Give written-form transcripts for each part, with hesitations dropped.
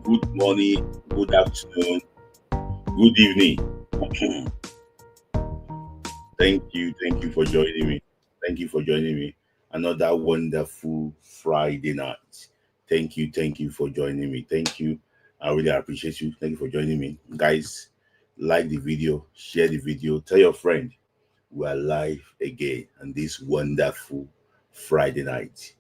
good morning, good afternoon, good evening. Thank you for joining me. Thank you for joining me. Another wonderful Friday night. Thank you for joining me. Thank you. I really appreciate you. Thank you for joining me. Guys, like the video, share the video, tell your friend we are live again on this wonderful Friday night.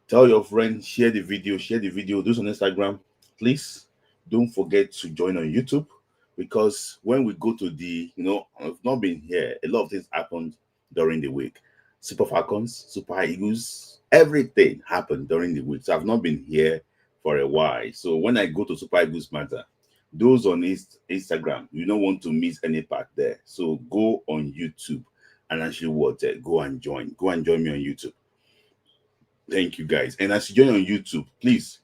Tell your friend, share the video, do this on Instagram. Please don't forget to join on YouTube because when we go to I've not been here, a lot of things happened during the week. Super Falcons, Super Eagles, everything happened during the week. So I've not been here for a while. So when I go to Super Eagles Matter, those on Instagram, you don't want to miss any part there. So go on YouTube and actually go and join. Go and join me on YouTube. Thank you guys. And as you join on YouTube, please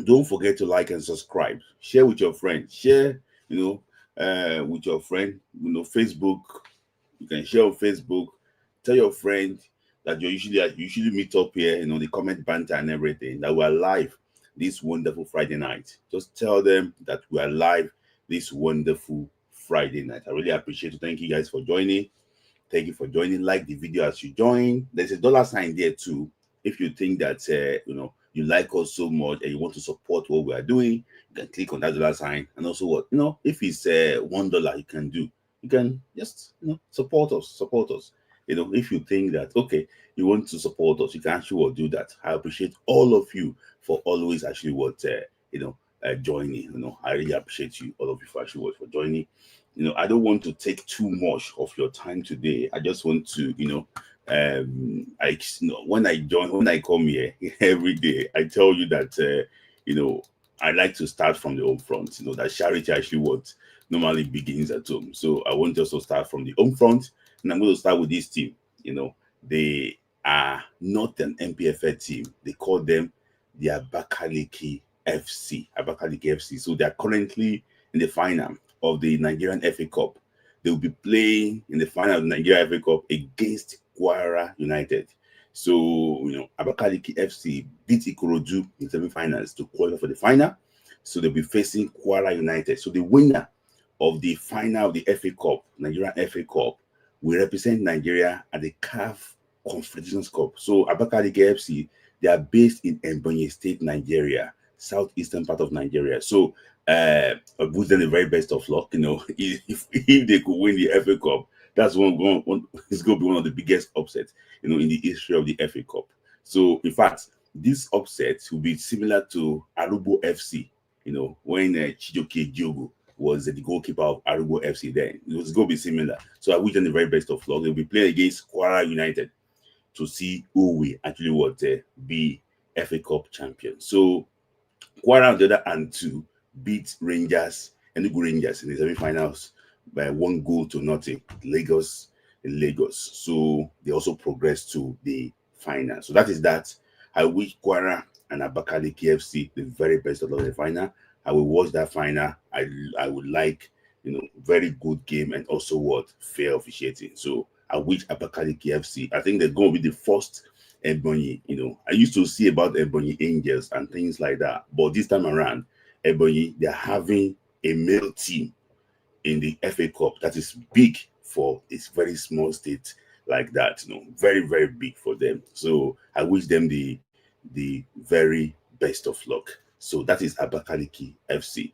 don't forget to like and subscribe. Share with your friend. Share, with your friend. Facebook. You can share on Facebook. Tell your friend that you usually meet up here, the comment banter and everything. That we are live this wonderful Friday night. Just tell them that we are live this wonderful Friday night. I really appreciate it. Thank you guys for joining. Thank you for joining. Like the video as you join. There's a dollar sign there too. If you think that you like us so much and you want to support what we are doing, you can click on that dollar sign. And also, if it's $1, you can do. You can just support us. Support us. If you think that okay, you want to support us, you can actually do that. I appreciate all of you for always actually joining. I really appreciate you, all of you, for actually for joining. I don't want to take too much of your time today. I just want to, when I come here every day, I tell you that, I like to start from the home front. That charity actually what normally begins at home. So I want us to start from the home front, and I'm going to start with this team. They are not an MPFL team. They call them the Abakaliki FC. Abakaliki FC. So they are currently in the final of the Nigerian FA Cup. They will be playing in the final of the Nigerian FA Cup against Kwara United. So, Abakaliki FC beat Ikorodu in semi-finals to qualify for the final. So they'll be facing Kwara United. So the winner of the final of the FA Cup, Nigerian FA Cup, will represent Nigeria at the CAF Confederations Cup. So Abakaliki FC, they are based in Ebonyi State, Nigeria, southeastern part of Nigeria. So I wish them the very best of luck. If they could win the FA Cup, that's it's going to be one of the biggest upsets, in the history of the FA Cup. So, in fact, this upset will be similar to Arubo FC. When Chijoke Diogo was the goalkeeper of Arubo FC. Then it was going to be similar. So I wish them the very best of luck. They'll be playing against Kwara United to see who will actually be FA Cup champion. So Kwara on the other hand too beat Rangers, Enugu Rangers in the semi-finals by 1 goal to nothing. Lagos in Lagos. So they also progressed to the final. So that is that. I wish Kwara and Abakaliki KFC the very best of luck in the final. I will watch that final. I would like very good game and also fair officiating. So I wish Abakaliki KFC. I think they're going to be the first Ebonyi. I used to see about Ebonyi Angels and things like that, but this time around, Ebonyi, they're having a male team in the FA Cup that is big for its very small state like that. Very very big for them. So I wish them the very best of luck. So that is Abakaliki FC.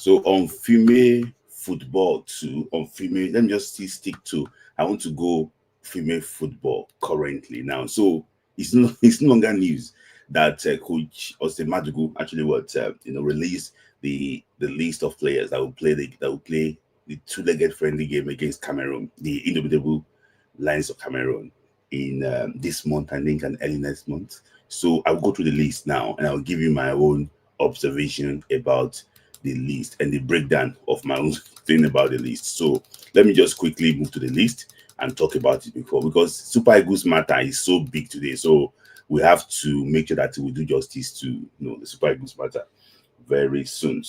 So on female football too, on female, let me just stick to. I want to go female football currently now. So it's no longer news that Coach Austin Madugu actually released the list of players that will play the two-legged friendly game against Cameroon, the indomitable Lions of Cameroon. in this month, I think, and early next month. So I'll go through the list now, and I'll give you my own observation about the list and the breakdown of my own thing about the list. So let me just quickly move to the list and talk about it before, because Super Eagles matter is so big today. So we have to make sure that we do justice to the Super Eagles matter very soon.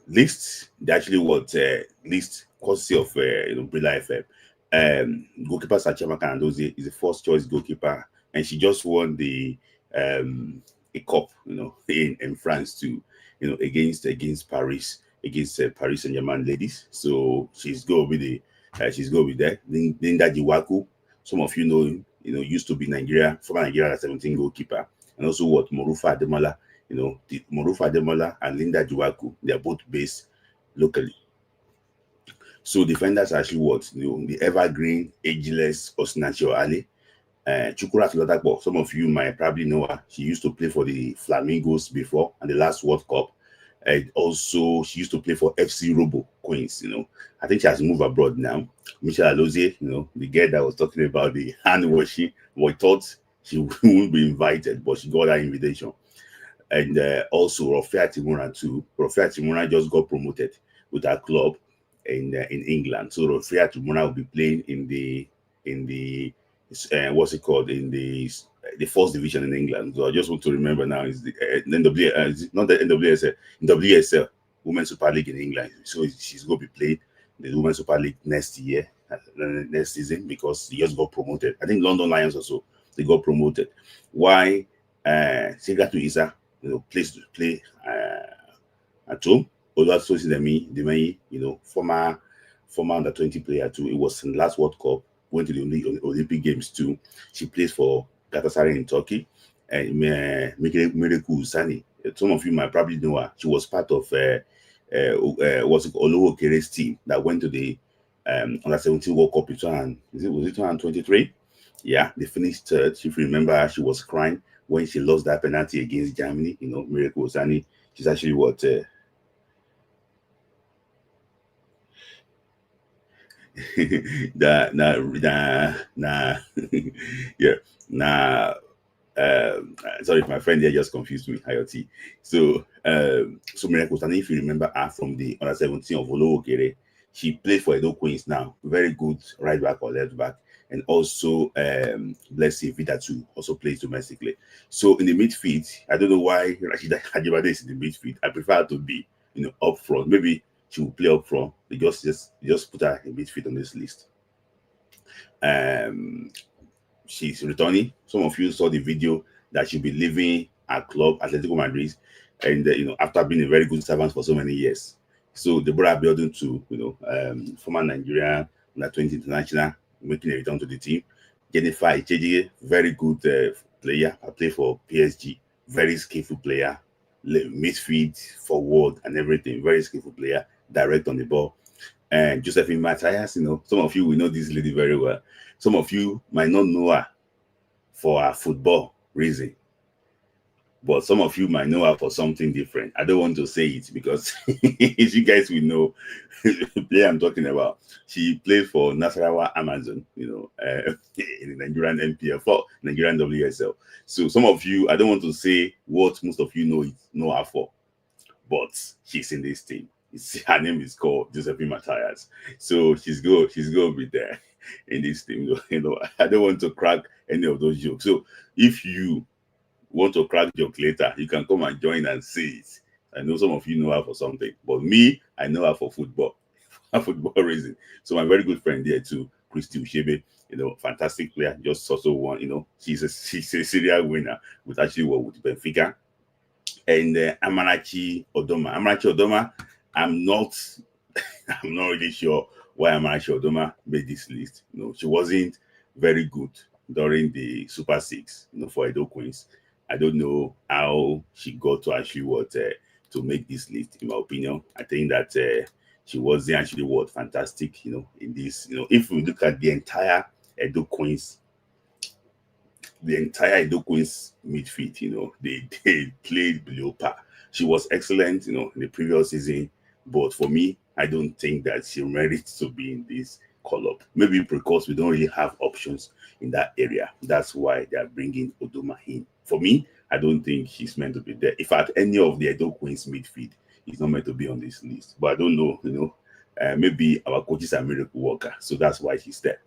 List actually what list courtesy of Brilla FM. Goalkeeper Sachema Kandozie is the first choice goalkeeper, and she just won the a cup, in France too, against Paris, against Paris Saint-Germain ladies. So she's going to be she's going to be there. Linda Jiwaku, some of you know him, used to be former Nigeria 17 goalkeeper, and also what Morufa Ademola. The Morufa Ademola and Linda Juwaku, they are both based locally. So defenders are actually what? The evergreen, ageless Osinachi Ali. Chukura Filotakbo, some of you might probably know her. She used to play for the Flamingos before and the last World Cup. And also, she used to play for FC Robo Queens. I think she has moved abroad now. Michelle Alozie, the girl that was talking about the hand washing, we thought she wouldn't be invited, but she got that invitation. And also Rofia Timura too. Rofia Timura just got promoted with our club in England. So Rofia Timura will be playing in the what's it called, in the first division in England. So I just want to remember now is the not the NWSL, WSL, Women's Super League in England. So she's going to be playing the Women's Super League next year, next season, because she just got promoted. I think London Lions also, they got promoted. Why? Sigatu Isa, place to play at home. Although the former under 20 player too. It was in the last World Cup, went to the Olympic Games too. She plays for Galatasaray in Turkey. And Miracle Usani. Some of you might probably know her. She was part of what's it called, Olowo Kere's team that went to the under 17 World Cup in was it 2023? Yeah, they finished third. If you remember, she was crying when she lost that penalty against Germany. Miracle Osani, she's actually what yeah, sorry if my friend here just confused me, IoT. So Miracle Osani, if you remember her from the under 17 of Olowo Kere, she played for Edo Queens now, very good right back or left back. And also Blessing Vidatu also plays domestically. So in the midfield, I don't know why Rashida Ajibade is in the midfield. I prefer to be up front. Maybe she will play up front. They just put her in midfield on this list. She's returning. Some of you saw the video that she'll be leaving her club, Atletico Madrid, and after being a very good servant for so many years. So Deborah Abiodun too, former Nigerian under 20 international, making a return to the team. Jennifer Icheji, very good player. I play for PSG, very skillful player, midfield, forward, and everything. Very skillful player, direct on the ball. And Josephine Matthias, some of you will know this lady very well. Some of you might not know her for her football reason, but some of you might know her for something different. I don't want to say it because you guys will know the player I'm talking about. She played for Nasarawa Amazon, in the Nigerian NPL for Nigerian WSL. So some of you, I don't want to say what most of you know her for, but she's in this team. Her name is called Josephine Matthias. So she's going to be there in this team. I don't want to crack any of those jokes. So if you want to crack joke later, you can come and join and say it. I know some of you know her for something, but me, I know her for football, football reason. So my very good friend there too, Christy Ushebe, fantastic player, just also won. She's a serial winner with actually with Benfica. And Amarachi Odoma, I'm not really sure why Amarachi Odoma made this list. She wasn't very good during the Super Six, for Edo Queens. I don't know how she got to actually to make this list. In my opinion, I think that she wasn't actually fantastic. In this, if we look at the entire Edo Queens midfield, they played below par. She was excellent, in the previous season, but for me, I don't think that she merits to be in this call up. Maybe because we don't really have options in that area. That's why they are bringing Odoma in. For me, I don't think she's meant to be there. If at any of the Edo Queens midfield, he's not meant to be on this list. But I don't know, maybe our coaches are miracle worker, so that's why he's there.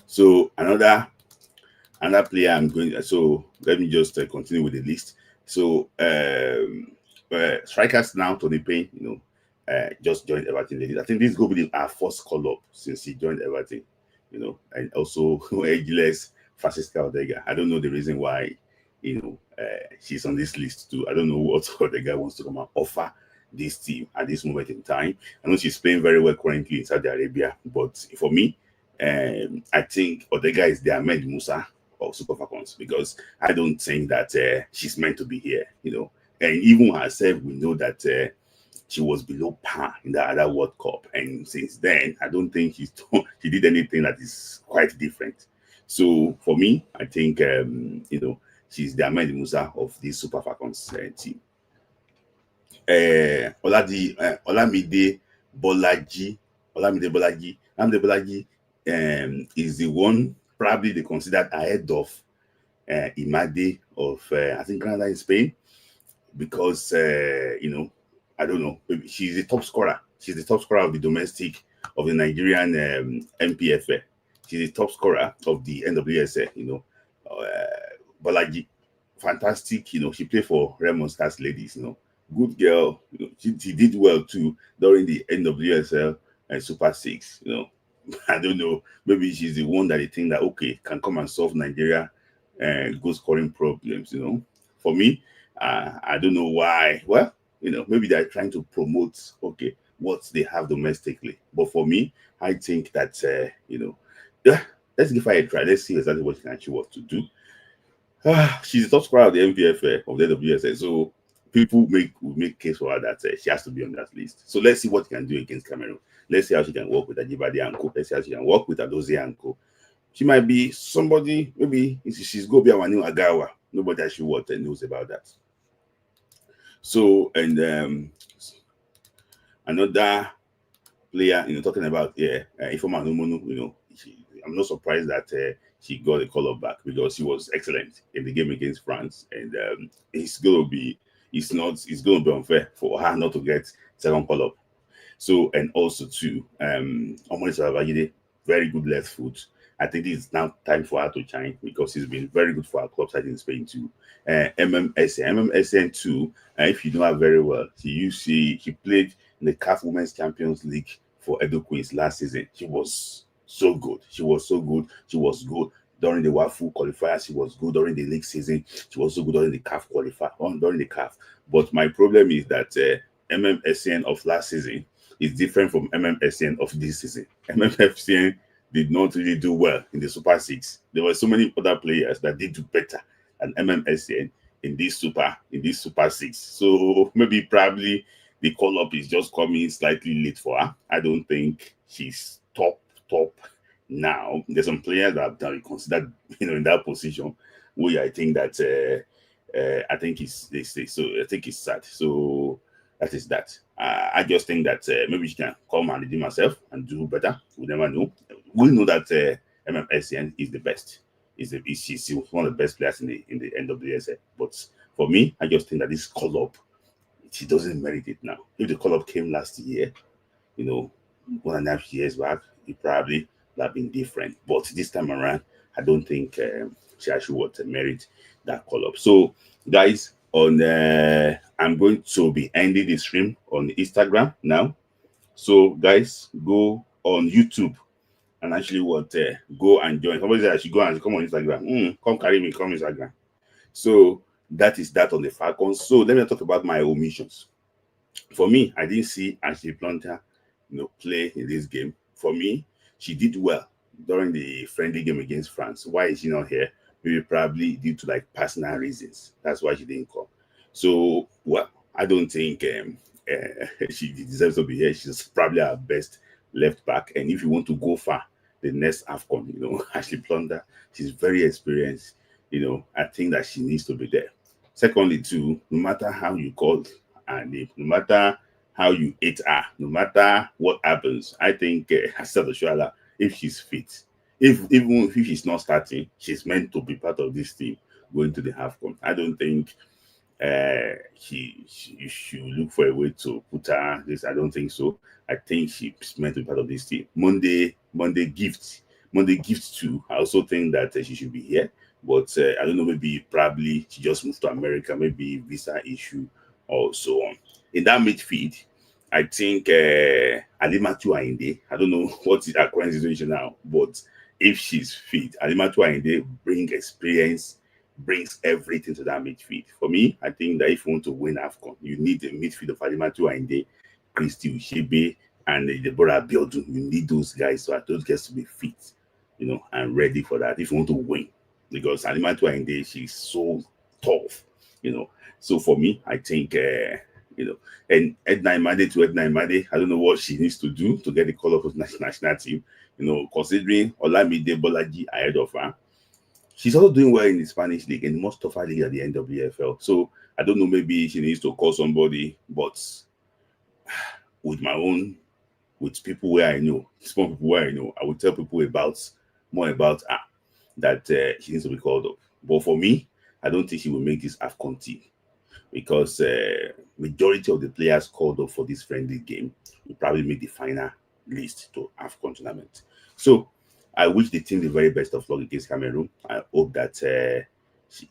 So another player I'm going. So let me just continue with the list. So strikers now, Tony Payne, just joined Everton. I think this is going to be our first call up since he joined Everton. And also ageless Francisca Odega. I don't know the reason why, she's on this list too. I don't know what Odega wants to come and offer this team at this moment in time. I know she's playing very well currently in Saudi Arabia, but for me, I think Odega is the Ahmed Musa of Super Falcons, because I don't think that she's meant to be here, And even herself, we know that she was below par in the other World Cup, and since then, I don't think she did anything that is quite different. So for me, I think she's the Ahmed Musa of this Super Falcons team. Olamide Bolaji, is the one probably they considered ahead of Imade of I think Canada in Spain, because I don't know, maybe she's the top scorer. She's the top scorer of the domestic of the Nigerian MPFA. She's the top scorer of the NWSA. Bolaji, fantastic. She played for Raymond Stars Ladies. Good girl. She did well too during the NWSL and Super Six. I don't know. Maybe she's the one that they think that can come and solve Nigeria goal scoring problems. For me, I don't know why. Well, maybe they're trying to promote what they have domestically. But for me, I think that let's give her a try. Let's see exactly what she can actually want to do. She's the top scorer of the MPFA of the WSA, so people will make case for her that she has to be on that list. So let's see what she can do against Cameroon. Let's see how she can work with Ajibade and Co. Let's see how she can work with Adozie and Co. She might be somebody, maybe she's going to be our new Agawa. Nobody actually knows about that. So, and another player, talking about Ifeoma Onumonu, I'm not surprised that she got a call up back, because she was excellent in the game against France, and it's going to be unfair for her not to get second call up. So, and also too, Omori Salabajide, very good left foot. I think it's now time for her to shine, because she's been very good for our club side in Spain too. MMSN too. If you know her very well, she played in the CAF Women's Champions League for Edo Queens last season. She was so good. She was good during the WAFU qualifier. She was good during the league season. She was so good during the CAF qualifier, during the CAF. But my problem is that MMSN of last season is different from MMSN of this season. MMSN did not really do well in the Super Six. There were so many other players that did do better than MMSN in this Super Six. So maybe probably the call up is just coming slightly late for her. I don't think she's top now. There's some players that are considered in that position, where I think that I think it's sad. So that is that. I just think that maybe she can come and redeem herself and do better. We never know. We know that MMSN is the best. She's one of the best players in the NWSL. But for me, I just think that this call up, she doesn't merit it now. If the call up came last year, 1.5 years back, it probably would have been different. But this time around, I don't think she actually would merit that call up. So, guys, I'm going to be ending the stream on Instagram now. So, guys, go on YouTube and actually go and join. Somebody said I should go and come on Instagram. Come carry me, come Instagram. So that is that on the Falcons. So let me talk about my omissions. For me, I didn't see Ashley Plunter, play in this game. For me, she did well during the friendly game against France. Why is she not here? Maybe probably due to personal reasons. That's why she didn't come. So, well, I don't think she deserves to be here. She's probably our best left back. And if you want to go far, the next AFCON, Ashley Plunter, she's very experienced. I think that she needs to be there. Secondly, too, no matter how you call her name, no matter how you hate her, no matter what happens. I think Asisat Oshoala, if she's fit, if even if she's not starting, she's meant to be part of this team going to the AFCON. I don't think she should look for a way to put her this. I don't think so. I think she's meant to be part of this team. Monday gift too. I also think that she should be here, but I don't know. Maybe probably she just moved to America. Maybe visa issue or so on. In that midfield, I think Alimatu Ainde. I don't know what is her current situation now, but if she's fit, Alimatu Ainde bring experience, brings everything to that midfield. For me, I think that if you want to win AFCON, you need the midfield of Alimatu Ainde, Christy Ushebe, and Deborah Abiodun. You need those guys, so those guys to be fit, and ready for that if you want to win. Because Alimatu Ainde, she's so tough, So for me, I think, and Edna Imade, I don't know what she needs to do to get the call up of national team, considering Olamide Bolaji ahead of her. She's also doing well in the Spanish league and the most tougher league at the NWFL. So I don't know, maybe she needs to call somebody, but with people where I know, small people where I know, I will tell people more about her that she needs to be called up. But for me, I don't think she will make this AFCON team because majority of the players called up for this friendly game will probably make the final list to AFCON tournament. So I wish the team the very best of luck against Cameroon. I hope that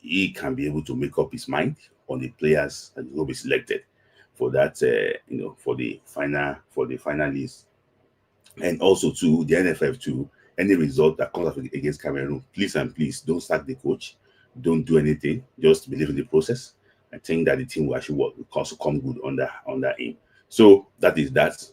he can be able to make up his mind on the players that will be selected for that, for the final list. And also to the NFF too, any result that comes up against Cameroon, please and please don't sack the coach, don't do anything, just believe in the process. I think that the team will actually work, will also come good under him. So that is that.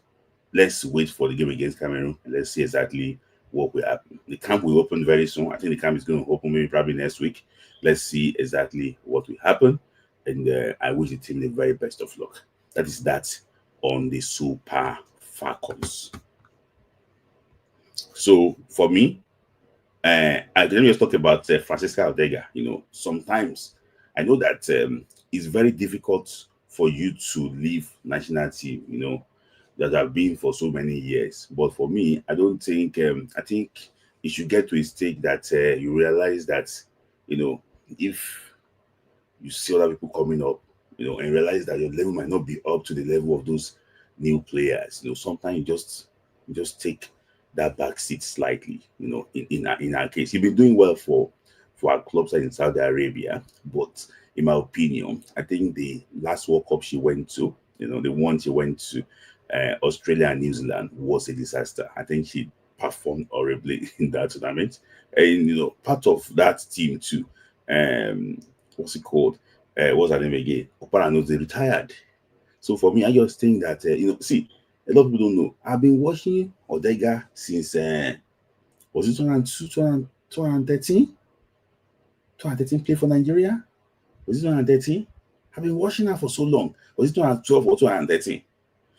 Let's wait for the game against Cameroon and let's see exactly what will happen. The camp will open very soon. I think the camp is going to open maybe probably next week. Let's see exactly what will happen. And I wish the team the very best of luck. That is that on the Super Falcons. So for me, let me just talk about Francisca Ortega. Sometimes I know that it's very difficult for you to leave national team, that have been for so many years. But for me, I don't think, I think you should get to a stage that you realize that, if you see other people coming up, and realize that your level might not be up to the level of those new players. Sometimes you just take that back seat slightly. In our case, you've been doing well for our clubs in Saudi Arabia, but in my opinion, I think the last World Cup she went to, the one she went to, Australia and New Zealand, was a disaster. I think she performed horribly in that tournament, and part of that team too. What's it called? What's her name again? Opara they retired. So for me, I just think that see, a lot of people don't know. I've been watching Odega since was it 2013? 2013 play for Nigeria? Was it 2013? I've been watching her for so long. Was it 2012 or 2013?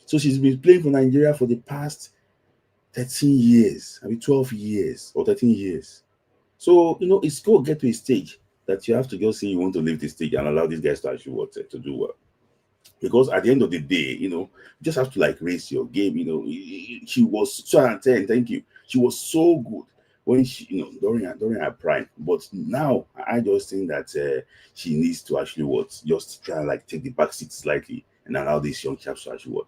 So she's been playing for Nigeria for the past 13 years, 12 years or 13 years. So, it's going to get to a stage that you have to just say you want to leave the stage and allow these guys to actually to do well. Because at the end of the day, you just have to raise your game. She was 2010, thank you. She was so good when she, during her prime. But now I just think that she needs to actually just try and take the back seat slightly and allow these young chaps to actually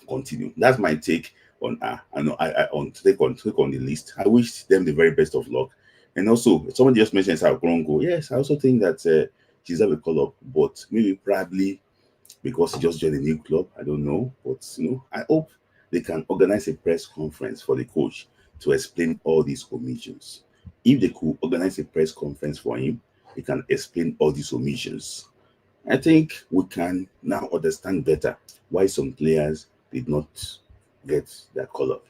continue. That's my take on her. I know I on take on the list. I wish them the very best of luck. And also, someone just mentioned Sarah Krongo. Yes, I also think that she's have a call up, but maybe probably because she just joined a new club. I don't know, but I hope they can organize a press conference for the coach to explain all these omissions. If they could organize a press conference for him, he can explain all these omissions. I think we can now understand better why some players did not get their call up.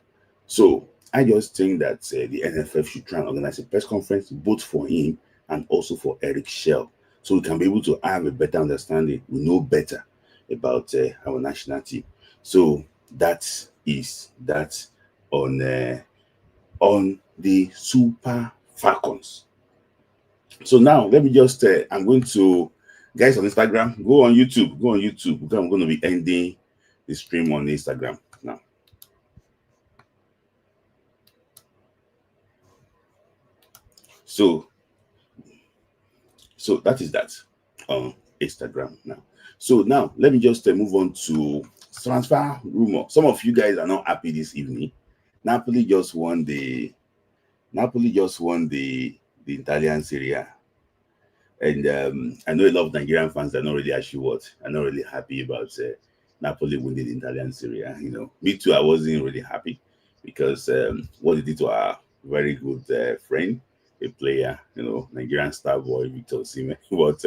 So I just think that the NFF should try and organize a press conference both for him and also for Eric Shell, so we can be able to have a better understanding. We know better about our national team. So that is that on the Super Falcons. So now let me just I'm going to Guys on Instagram, go on YouTube. Go on YouTube. Because I'm going to be ending the stream on Instagram now. So that is that on Instagram now. So now let me just move on to transfer rumor. Some of you guys are not happy this evening. Napoli just won the Italian Serie A. And I know a lot of Nigerian fans are not really actually are not really happy about Napoli winning the Italian Serie A. You know, me too. I wasn't really happy because what they did to our very good friend, a player, you know, Nigerian star boy Victor Osimhen. But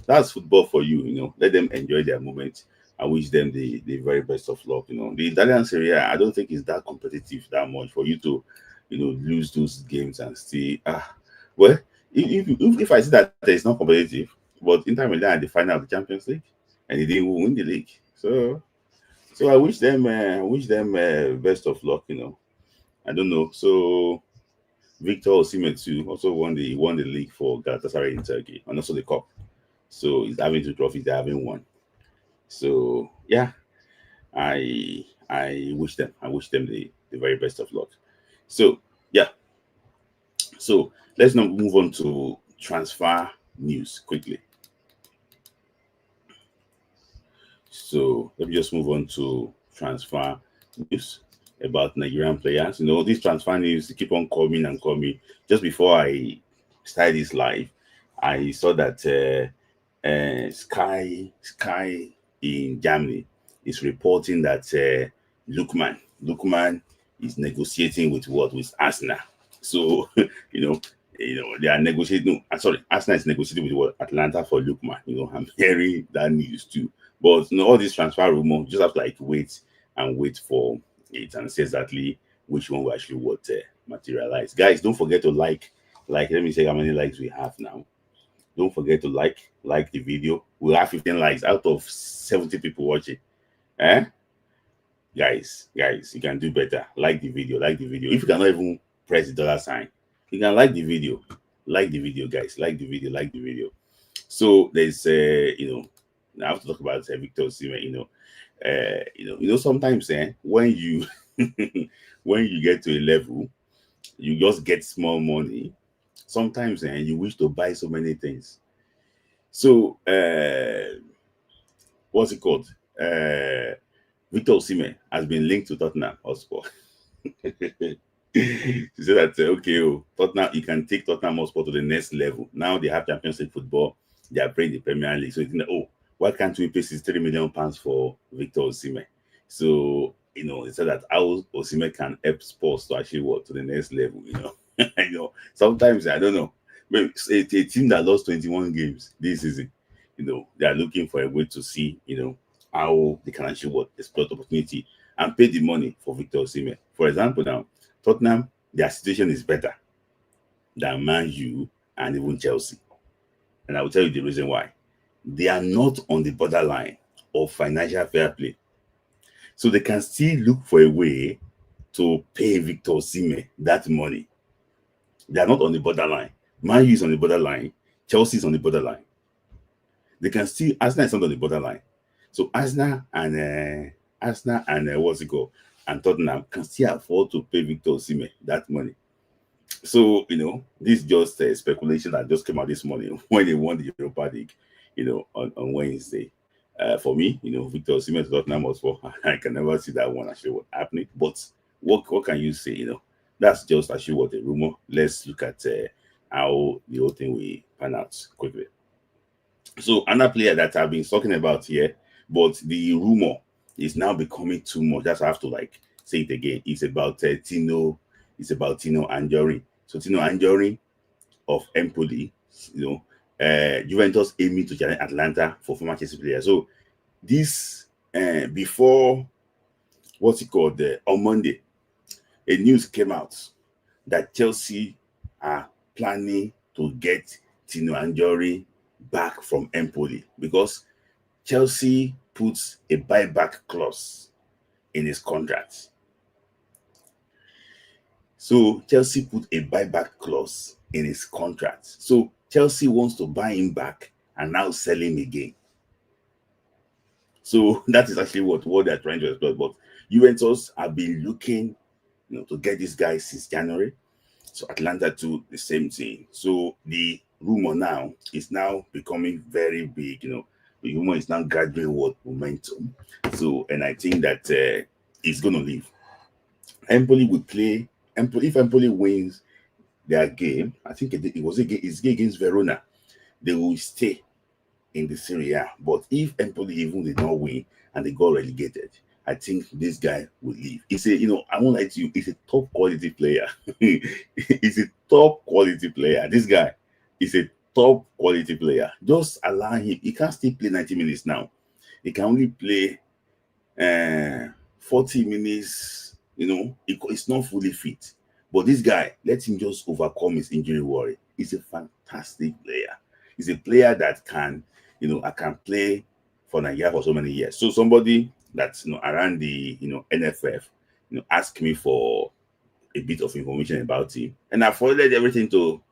that's football for you. You know, let them enjoy their moment. I wish them the very best of luck. You know, the Italian Serie A, I don't think it's that competitive that much for you to, you know, lose those games and still well, if I see that it's not competitive, but Inter Milan at the final of the Champions League, and they didn't win the league, so I wish them best of luck. You know, I don't know. So Victor Osimhen too also won the league for Galatasaray in Turkey, and also the cup. So he's having two trophies. They haven't won. So yeah, I wish them the very best of luck. So yeah, so let's now move on to transfer news quickly. So let me just move on to transfer news about Nigerian players. You know, this transfer news keep on coming and coming. Just before I started this live, I saw that Sky in Germany is reporting that Lukman is negotiating with Arsenal. So they are negotiating. No, sorry, Arsenal is negotiating with Atlanta for Lukman. You know, I'm hearing that news too. But you know, all these transfer rumors, just have to like wait for it and see exactly which one will actually materialize. Guys, don't forget to like. Let me say how many likes we have now. Don't forget to like the video. We'll have 15 likes out of 70 people watching. Eh? Guys, you can do better. Like the video. If you cannot even press the dollar sign, you can like the video. Like the video, guys. Like the video. So there's I have to talk about Victor Osimhen. Sometimes when you when you get to a level, you just get small money. Sometimes you wish to buy so many things. So what's it called? Victor Osimhen has been linked to Tottenham Hotspur. She said that Tottenham, you can take Tottenham Hotspur to the next level. Now they have Champions League football, they are playing the Premier League. So you think, why can't we pay £63 million for Victor Osimhen? So they said that how Osimhen can help Spurs to actually work to the next level. Sometimes I don't know. Maybe a team that lost 21 games this season, they are looking for a way to see, how they can actually exploit opportunity and pay the money for Victor Osimhen. For example, now Tottenham, their situation is better than Man U and even Chelsea. And I will tell you the reason why. They are not on the borderline of financial fair play. So they can still look for a way to pay Victor Osimhen that money. They are not on the borderline. Man U is on the borderline. Chelsea is on the borderline. They can still, Arsenal is not on the borderline. So Arsenal and what's it called? And Tottenham can still afford to pay Victor Osimhen that money. So, this is just a speculation that just came out this morning when they won the Europa League, on Wednesday. For me, Victor Osimhen to Tottenham Hotspur, I can never see that one actually what happening. But what can you say? That's just actually what a rumor. Let's look at how the whole thing will pan out quickly. So another player that I've been talking about here, but the rumor is now becoming too much. That's why I have to say it again. It's about Tino Anjorin. So Tino Anjorin of Empoli, Juventus aiming to challenge Atlanta for former Chelsea player. So this before what's it called on Monday, a news came out that Chelsea are planning to get Tino Anjorin back from Empoli because Chelsea puts a buyback clause in his contract. So Chelsea put a buyback clause in his contract. So Chelsea wants to buy him back and now sell him again. So that is actually what they're trying to exploit. But Juventus have been looking, to get this guy since January. So Atlanta too, the same thing. So the rumor now is now becoming very big. The rumor is now gathering what momentum. So, and I think that it's going to leave. Empoli will play. If Empoli wins their game, I think it's against Verona, they will stay in the Serie A. But if Empoli even did not win and they got relegated, I think this guy will leave. I won't lie to you, he's a top quality player. He's a top quality player. This guy is a top quality player. Just allow him. He can't still play 90 minutes now. He can only play 40 minutes. It's not fully fit. But this guy, let him just overcome his injury worry. He's a fantastic player. He's a player that can, I can play for Nigeria for so many years. So somebody that's around the NFF, asked me for a bit of information about him, and I forwarded everything to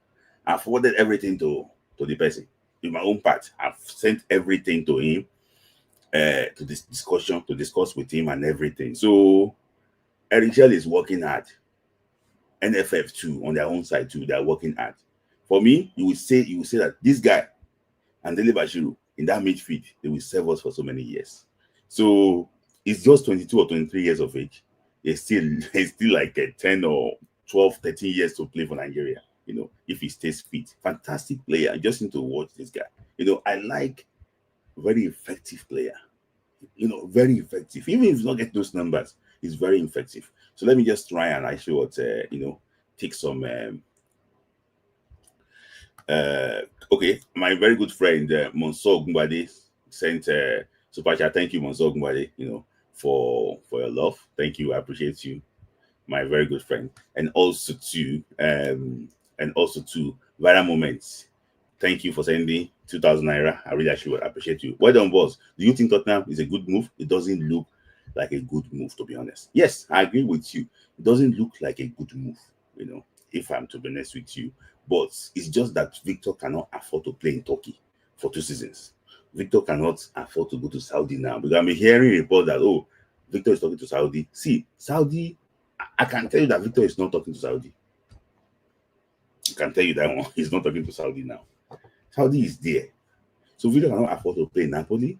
the person. In my own part, I've sent everything to him to discuss with him and everything. So Eric Shell is working hard. NFF too, on their own side too, they are working hard. For me, you will say that this guy and Dele Bashiru in that midfield, they will serve us for so many years. So he's just 22 or 23 years of age. He's still like 10 or 12, 13 years to play for Nigeria. If he stays fit, fantastic player. I just need to watch this guy. I like very effective player. Very effective. Even if you don't get those numbers, he's very effective. So let me just try and actually take some. Okay, my very good friend Monso Gumbade sent super chat. Thank you, Monso Gumbade. For your love. Thank you. I appreciate you, my very good friend, and also to Viral Moments. Thank you for sending 2,000 naira. I really actually appreciate you. Well done, boss. Do you think Tottenham is a good move? It doesn't look like a good move, to be honest. Yes, I agree with you. It doesn't look like a good move, if I'm to be honest with you. But it's just that Victor cannot afford to play in Turkey for 2 seasons. Victor cannot afford to go to Saudi now, because I'm hearing reports that, Victor is talking to Saudi. See, Saudi, I can tell you that Victor is not talking to Saudi. I can tell you that one. He's not talking to Saudi now. Saudi is there. So Victor cannot afford to play in Napoli.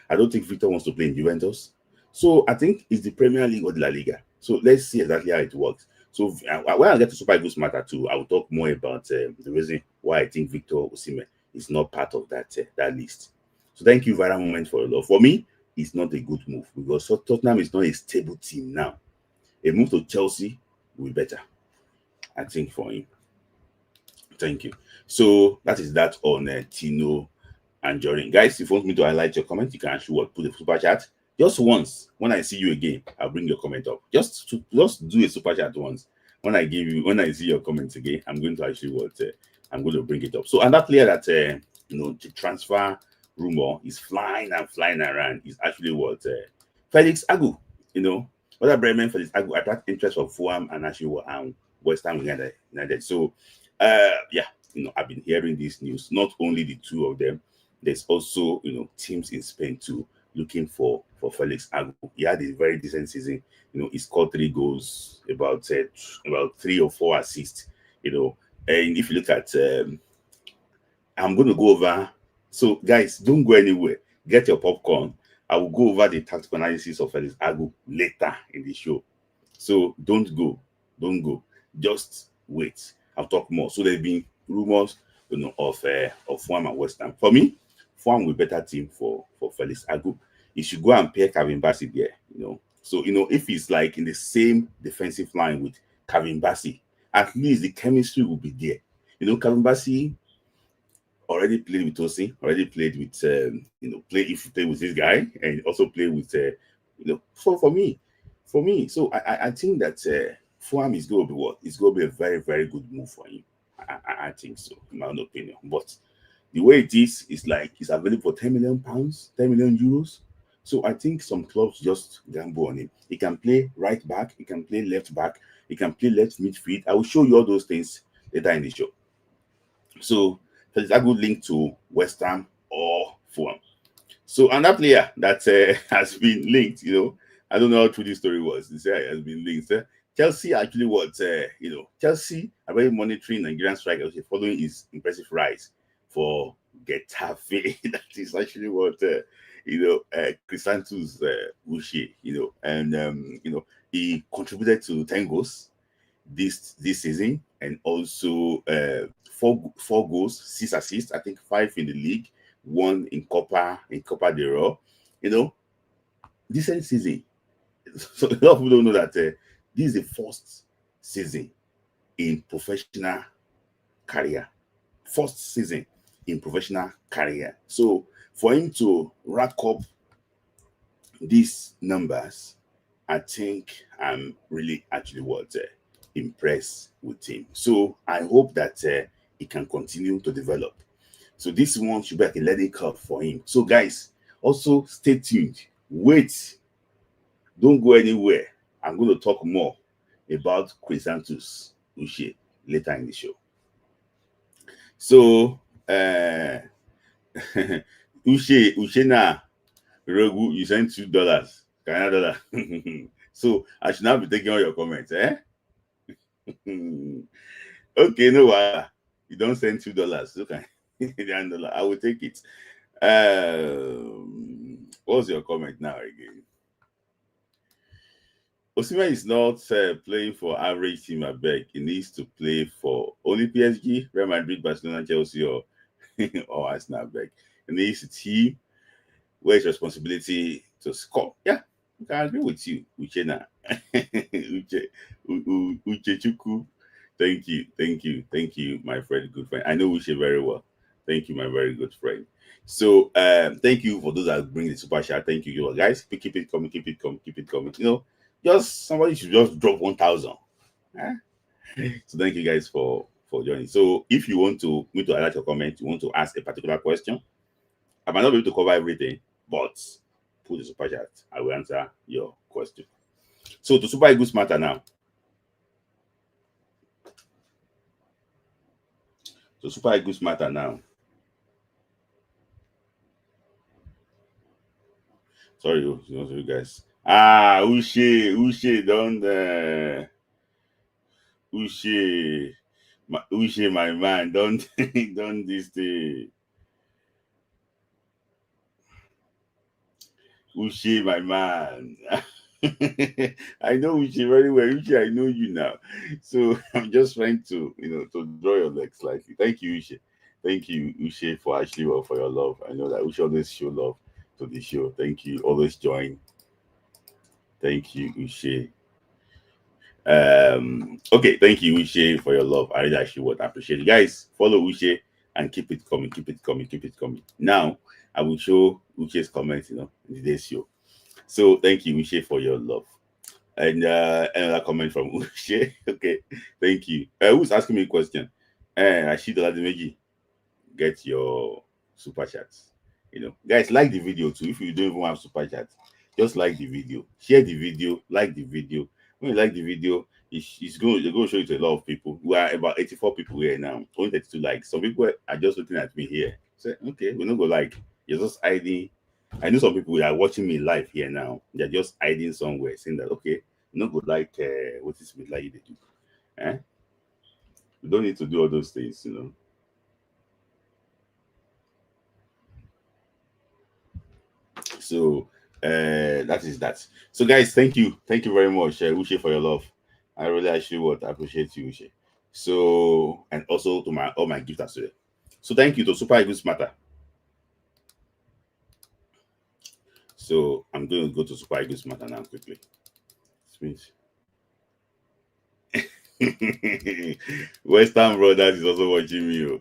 I don't think Victor wants to play in Juventus. So I think it's the Premier League or the La Liga. So let's see exactly how it works. So when I get to Super Eagles Matter too, I will talk more about the reason why I think Victor Osimhen is not part of that list. So thank you, Viral Moment, for your love. For me, it's not a good move because Tottenham is not a stable team now. A move to Chelsea will be better, I think, for him. Thank you. So that is that on Tino and Jorin. Guys, if you want me to highlight your comment, you can actually put a super chat. Just once, when I see you again, I'll bring your comment up. Just do a super chat once. When I see your comments again, I'm going to actually I'm going to bring it up. So, and that player that the transfer rumor is flying around is actually Felix Agu. Whether Bremen Felix Agu attract interest of Fulham and actually West Ham United. So, I've been hearing this news. Not only the two of them, there's also teams in Spain too looking for Felix Agu. He had a very decent season. He scored 3 goals, about 3 or 4 assists. And if you look at, I'm going to go over. So guys, don't go anywhere. Get your popcorn. I will go over the tactical analysis of Felix Agu later in the show. So don't go. Just wait. I'll talk more. So there's been rumors, of Fulham and West Ham. For me, Fulham will be better team for Felix Agu. He should go and pair Kevin Bassey there. So if he's like in the same defensive line with Kevin Bassey, at least the chemistry will be there. Kevin Bassey already played with Tosin, already played with play with this guy, and also play with for me. So I think that Fulham is going to be what? It's going to be a very, very good move for him. I think so, in my own opinion. But the way it is like he's available for £10 million, 10 million euros. So I think some clubs just gamble on him. He can play right back, he can play left back, he can play left midfield. I will show you all those things later in the show. So there's a good link to West Ham Fulham. So another player that has been linked, I don't know how true this story was. This has been linked. Chelsea actually Chelsea are very monitoring Nigerian striker following his impressive rise for Getafe. That is actually what Chrysanthus Uche, and he contributed to 10 goals this season, and also four goals, 6 assists, I think 5 in the league, 1 in Copa del Rey. Decent season. So a lot of people don't know that this is the first season in professional career. First season in professional career. So for him to rack up these numbers, I think I'm really actually impressed with him. So I hope that he can continue to develop. So this one should be like a learning curve for him. So guys, also stay tuned. Wait. Don't go anywhere. I'm going to talk more about Chrysanthus Uche later in the show. So, Uche na Rogu, you sent $2. Canada dollar. So I should now be taking all your comments, eh? Okay, no, you don't send $2. Okay, I will take it. What's your comment now again? Osimhen is not playing for average team. I beg, he needs to play for only PSG, Real Madrid, Barcelona, Chelsea, or Arsenal. I beg, he needs a team where it's responsibility to score. Yeah, I agree with you, Uchena. Uche Chuku. Thank you, my friend, good friend. I know Uche very well. Thank you, my very good friend. So, thank you for those that bring the super chat. Thank you, guys. Keep it coming, keep it coming. Just somebody should just drop 1,000. So thank you guys for joining. So if you want me to highlight your comment, you want to ask a particular question, I might not be able to cover everything, but put the super chat. I will answer your question. So to Super Eagles matter now. So Super Eagles matter now. Sorry, you guys. Uche, don't Uche, my man, don't this thing. Uche, my man. I know Uche very well. Uche, I know you now. So I'm just trying to, to draw your leg slightly. Thank you, Uche. Thank you, Uche, for actually for your love. I know that Uche always show love to the show. Thank you. Always join. Thank you, Uche. Okay, thank you, Uche, for your love. I really actually would appreciate it. Guys, follow Uche and keep it coming, keep it coming. Now I will show Uche's comments, in today's show. So thank you, Uche, for your love. And another comment from Uche. Okay, thank you. Who's asking me a question? Rashid Oladimeji, get your super chats. Guys, like the video too. If you don't even have super chats, just like the video, share the video, like the video. When you like the video, it's going to show it to a lot of people. We are about 84 people here now. Only 32 likes. Some people are just looking at me here. Say, okay, we're not going to like. You're just hiding. I know some people are watching me live here now. They're just hiding somewhere, saying that, okay, you not good like what is with like they do. You don't need to do all those things, So that is that. So guys, thank you very much, Uche, for your love. I really actually appreciate you, Uche. So, and also to all my gift as well. So thank you to Super Eagles Matter. So I'm going to go to Super Eagles Matter now quickly. Western Brothers is also watching me.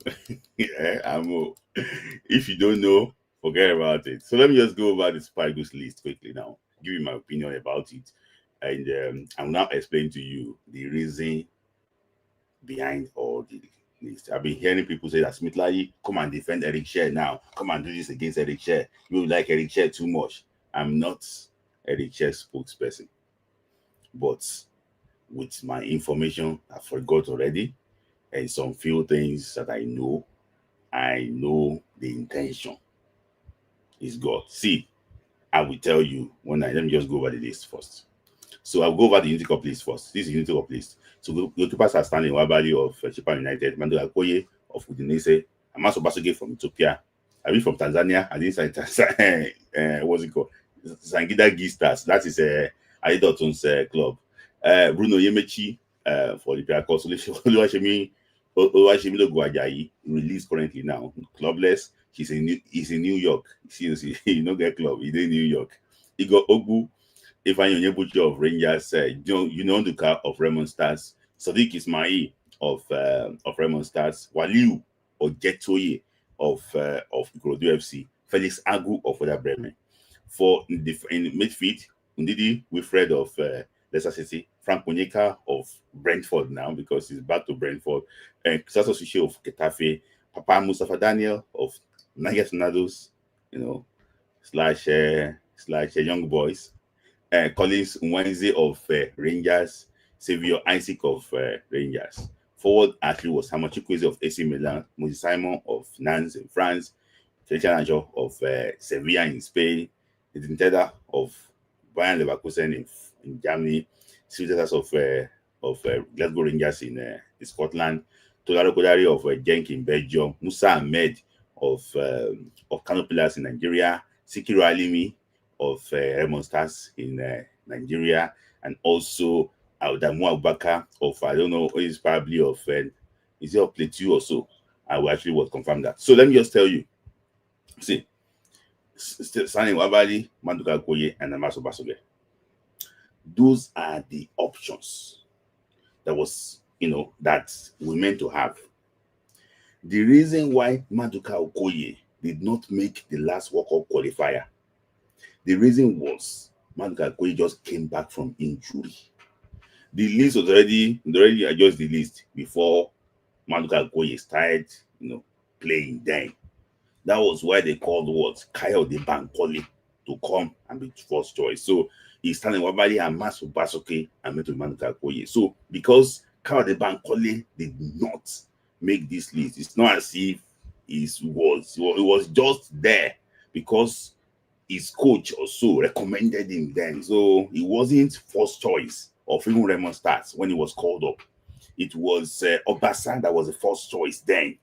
If you don't know, forget about it. So let me just go over the Super Eagles list quickly now, give you my opinion about it, and I'll now explain to you the reason behind all the list. I've been hearing people say that Smith Layi, come and defend Eric Sher now. Come and do this against Eric Sher. You like Eric Sher too much. I'm not Eric Sher's spokesperson, but with my information I forgot already, and some few things that I know the intention. is God. See, I will tell you let me just go over the list first. So I'll go over the Unity Cup list first. This is Unity Cup list. So goalkeepers are standing Wabali of Chippa United, Mando Akoye of Udinese, Amaso Basoge from Ethiopia. I mean from Tanzania. I didn't say Tanzania. What's it called? Sangida Gistas. That is Adedotun's club. Bruno Yemechi for the Olympiacos. Oluwashemi Ajayi released currently now. Clubless. He's in New York. He no get club. He's in New York. Igor Ogbu, Ifeanyi Onyebuchi of Rangers, Union Duka of Raymond Stars, Sadiq Ismail of Raymond Stars, Waliu Ojetoye of Ikorodu FC, Felix Agu of Werder Bremen. For in midfield, Ndidi Wilfred of Leicester City, Frank Onyeka of Brentford now because he's back to Brentford, and Sasso Sushi of Getafe, Papa Mustafa Daniel of Niger Tornadoes, slash Young Boys, Collins Nwanze of Rangers, Xavier Isaac of Rangers. Forward actually was Hamachukwueze of AC Milan, Moses Simon of Nantes in France, Christian Ajo of Sevilla in Spain, Tedda of Bayern Leverkusen in Germany, Citizens of Glasgow Rangers in Scotland, Tolaro Kodari of Genk in Belgium, Musa Ahmed of Kano Pillars in Nigeria, Sikiru Alimi of Raymond Stars in Nigeria, and also Adamu Abubakar of, I don't know, is probably of, is it of Plateau or so? I will actually confirm that. So let me just tell you, see, Sani Wabali, Maduka Okoye, and Amaso Basoge. Those are the options that we meant to have. The reason why Maduka Okoye did not make the last World Cup qualifier, the reason was Maduka Okoye just came back from injury. The list was already adjusted the list before Maduka Okoye started, playing then. That was why they called Kayode Bankole to come and be first choice. So he's standing Wabali and Maso Basoke and Meto Maduka Okoye. So because Kayode Bankole did not make this list, it's not as if it was just there because his coach also recommended him then. So he wasn't first choice of even Raymond Stars when he was called up. It was Obasa that was the first choice then.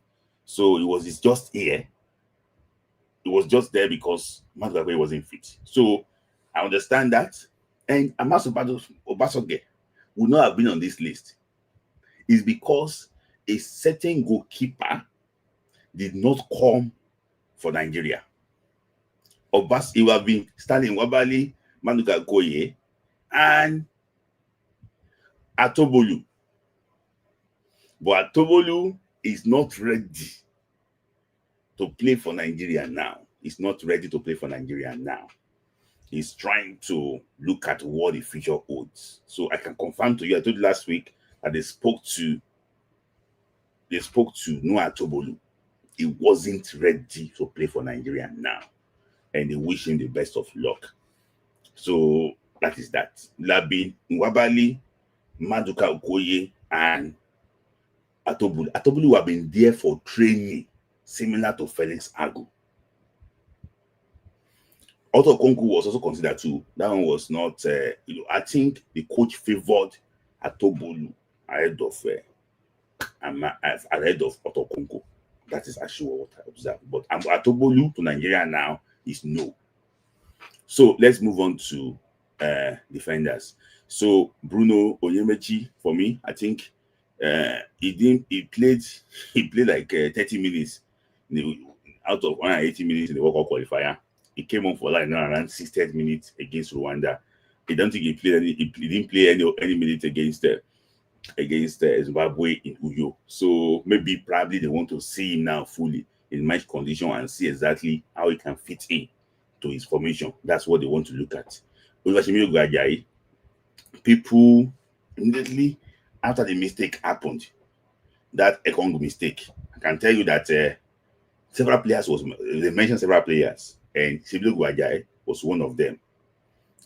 So it's just here. It was just there because Maduka wasn't fit. So I understand that. And Amaso Basoge would not have been on this list. It's because a certain goalkeeper did not come for Nigeria. He would have been standing Wabali, Maduka Okoye, and Atobolu. But Atobolu is not ready to play for Nigeria now. He's not ready to play for Nigeria now. He's trying to look at what the future holds. So I can confirm to you, I told you last week that they spoke to Noah Atobolu. He wasn't ready to play for Nigeria now. And they wish him the best of luck. So that is that. Labi, Nwabali, Maduka Okoye, and Atobolu. Atobolu have been there for training, similar to Felix Agu. Otto Konku was also considered too. That one was not, I think the coach favored Atobolu ahead of Otto Konku. That is actually what I observed. But Atobolu to Nigeria now is no. So let's move on to defenders. So Bruno Onyemaechi, for me, I think he played like 30 minutes out of 180 minutes in the World Cup qualifier. He came on for like around 60 minutes against Rwanda. I don't think he didn't play any minutes against Zimbabwe in Uyo. So probably they want to see him now fully in match condition and see exactly how he can fit in to his formation. That's what they want to look at. Oluwashemi Ajayi, people immediately after the mistake happened, that Ekong mistake, I can tell you that several players they mentioned several players, and Sibilo Ajayi was one of them,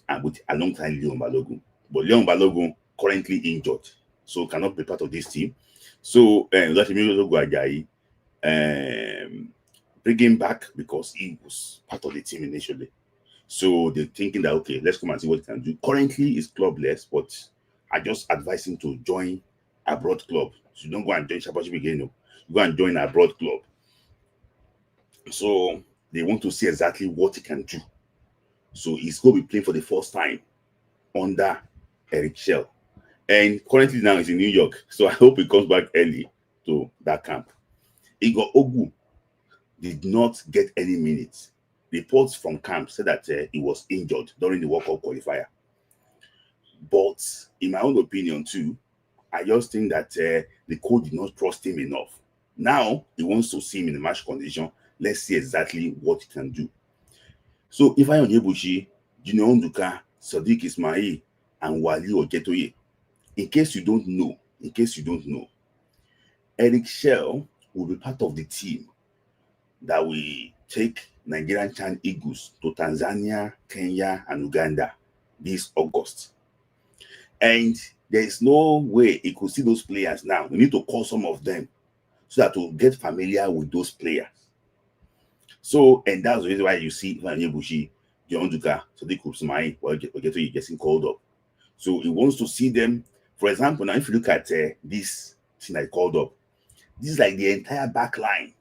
and with alongside Leon Balogun. But Leon Balogun currently injured, so cannot be part of this team. So Oluwashemi Ajayi, bring him back because he was part of the team initially. So they're thinking that, okay, let's come and see what he can do. Currently, he's clubless, but I just advise him to join a abroad club. So you don't go and join Championship again. No. You go and join a abroad club. So they want to see exactly what he can do. So he's going to be playing for the first time under Eric Shell. And currently now he's in New York. So I hope he comes back early to that camp. Igor Ogu did not get any minutes. Reports from camp said that he was injured during the World Cup qualifier. But in my own opinion too, I just think that the coach did not trust him enough. Now he wants to see him in the match condition. Let's see exactly what he can do. So Ifeanyi Onyebuchi, Junior Nduka, Sadiq Ismail, and Wali Ojetoye. In case you don't know, Eric Shell will be part of the team that will take Nigerian Chan Eagles to Tanzania, Kenya, and Uganda this August. And there is no way he could see those players now. We need to call some of them so that we'll get familiar with those players. So, and that's the reason why you see Ifeanyi Onyebuchi, John Duka, Sadiq Ismail, Ojetoye getting called up. So he wants to see them. For example, now if you look at this thing I called up, this is like the entire back line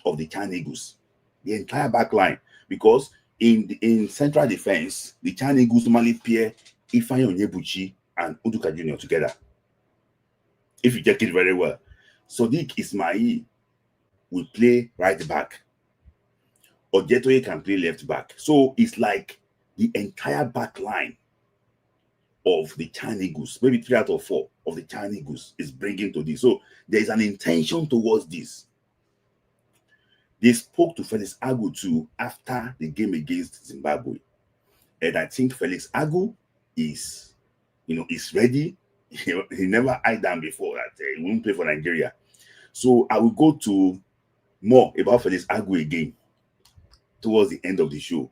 of the Chan Eagles. The entire back line. Because in central defense, the Chan Eagles normally pair Ifeanyi Onyebuchi and Uduka Jr. together. If you check it very well. Sadiq Ismail will play right back. Ojetoye can play left back. So it's like the entire back line of the Chan Eagles, maybe 3 out of 4 of the Chan Eagles is bringing to this. So there is an intention towards this. They spoke to Felix Agu too after the game against Zimbabwe. And I think Felix Agu is ready. He never eyed down before that he won't play for Nigeria. So I will go to more about Felix Agu again towards the end of the show.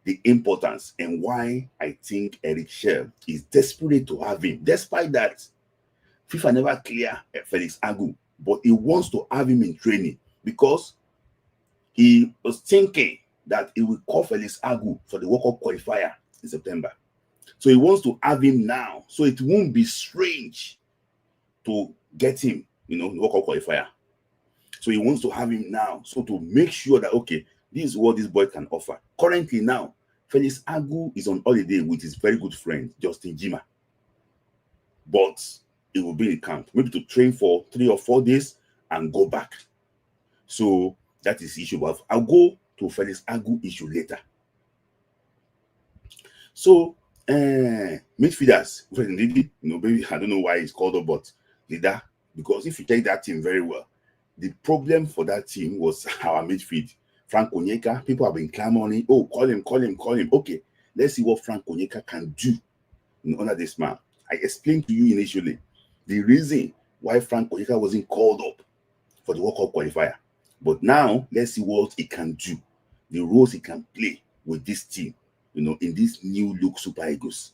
The importance and why I think Eric Shell is desperate to have him. Despite that, FIFA never clear Felix Agu, but he wants to have him in training because he was thinking that he will call Felix Agu for the World Cup qualifier in September. So he wants to have him now, so it won't be strange to get him, the World Cup qualifier. So he wants to have him now, so to make sure that, okay, this is what this boy can offer. Currently now, Felix Agu is on holiday with his very good friend, Justin Jima. But he will be in camp, maybe to train for 3 or 4 days and go back. So that is the issue. But I'll go to Felix Agu issue later. So, midfielders, maybe I don't know why it's called up, but leader, because if you take that team very well, the problem for that team was our midfield. Frank Onyeka, people have been clamoring, oh, call him. Okay, let's see what Frank Onyeka can do under this man. I explained to you initially the reason why Frank Onyeka wasn't called up for the World Cup qualifier. But now, let's see what he can do, the roles he can play with this team, in this new look Super Eagles.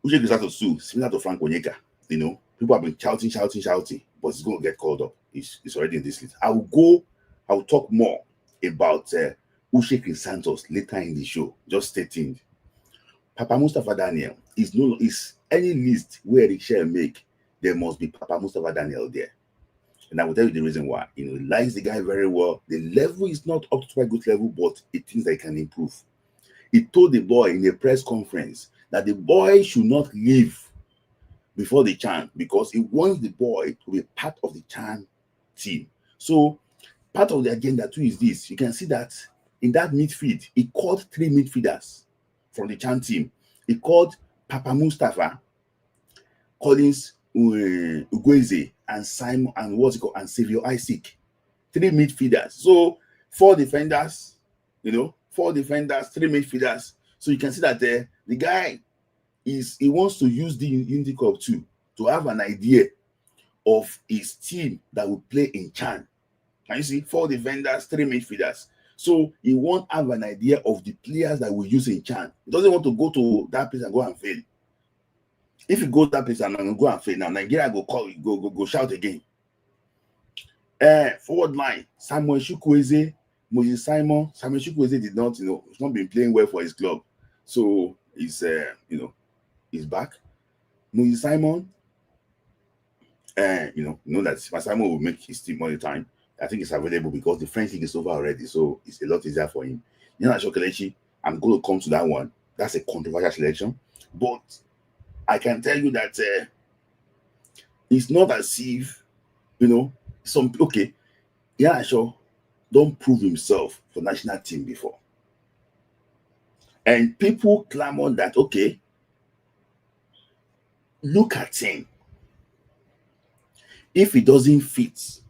Uche Grisatosu, similar to Frank Onyeka, people have been shouting, but he's going to get called up. He's already in this list. I will talk more about Uche Santos later in the show. Just stay tuned. Papa Mustafa Daniel is any list where Eric Shell make, there must be Papa Mustafa Daniel there. And I will tell you the reason why. He likes the guy very well. The level is not up to a good level, but he thinks they can improve. He told the boy in a press conference that the boy should not leave before the CHAN because he wants the boy to be part of the CHAN team. So part of the agenda too is this. You can see that in that midfield, he called 3 midfielders from the CHAN team. He called Papa Mustafa, Collins Ugueze, and Simon, and and Xavier Isaac. 3 midfielders. So 4 defenders, 4 defenders, 3 midfielders. So you can see that the guy he wants to use the Unity Cup too to have an idea of his team that will play in CHAN. Can you see? 4 defenders, 3 midfielders. So he won't have an idea of the players that will use in CHAN. He doesn't want to go to that place and go and fail. If he goes that place and go and fail, now Nigeria go shout again. Forward line, Samuel Chukwueze, Moses Simon. Samuel Chukwueze did not, he's not been playing well for his club. So he's, he's back. Moses Simon, you know that Simon will make his team all the time. I think it's available because the French league is over already, so it's a lot easier for him. Iheanacho Kelechi, I'm going to come to that one. That's a controversial selection, but I can tell you that it's not as if Iheanacho don't prove himself for national team before, and people clamor that look at him. If he doesn't fit,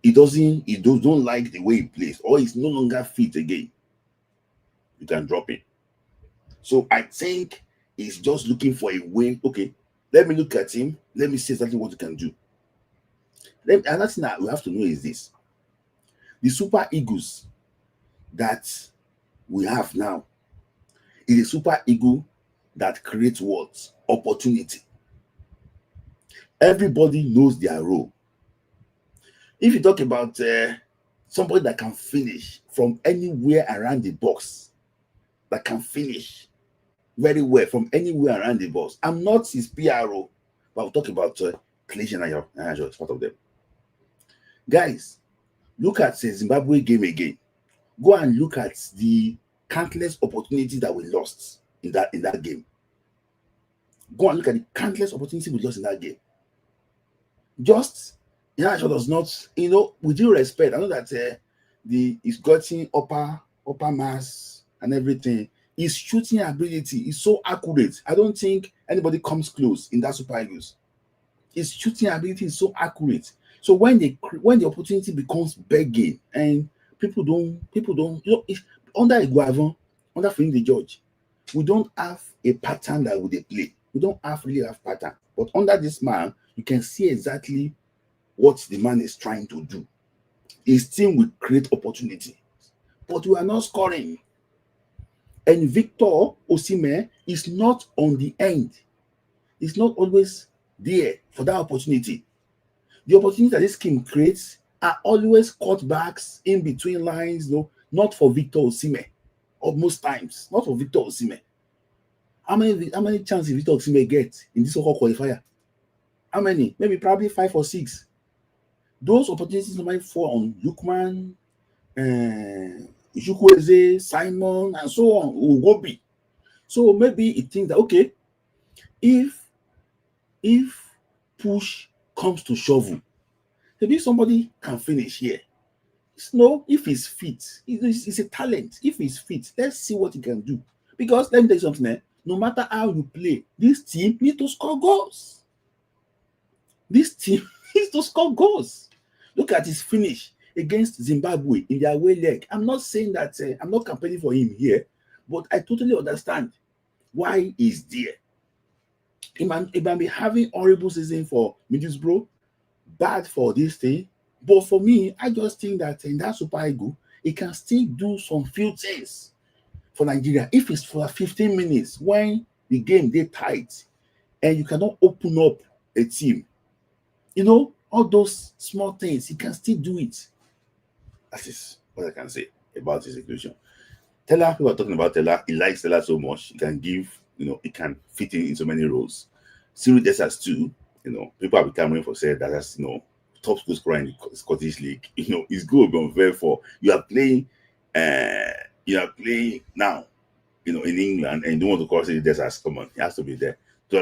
he don't like the way he plays, or he's no longer fit again, you can drop him. So I think he's just looking for a way. Okay, let me look at him. Let me see exactly what he can do. Another thing that we have to know is this: the Super Eagles that we have now is a Super Eagle that creates what? Opportunity. Everybody knows their role. If you talk about somebody that can finish from anywhere around the box, that can finish very well from anywhere around the box, I'm not his PRO, but I'll talk about Kelechi Iheanacho as part of them. Guys, look at the Zimbabwe game again. Go and look at the countless opportunities that we lost in that game. Go and look at the countless opportunities we lost in that game. Just Iheanacho does not, with due respect, I know that he's gotten upper mass and everything. His shooting ability is so accurate. I don't think anybody comes close in that Super Eagles. His shooting ability is so accurate. So when the opportunity becomes begging and people don't, under Iguavon, under Philippe the Judge, we don't have a pattern that they play. We don't really have pattern. But under this man, you can see exactly what the man is trying to do. His team will create opportunity, but we are not scoring. And Victor Osimhen is not on the end. He's not always there for that opportunity. The opportunities that this team creates are always cutbacks in between lines, not for Victor Osimhen. Or most times, not for Victor Osimhen. How many chances Victor Osimhen gets in this so-called qualifier? How many? Maybe probably 5 or 6. Those opportunities might fall on Lookman, Chukwueze, Simon, and so on, Ugobi. So maybe it thinks that if push comes to shovel, maybe somebody can finish here. If he's fit, it's a talent. If he's fit, let's see what he can do. Because let me tell you something, no matter how you play, this team needs to score goals. This team needs to score goals. Look at his finish against Zimbabwe in their away leg. I'm not saying that I'm not campaigning for him here, but I totally understand why he's there. He might be having horrible season for Middlesbrough, bad for this thing. But for me, I just think that in that Super Eagle, he can still do some few things for Nigeria. If it's for 15 minutes when the game they tight and you cannot open up a team, all those small things, he can still do it. That is what I can say about his inclusion. Tella, we were talking about Tella. He likes Tella so much. He can give, he can fit in so many roles. Cyril Dessers too, people have been clamoring for said that as top school scorer in the Scottish League. His goal will be unfair for you are playing now, in England, and you don't want to call Cyril Dessers. Come on, he has to be there. So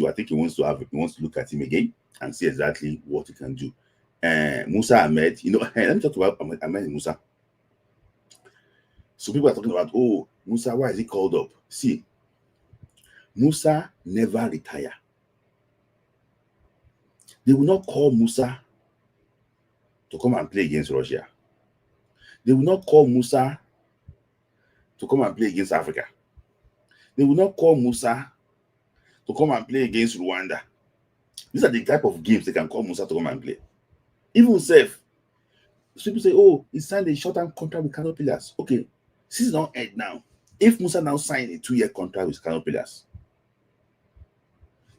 I think he wants to look at him again and see exactly what he can do. Musa Ahmed, let me talk about Ahmed Musa. So people are talking about, Musa, why is he called up? See, Musa never retire. They will not call Musa to come and play against Russia. They will not call Musa to come and play against Africa. They will not call Musa to come and play against Rwanda. These are the type of games they can call Musa to come and play. Even safe. People say, he signed a short-term contract with Kano Pillars. Okay, season don't end now. If Musa now signed a 2-year contract with Kano Pillars,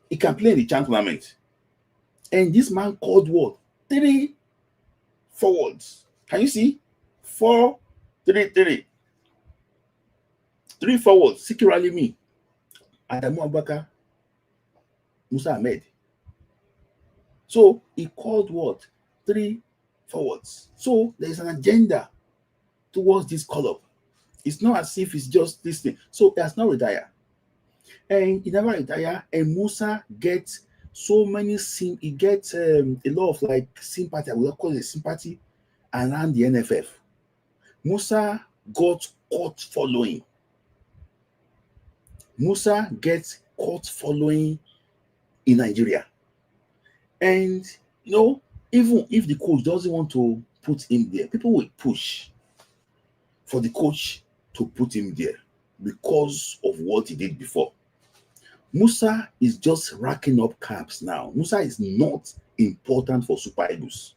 he can play in the CHAN tournament. And this man called what? 3 forwards. Can you see? 4-3-3. 3 forwards. Sikiru Alimi, Adamu Abubakar, Musa Ahmed. So he called what? 3 forwards. So there is an agenda towards this call-up. It's not as if it's just this thing. So he has not retired. And he never retired. And Musa gets so many he gets a lot of like sympathy. I will call it sympathy around the NFF. Musa got cult following. Musa gets cult following in Nigeria. And you know, even if the coach doesn't want to put him there, people will push for the coach to put him there because of what he did before. Musa is just racking up caps now. Musa is not important for Super Eagles.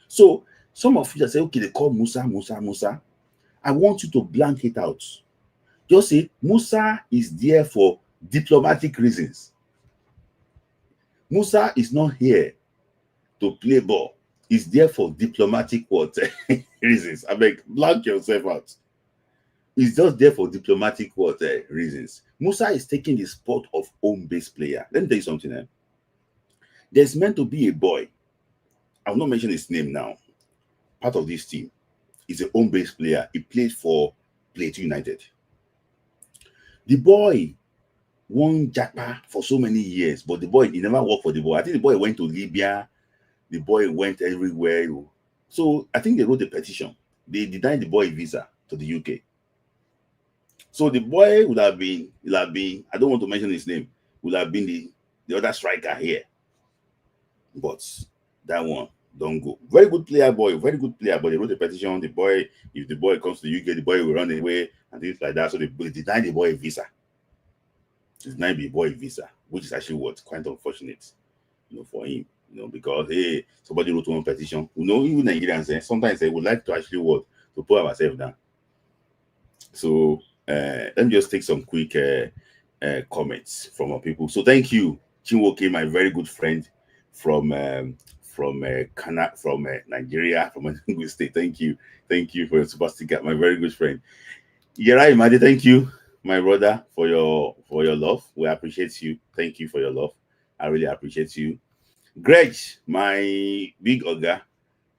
So some of you say, okay, they call Musa. I want you to blank it out. Just say Musa is there for diplomatic reasons. Musa is not here to play ball. He's there for diplomatic what reasons. I beg, blank yourself out. He's just there for diplomatic what reasons. Musa is taking the spot of home-based player. Let me tell you something. There's meant to be a boy. I will not mention his name now. Part of this team. He's a home-based player. He played for Plateau United. The boy won Japa for so many years, but the boy, he never worked for the boy. I think the boy went to Libya. The boy went everywhere. So I think they wrote a petition. They denied the boy a visa to the UK. So the boy would have been, I don't want to mention his name, would have been the other striker here. But that one don't go. Very good player, boy, very good player. But they wrote a petition. The boy, if the boy comes to the UK, the boy will run away and things like that. So they denied the boy a visa. They denied the boy a visa, which is actually what quite unfortunate, for him. Because hey, somebody wrote one petition. Even Nigerians sometimes they would like to actually to put ourselves down. So let me just take some quick comments from our people. So thank you, Chinwoke, my very good friend from Nigeria, from Enugu State. Thank you for your super sticker, my very good friend. Yera Imade, thank you, my brother, for your love. We appreciate you. Thank you for your love. I really appreciate you. Greg, my big oga,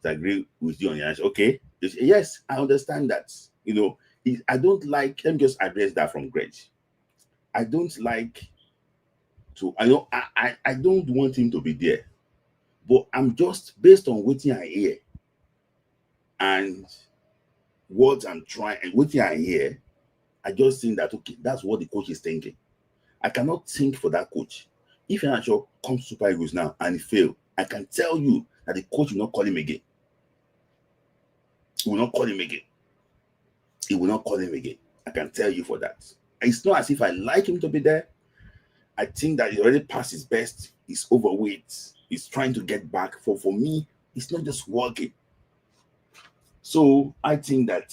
agree with you on your answer. Okay, yes, I understand that. I don't like. Let me just address that from Greg. I don't like to. I don't want him to be there, but I'm just based on what I hear and what I'm trying and what I hear. I just think that okay, that's what the coach is thinking. I cannot think for that coach. If Iheanacho comes to Super Eagles now and he fail, I can tell you that the coach will not call him again. He will not call him again. He will not call him again. I can tell you for that. It's not as if I like him to be there. I think that he already passed his best. He's overweight. He's trying to get back. For me, it's not just working. So I think that,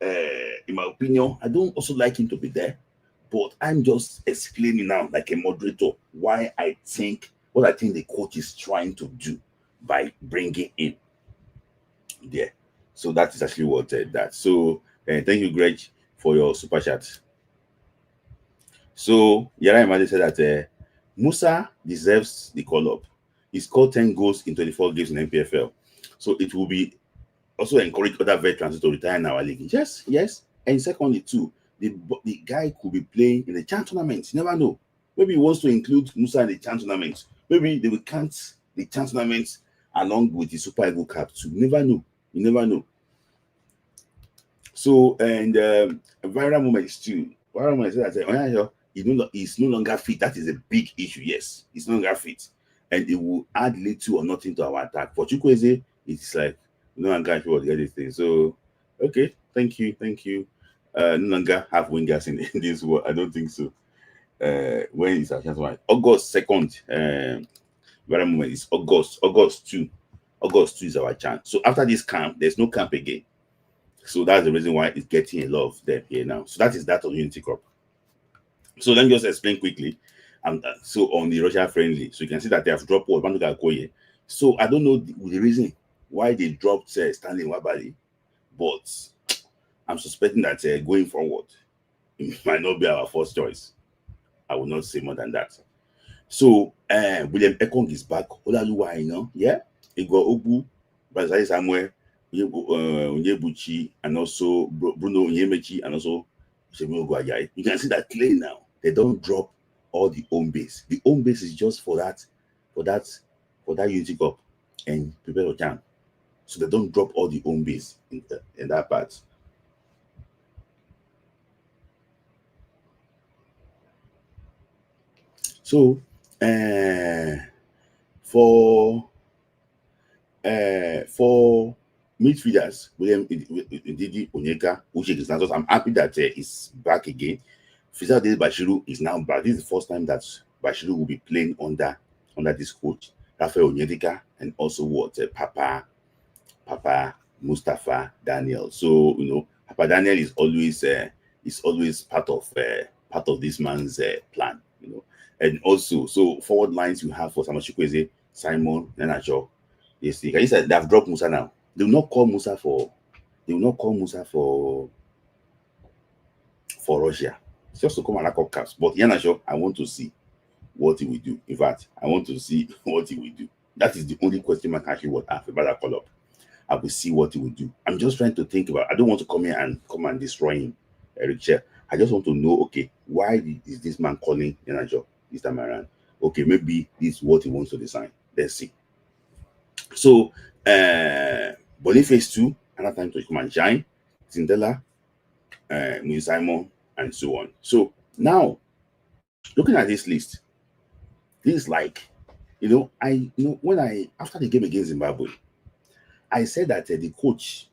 in my opinion, I don't also like him to be there. But I'm just explaining now, like a moderator, what I think the coach is trying to do by bringing him there. So that is actually what that. So thank you, Greg, for your super chat. So Yara Imade said that Musa deserves the call up. He scored 10 goals in 24 games in NPFL. So it will be also encourage other veterans to retire in our league. Yes. And secondly, too, the guy could be playing in the CHAN tournament. You never know. Maybe he wants to include Musa in the CHAN tournament. Maybe they will count the CHAN tournament along with the Super Eagle Cup too. You never know. So, and viral moment too. Viral moment said that he's no longer fit. That is a big issue. Yes, he's no longer fit. And it will add little or nothing to our attack. For Chukwueze, it's like, no longer sure what the other thing. So, okay, thank you. No longer have wingers in this world. I don't think so. When is our chance? August 2nd. Very moment is August 2. August 2 is our chance. So after this camp, there's no camp again. So that's the reason why it's getting a lot of them here now. So that is that of Unity Crop. So let me just explain quickly. So on the Russia friendly, so you can see that they have dropped what. So I don't know the reason why they dropped Stanley Wabali, but I'm suspecting that going forward, it might not be our first choice. I will not say more than that. So William Ekong is back. Olaluwa, yeah. Igor Ogbu, Bazai Samuel, Onyebuchi, and also Bruno Onyemechi, and also Shemi Oguajayi. You can see that clearly now. They don't drop all the home base. The home base is just for that Unity Cup and prepare for CHAN. So they don't drop all the home base in that part. So for midfielders, William Ndidi Onyeka, Uche Santos, I'm happy that he's back again. Fisade Bashiru is now back. This is the first time that Bashiru will be playing under this coach, Rafael Onyedika, and also Papa Mustafa Daniel. So Papa Daniel is always part of this man's plan. And also, so forward lines you have for Samuel Chukwueze, Simon Nenacho. Yes, you said they've dropped Musa now. They will not call Musa for Russia. It's just to come and lock up caps. But Iheanacho, I want to see what he will do. In fact, I want to see what he will do. That is the only question mark actually what I have about that call up. I will see what he will do. I'm just trying to think about. I don't want to come here and destroy him, Eric Chair. I just want to know, okay, why is this man calling Iheanacho this time around? Okay, maybe this is what he wants to design. Let's see. So Boniface 2, another time to come and shine. Zindela, Simon, and so on. So now, looking at this list, this is like, when after the game against Zimbabwe, I said that the coach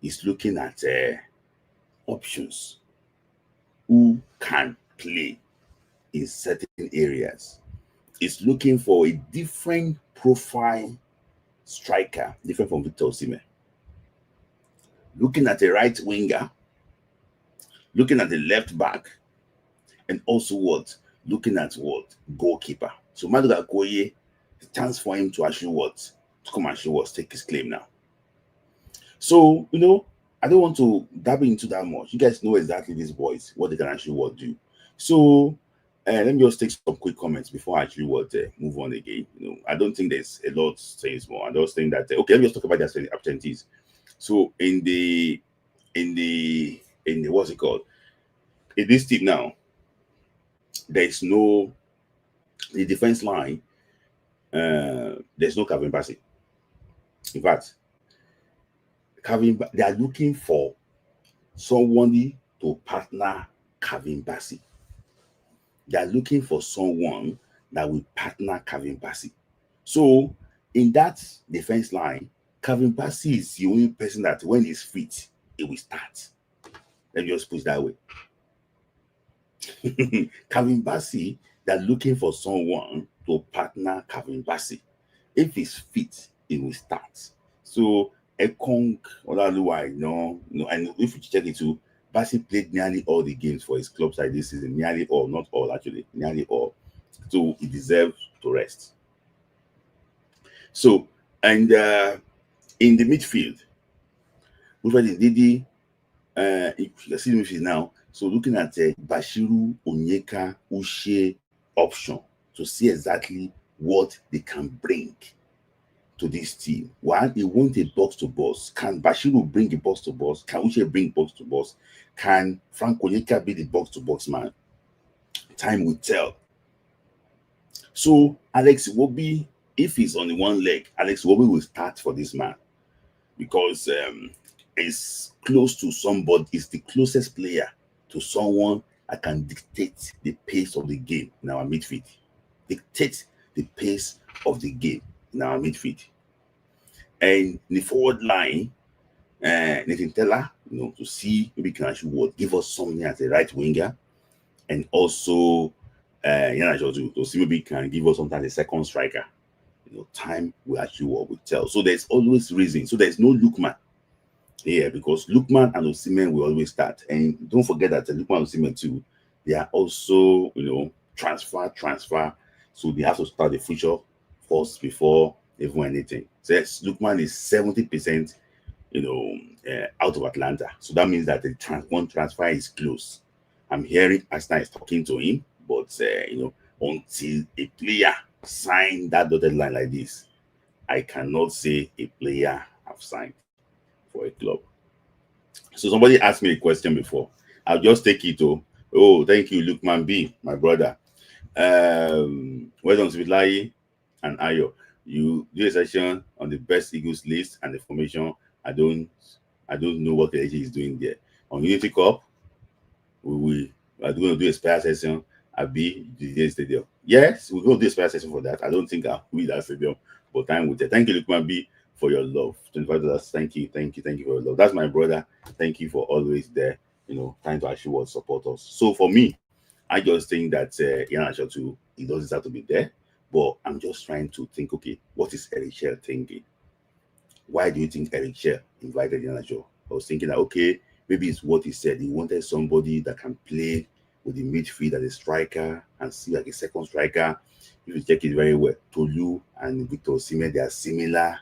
is looking at options who can play in certain areas. Is looking for a different profile striker, different from Victor Osimhen. Looking at a right winger, looking at the left back, and also looking at goalkeeper. So Maduka Okoye, the chance for him to actually to come and take his claim now. So I don't want to dabble into that much. You guys know exactly these boys, what they can actually do. So let me just take some quick comments before I actually move on again. I don't think there's a lot to say more. I just think that okay, let me just talk about the opportunities. So in the what's it called? In this team now, there's no the defense line. There's no Calvin Bassey. In fact, they are looking for someone to partner Calvin Bassey. They are looking for someone that will partner Calvin Bassey. So in that defense line, Calvin Bassey is the only person that when he's fit, it will start. Let me just put it that way. Calvin Bassey, they're looking for someone to partner Calvin Bassey. If he's fit, it will start. So Ekong, Olaluwa, and if you check it too, Bassey played nearly all the games for his club side this season. Nearly all, not all actually, nearly all. So he deserves to rest. So, and in the midfield, we've had Ndidi, you can see the midfield now. So looking at Bashiru, Onyeka, Uche option to see exactly what they can bring to this team. One, they want a box to box. Can Bashiru bring a box to box? Can Uche bring box to box? Can Frank Onyeka be the box to box man? Time will tell. So Alex Iwobi, if he's on the one leg, Alex Iwobi will start for this man because it's close to somebody. It's the closest player to someone that can dictate the pace of the game in our midfield. Dictate the pace of the game in our midfield. And the forward line, Nathan Teller, to see maybe can actually give us something as a right winger, and also to see maybe can give us something as a second striker. Time will actually will tell. So there's always reason. So there's no Lookman here because Lookman and Osimhen will always start. And don't forget that Lookman and Osimhen too, they are also transfer. So they have to start the future first before even anything. Says Lookman is 70%, out of Atlanta. So that means that the one transfer is close. I'm hearing Arsenal is talking to him, but until a player sign that dotted line like this, I cannot say a player have signed for a club. So somebody asked me a question before. I'll just take it to, oh, thank you, Lukman B, my brother. Well done, Svitlai and Ayo. You do a session on the best Eagles list and the formation. I don't know what the AG is doing there. On Unity Cup, we are going to do a spare session at the Stadium. Yes, we're going to do a spare session for that. I don't think I'll be that stadium, but time will tell. Thank you, Lukman B, for your love. $25. Thank you for your love. That's my brother. Thank you for always there, trying to actually support us. So for me, I just think that Ian too, he doesn't have to be there, but I'm just trying to think, okay, what is Eric Shell thinking? Why do you think Eric Shell invited Ian I was thinking that, okay, maybe it's what he said. He wanted somebody that can play with the midfield as a striker and see like a second striker. If you check it very well, Tolu and Victor Osimhen, they are similar.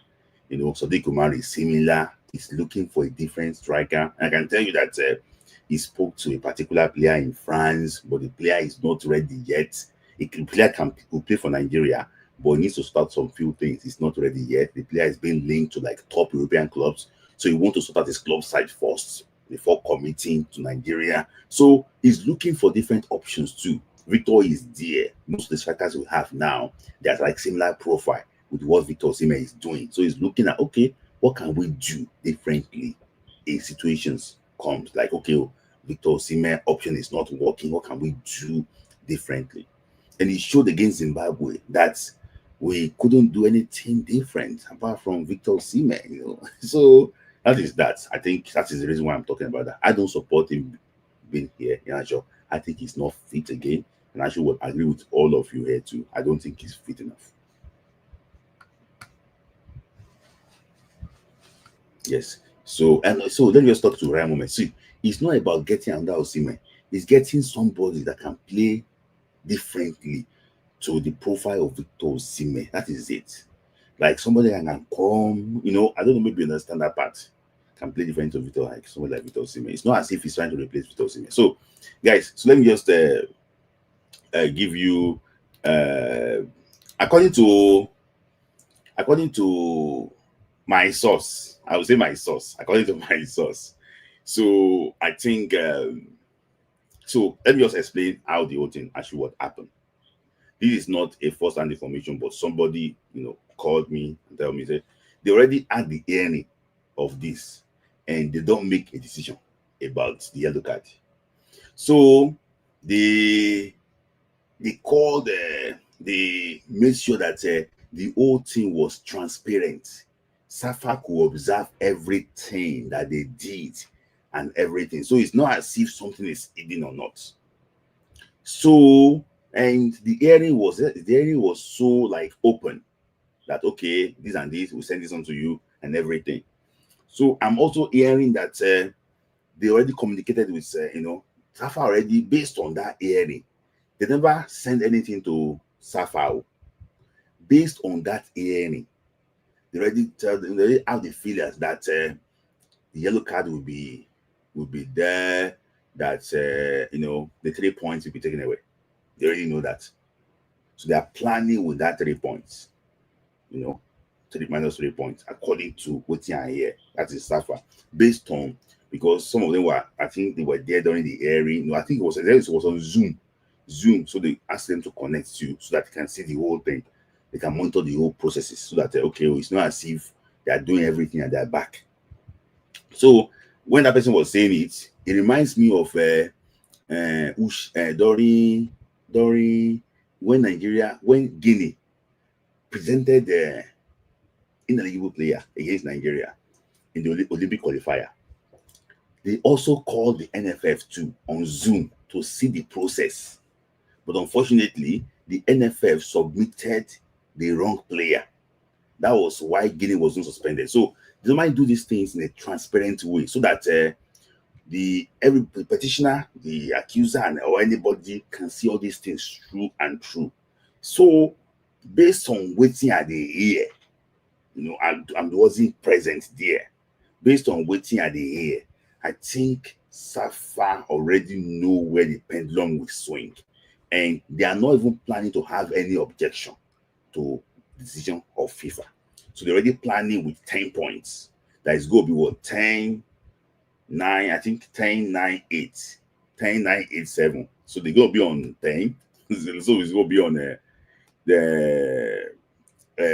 Sadiq Umar is similar. He's looking for a different striker. And I can tell you that he spoke to a particular player in France, but the player is not ready yet. The player will play for Nigeria, but he needs to start some few things. He's not ready yet. The player is being linked to like top European clubs. So he wants to sort out his club side first before committing to Nigeria. So he's looking for different options too. Victor is there. Most of the strikers we have now, they're like similar profile with what Victor Osimhen is doing. So he's looking at, okay, what can we do differently in situations comes like, okay, Victor Osimhen option is not working. What can we do differently? And he showed against Zimbabwe that we couldn't do anything different apart from Victor Osimhen. So that is that. I think that is the reason why I'm talking about that. I don't support him being here in Ajo. I think he's not fit again. And I should agree with all of you here too. I don't think he's fit enough. Yes. So let me just talk to Ryan moment. See, it's not about getting under Osimhen. It's getting somebody that can play differently to the profile of Victor Osimhen. That is it. Like somebody that can come, I don't know, maybe you understand that part. Can play different to Victor, like someone like Victor Osimhen. It's not as if he's trying to replace Victor Osimhen. So, guys, let me just give you according to my source. I would say my source. According to my source. So I think so let me just explain how the whole thing actually what happened. This is not a first-hand information, but somebody called me and told me that they already had the hearing of this and they don't make a decision about the yellow card. So they called, they made sure that the whole thing was transparent. SAFA could observe everything that they did and everything. So it's not as if something is hidden or not. So, and the hearing was so like open that, okay, this and this, we send this on to you and everything. So I'm also hearing that they already communicated with, SAFA already based on that hearing. They never send anything to SAFA. Based on that hearing, they already have the feelers that the yellow card will be there, that the 3 points will be taken away. They already know that. So they are planning with that 3 points. 3 points, according to what you hear. That is SAFA. Based on, because some of them were, I think they were there during the hearing. I think it was on Zoom. So they asked them to connect you so that they can see the whole thing. They can monitor the whole processes so that it's not as if they are doing everything at their back. So when that person was saying it, it reminds me of during when Guinea presented the ineligible player against Nigeria in the Olympic qualifier. They also called the NFF too on Zoom to see the process. But unfortunately, the NFF submitted the wrong player. That was why Guinea was not suspended. So they might do these things in a transparent way so that every petitioner, the accuser, or anybody can see all these things true and true. So based on waiting at the ear, I wasn't present there. Based on waiting at the hear, I think Safa already know where the pendulum will swing, and they are not even planning to have any objection to the decision of FIFA. So they're already planning with 10 points. That is going to be what, 10, 9, I think 10, 9, 8, 10, 9, 8, 7. So they're going to be on 10. So it's going to be on the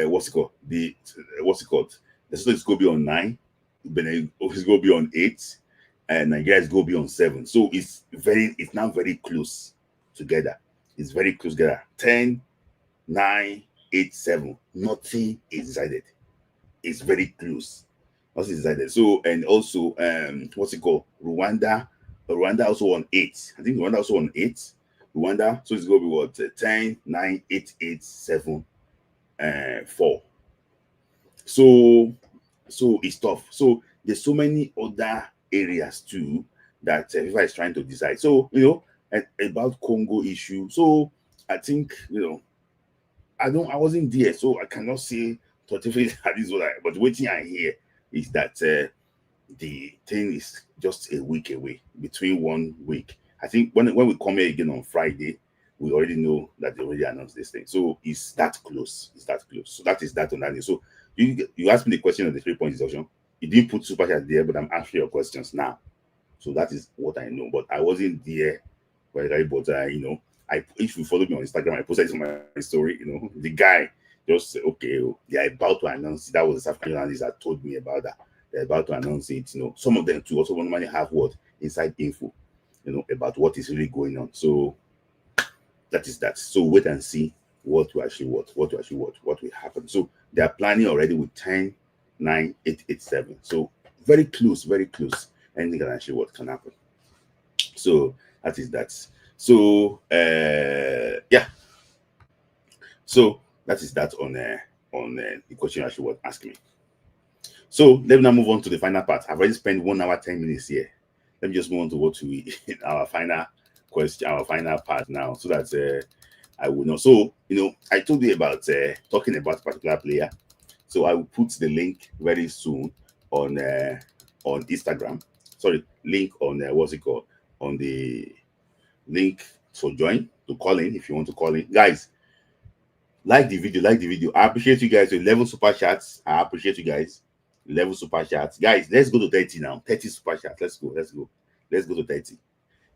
what's it called? What's it called? The Lesotho is going to be on 9. Benin is going to be on 8, and Nigeria is going to be on 7. So it's now very close together. It's very close together. 10, 9, 8, 7. Nothing is decided. It's very close. Nothing is decided. So, and also what's it called? Rwanda also on 8. I think Rwanda also on 8. Rwanda, so it's going to be what, 10, 9, 8, 8, 7, 4. So it's tough. So there's so many other areas too that FIFA is trying to decide. So about Congo issue. So I think I wasn't there, so I cannot say totally that is what but waiting I hear is that the thing is just a week away, between 1 week. I think when we come here again on Friday, we already know that they already announced this thing. So it's that close. It's that close. So that is that on that. So you asked me the question of the 3 point deduction. You didn't put super chat there, but I'm answering your questions now. So that is what I know. But I wasn't there. But if you follow me on Instagram, I posted my story. The guy just said, okay, they are about to announce it. That was the South African journalist that told me about that. They're about to announce it. Some of them too also normally have what inside info, about what is really going on. So that is that. So wait and see what will happen. So they are planning already with 10, 9, 8, 8, 7. So very close, very close. Anything can actually what can happen. So that is that. So yeah. So that is that on the question actually was asking me. So let me now move on to the final part. I've already spent 1 hour 10 minutes here. Let me just move on to what we our final question, our final part now, so that I will know. So I told you about talking about a particular player. So I will put the link very soon on Instagram. Sorry, link on what's it called, on the link for join to call in if you want to call in, guys. Like the video. I appreciate you guys. 11 super chats. I appreciate you guys. 11 super chats, guys. Let's go to 30 now. 30 super chats. Let's go to 30.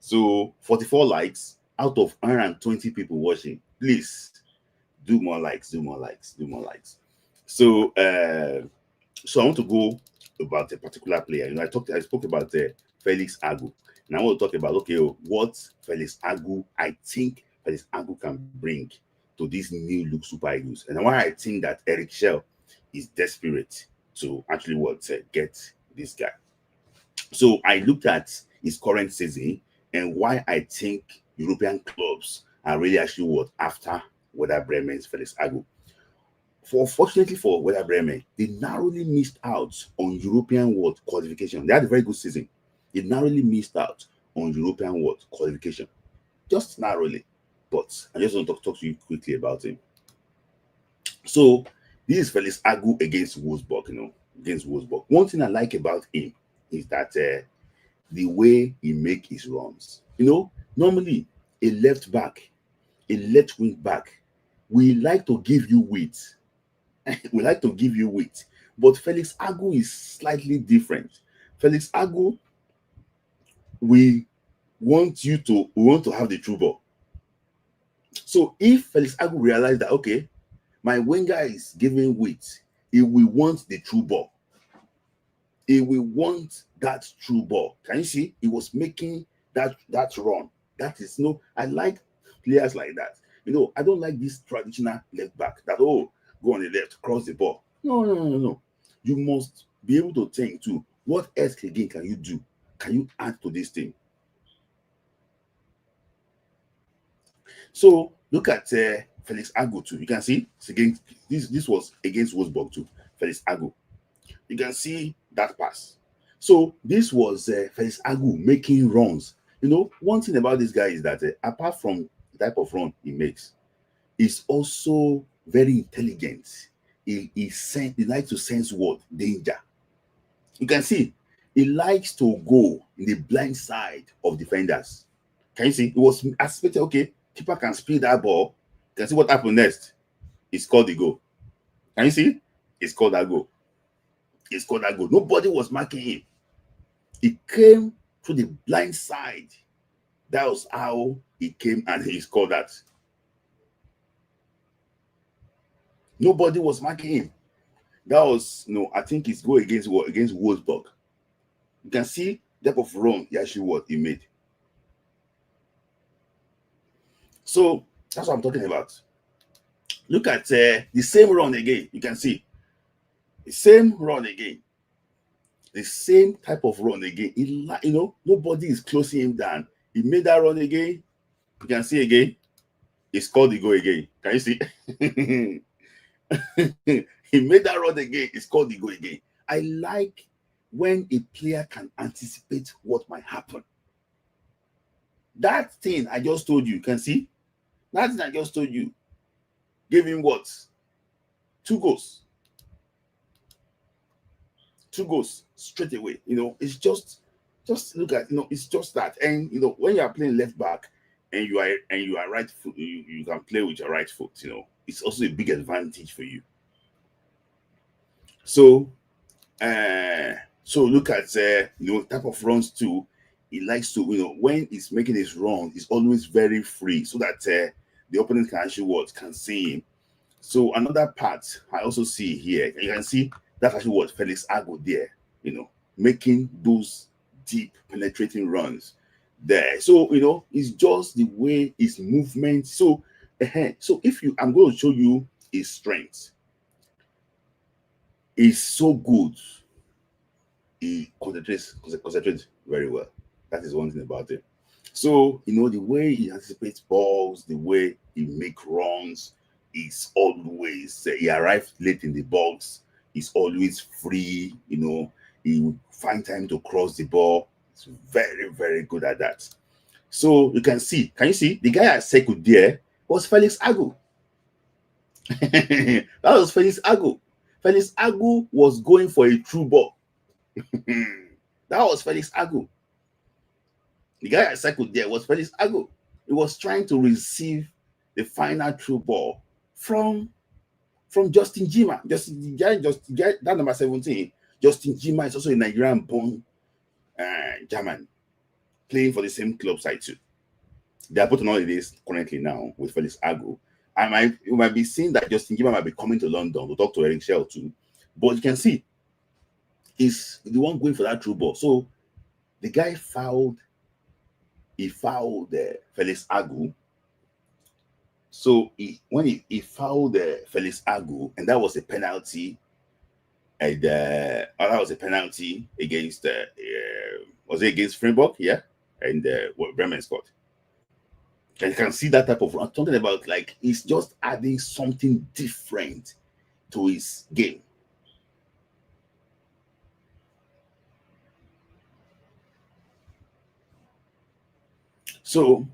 So 44 likes out of 120 people watching. Please do more likes. So so I want to go about a particular player. I spoke about Felix Agu, and I want to talk about what Felix Agu, I think Felix Agu can bring to these new look Super Eagles, and why I think that Eric Shell is desperate to actually get this guy. So I looked at his current season and why I think European clubs are really actually after Werder Bremen's Felix Agu. Fortunately for Werder Bremen, they narrowly missed out on European qualification. They had a very good season. They narrowly missed out on European qualification, just narrowly. But I just want to talk to you quickly about him. So this is Felix Agu against Wolfsburg. Against Wolfsburg. One thing I like about him is that the way he make his runs. Normally a left wing back, we like to give you weight. But Felix Agu is slightly different. Felix Agu, we want to have the true ball. So if Felix Agu realized that, okay, my winger is giving weight, he will want the true ball. He will want that true ball. Can you see? He was making that run. That is I like players like that. I don't like this traditional left back that go on the left, cross the ball. No. You must be able to think too. What else again can you do? Can you add to this thing? So look at Felix Agu too. You can see this was against Wolfsburg too. Felix Agu. You can see that pass. So this was Felix Agu making runs. One thing about this guy is that apart from the type of run he makes, he's also very intelligent. he likes to sense what? Danger. You can see he likes to go in the blind side of defenders. Can you see? It was anticipated, okay, keeper can spill that ball. You can see what happened next. He scored the goal. Can you see? He scored that goal. He scored that goal. Nobody was marking him. He came through the blind side. That was how he came and he scored that. Nobody was marking him. That was, I think it's goal against what? Against Wolfsburg. You can see depth of run he actually what he made. So that's what I'm talking about. Look at the same run again. You can see the same run again. The same type of run again. Nobody is closing him down. He made that run again. You can see again. He scored the goal again. Can you see? He made that run again. He scored the goal again. I like when a player can anticipate what might happen. That thing I just told you, can see? That thing I just told you gave him what? 2 goals. 2 goals straight away. It's just look at, it's just that. And when you are playing left back and you are right foot, you can play with your right foot, it's also a big advantage for you. So look at type of runs too. He likes to, when he's making his run, he's always very free so that the opponent can actually can see him. So another part I also see here, you can see that's actually Felix Agu there, making those deep penetrating runs there. So it's just the way his movement. So I'm going to show you his strength. He's so good. He concentrates very well. That is one thing about it. So the way he anticipates balls, the way he makes runs, is always he arrives late in the box. He's always free. He will find time to cross the ball. He's very, very good at that. So you can see. Can you see the guy I circled there was Felix Agu. That was Felix Agu. Felix Agu was going for a true ball. That was Felix Agu. The guy I circled there was Felix Agu. He was trying to receive the final true ball from Justin Jima. That number 17. Justin Jima is also a Nigerian-born German, playing for the same club side too. They are both on holidays currently now with Felix Agu. You might be seeing that Justin Jima might be coming to London to talk to Eric Shell too. But you can see he's the one going for that true ball. So the guy fouled. He fouled Felix Agu. So when he fouled Felix Agu, and that was a penalty, and that was a penalty against was it against Freiburg? Yeah, and what Bremen scored. And you can see that type of. I'm talking about like he's just adding something different to his game. So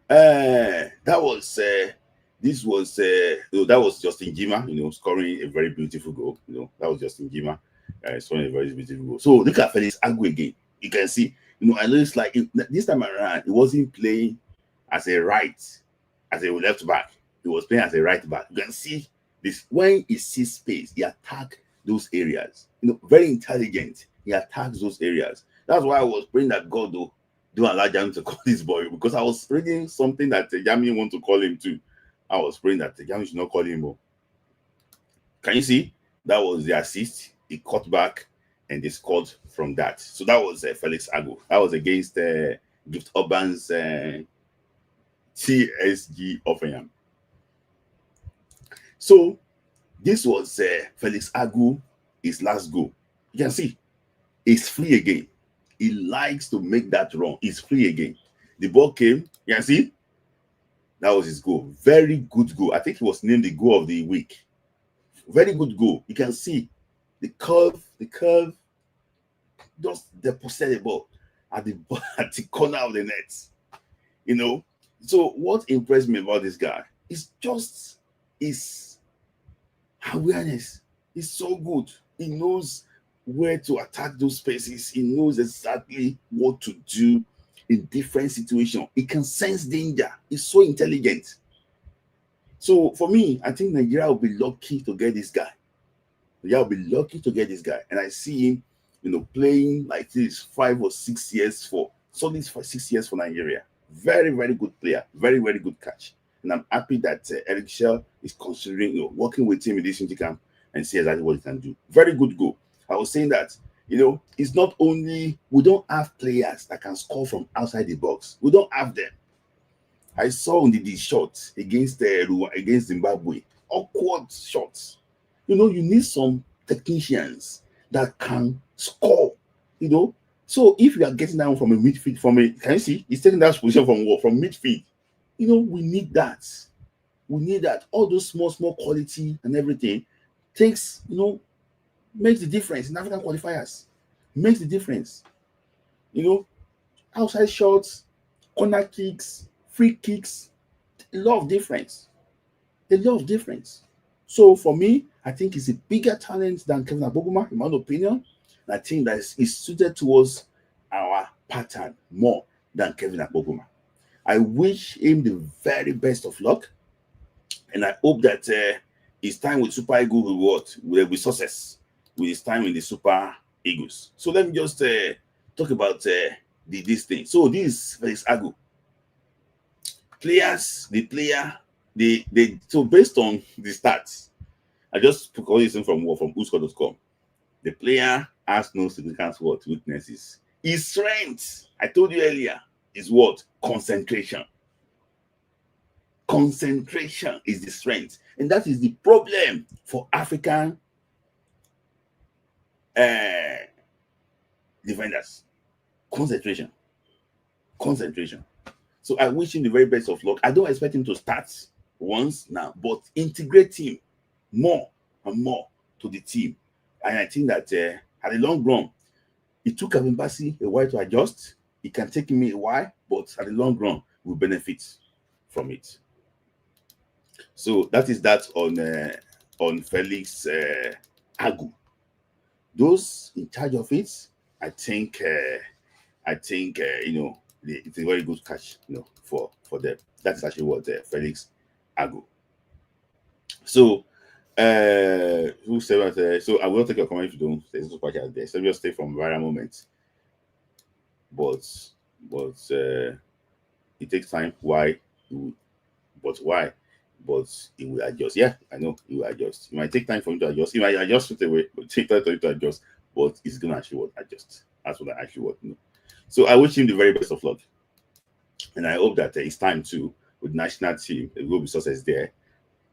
that was that was Justin Jima, scoring a very beautiful goal. That was Justin Jima scoring a very beautiful goal. So look at Felix Agu again. You can see, I know it's like this time around, he wasn't playing as a left back. He was playing as a right back. You can see this when he sees space, he attacks those areas. Very intelligent. He attacks those areas. That's why I was praying that God don't allow Jami to call this boy, because I was reading something that Jami want to call him too. I was praying that Jami should not call him more. Can you see? That was the assist. He cut back and they scored from that. So that was Felix Agu. That was against Gift Urban's TSG Offenham. So this was Felix Agu, his last goal. You can see he's free again. He likes to make that run. He's free again. The ball came. You can see that was his goal. Very good goal. I think he was named the goal of the week. Very good goal. You can see the curve just deposited the ball at the corner of the net. So what impressed me about this guy is just his Awareness is so good. He knows where to attack those spaces. He knows exactly what to do in different situations. He can sense danger. He's so intelligent. So for me, I think Nigeria will be lucky to get this guy. Nigeria will be lucky to get this guy. And I see him, playing like this 5 or 6 years for solid for 6 years for Nigeria. Very, very good player. Very, very good catch. And I'm happy that Eric Shell is considering working with him in this Unity camp and see exactly what he can do. Very good goal. I was saying that it's not only we don't have players that can score from outside the box. We don't have them. I saw on the shot against Zimbabwe, awkward shots. You need some technicians that can score. So if you are getting down from a midfield, can you see he's taking that position from what? From midfield. We need that. We need that. All those small quality and everything takes, makes the difference in African qualifiers. Makes the difference. Outside shots, corner kicks, free kicks, a lot of difference. A lot of difference. So for me, I think he's a bigger talent than Kevin Agboguma, in my opinion. And I think that is suited towards our pattern more than Kevin Agboguma. I wish him the very best of luck, and I hope that his time with Super Eagles will be success with his time in the Super Eagles. So let me just talk about this thing. So this is Felix Agu. So based on the stats, I just took all this from Usko.com. The player has no significant weaknesses. His strength, I told you earlier, is what? Concentration. Concentration is the strength. And that is the problem for African defenders. Concentration. So I wish him the very best of luck. I don't expect him to start once now, but integrate him more and more to the team. And I think that at the long run, it took Kevin Bassey a while to adjust. It can take me a while, but at the long run, we'll benefit from it. So that is that on Felix Agu. Those in charge of it, I think it's a very good catch, for them. That's actually what Felix Agu. So who said that? So I will take your comment if you don't. There's no question there. So just stay from viral moments. But it takes time. Why? But it will adjust. Yeah, I know it will adjust. It might take time for him to adjust. He might adjust straight away, but take time for him to adjust. But it's gonna actually adjust. That's what I actually want. So I wish him the very best of luck, and I hope that it's time to with national team. There will be success there,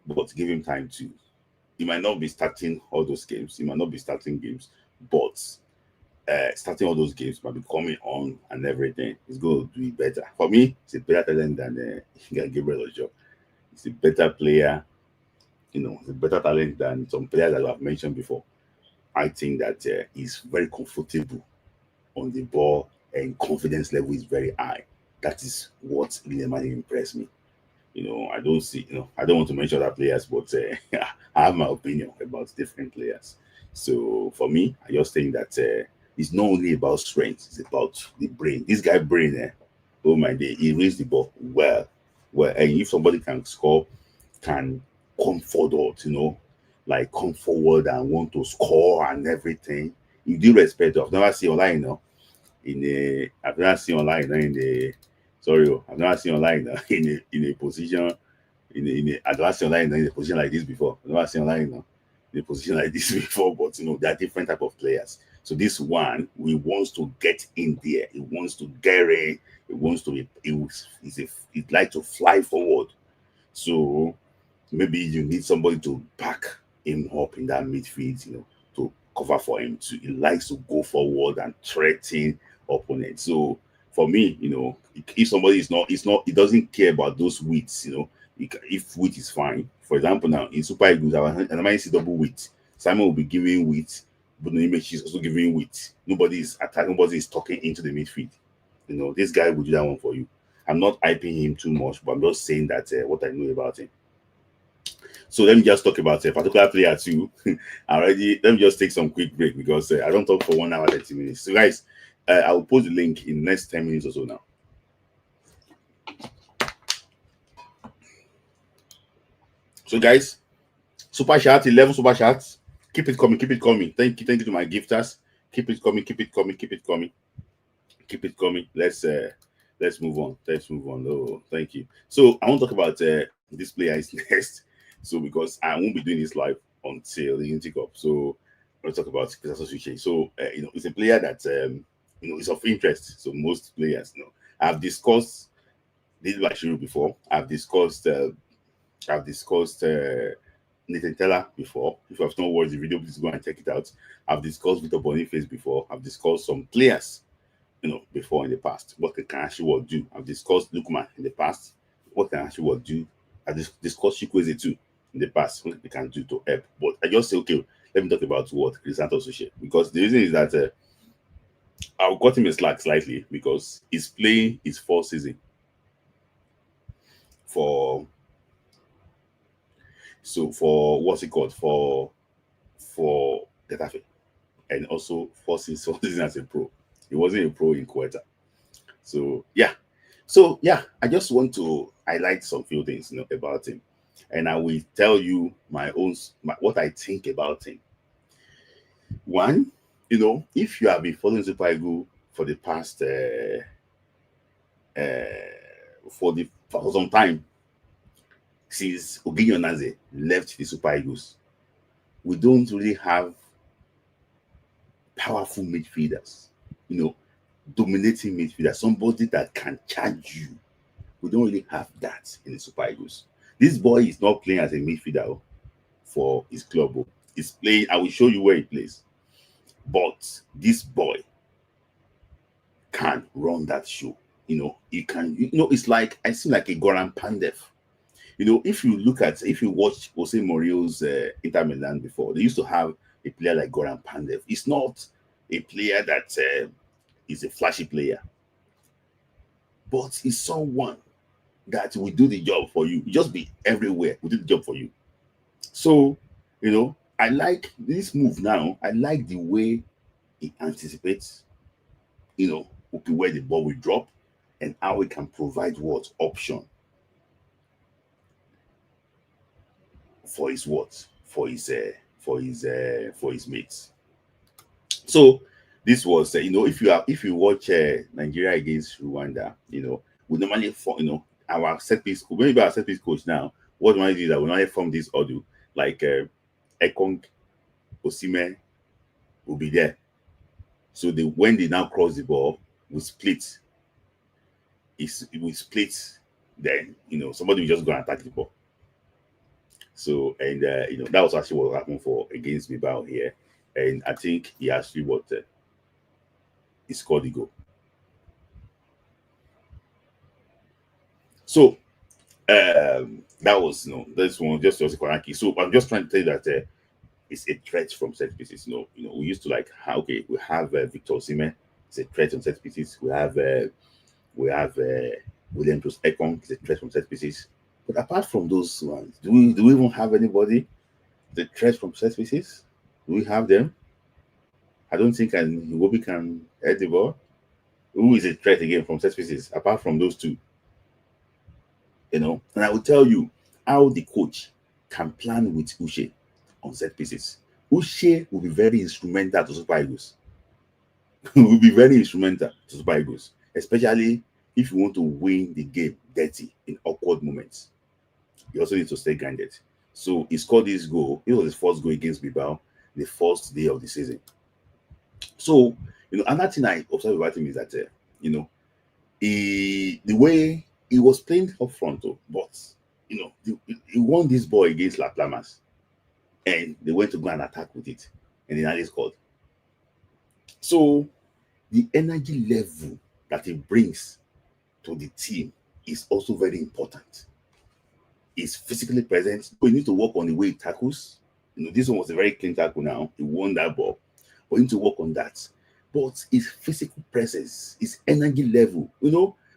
but give him time to. He might not be starting all those games. He might not be starting games, but starting all those games might be coming on and everything. It's going to be better. For me, it's a better talent than Gabriel Ojo. It's a better player, it's a better talent than some players that I've mentioned before. I think that he's very comfortable on the ball and confidence level is very high. That is what really impressed me. I don't see, I don't want to mention other players, but I have my opinion about different players. So for me, I just think that it's not only about strength, it's about the brain. This guy brain, oh my day, he reads the ball well. And if somebody can score, can come forward, come forward and want to score and everything. You do respect. I've never seen online, I've never seen online I've never seen online in a position I've never seen online in a position like this before. I've never seen online in a position like this before, but there are different type of players. So this one, he wants to get in there. He wants to get in. He wants to be. He'd like to fly forward. So maybe you need somebody to back him up in that midfield, to cover for him. He likes to go forward and threaten opponents. So for me, if somebody he doesn't care about those widths, if width is fine. For example, now in Super Eagles, I might see double width. Simon will be giving width, but Image is also giving width. Nobody is attacking, nobody is talking into the midfield. This guy will do that one for you. I'm not hyping him too much, but I'm just saying that what I know about him. So let me just talk about a particular player too. Already, let me just take some quick break because I don't talk for 1 hour 30 minutes. So guys, I will post the link in the next 10 minutes or so now. So guys, super chat 11 super chats. Keep it coming, keep it coming. Thank you to my gifters. Keep it coming, keep it coming, keep it coming, keep it coming. Let's move on. Let's move on. Oh, thank you. So I want to talk about this player is next. So because I won't be doing this live until the Unity Cup. So let's talk about Chris Asunsich. So it's a player that is of interest. So most players know. I've discussed this Bashiru before. I've discussed Nathan Teller before. If you have not watched the video, please go and check it out. I've discussed Victor Boniface before. I've discussed some players, before in the past. What can actually do? I've discussed Lukman in the past. What can actually do? I've discussed Chikwueze too in the past. What they can do to help. But I just say, okay, let me talk about what Chris Santos Suchet. Because the reason is that I've got him a slack slightly because he's playing his fourth season for what's it called for Getafe, and also forcing season as a pro. He wasn't a pro in Quetta. So yeah, I just want to highlight some few things about him, and I will tell you what I think about him. One, if you have been following Super Eagles for the past for some time, since Oginio Naze left the Super Eagles, we don't really have powerful midfielders, dominating midfielder, somebody that can charge you. We don't really have that in the Super Eagles. This boy is not playing as a midfielder for his club. He's playing, I will show you where he plays. But this boy can run that show. He can, it's like, I seem like a Goran Pandev. If you watch Jose Mourinho's Inter Milan before, they used to have a player like Goran Pandev. It's not a player that is a flashy player, but he's someone that will do the job for you. You just be everywhere, will do the job for you. So, I like this move now. I like the way he anticipates, where the ball will drop and how he can provide what option for his mates. So this was if you watch Nigeria against Rwanda, we normally our set piece maybe our set piece coach now, what normally do is that we normally form this audio like Ekong, Osimhen will be there. So when they now cross the ball, we split. We split, then somebody will just go and attack the ball. So and that was actually what happened for against Bilbao here, and I think he actually he scored the goal. So that was this one just was a Kwanaki. So I'm just trying to tell you that it's a threat from set pieces. We used to we have Victor Osimhen, it's a threat on set pieces. We have William Troost Ekong, it's a threat from set pieces. But apart from those ones, do we even have anybody the threat from set pieces? Do we have them? I don't think Iwobi can head the ball. Who is a threat again from set pieces apart from those two? And I will tell you how the coach can plan with Uche on set pieces. Uche will be very instrumental to Super Eagles. Will be very instrumental to Super Eagles, especially if you want to win the game dirty in awkward moments. You also need to stay grounded. So he scored this goal. It was his first goal against Bilbao, the first day of the season. So another thing I observed about him is that the way he was playing up front, but he won this ball against La Plamas, and they went to go and attack with it, and they nearly scored. So the energy level that he brings to the team is also very important. He's physically present. We need to work on the way he tackles. This one was a very clean tackle now. He won that ball. But we need to work on that. But his physical presence, his energy level,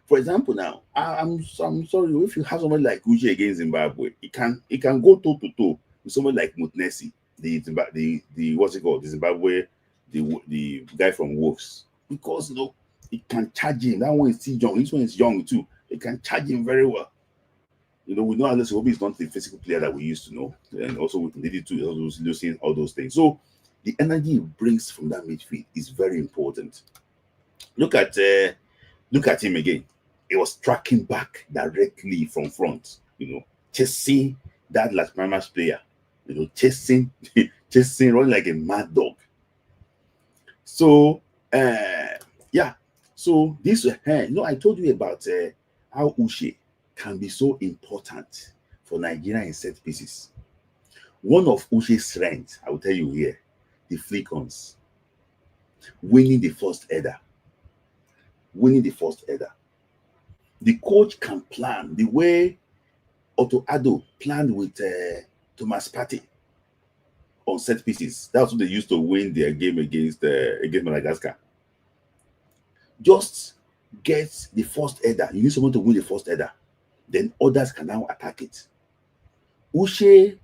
For example, now I'm sorry if you have somebody like Uche against Zimbabwe, it can go toe to toe with someone like Mutnesi, the what's it called, the Zimbabwe, the guy from Wolves, because it can charge him. That one is still young. This one is young too. It can charge him very well. We know Alex Iwobi is not the physical player that we used to know, and also we needed to also losing all those things. So the energy it brings from that midfield is very important. Look at him again. He was tracking back directly from front, chasing that Las Palmas player, chasing, chasing, running like a mad dog. So, yeah. So this, I told you about how Uche can be so important for Nigeria in set pieces. One of Uche's strengths, I will tell you here, the flick-ons, winning the first header. The coach can plan the way Otto Addo planned with Thomas Partey on set pieces. That's what they used to win their game against Madagascar. Just get the first header. You need someone to win the first header. Then others can now attack it. Uche,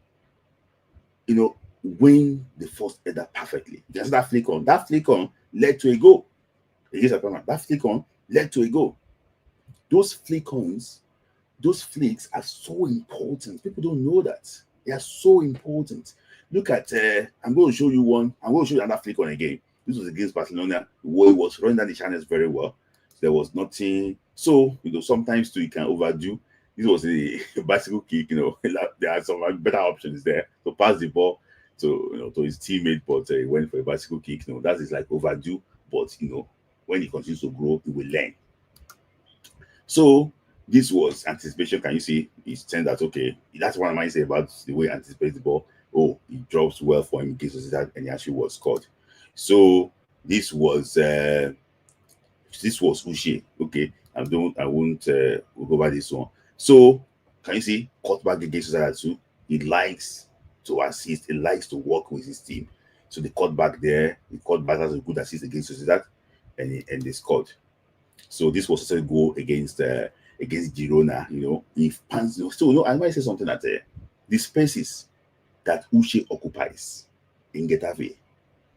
win the first header perfectly. Just that flick on. That flick on led to a goal. That flick on led to a goal. Those flick-ons, those flicks are so important. People don't know that. They are so important. Look at, I'm going to show you one. I'm going to show you another flick-on again. This was against Barcelona, where he was running down the channels very well. There was nothing. So, sometimes too, you can overdo. This was a bicycle kick, there are some better options there. So pass the ball to his teammate, but he went for a bicycle kick. That is like overdue. But, when he continues to grow, he will learn. So this was anticipation. Can you see? He's saying that, okay, that's what I might say about the way he anticipates the ball. Oh, he drops well for him in case of that, and he actually was scored. So this was Uche. Okay, I won't we'll go by this one. So can you see? Cut back against that too. He likes to assist. He likes to work with his team. So the cut back there. The cut back has a good assist against that, and they scored. So this was also a goal against Girona. If Pans, so I might say something that the spaces that Uche occupies in Getafe,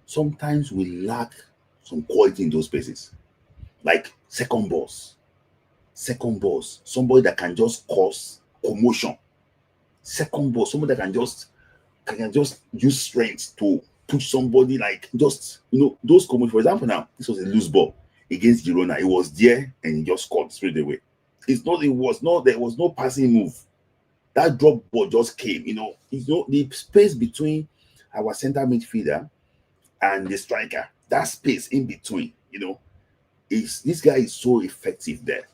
sometimes we lack some quality in those spaces, like second balls, somebody that can just cause commotion. Second ball, somebody that can just use strength to push somebody, like just those commotion. For example, now this was a loose ball against Girona. It was there and he just scored straight away. There was no passing move. That drop ball just came. The space between our center midfielder and the striker, that space in between, this guy is so effective there.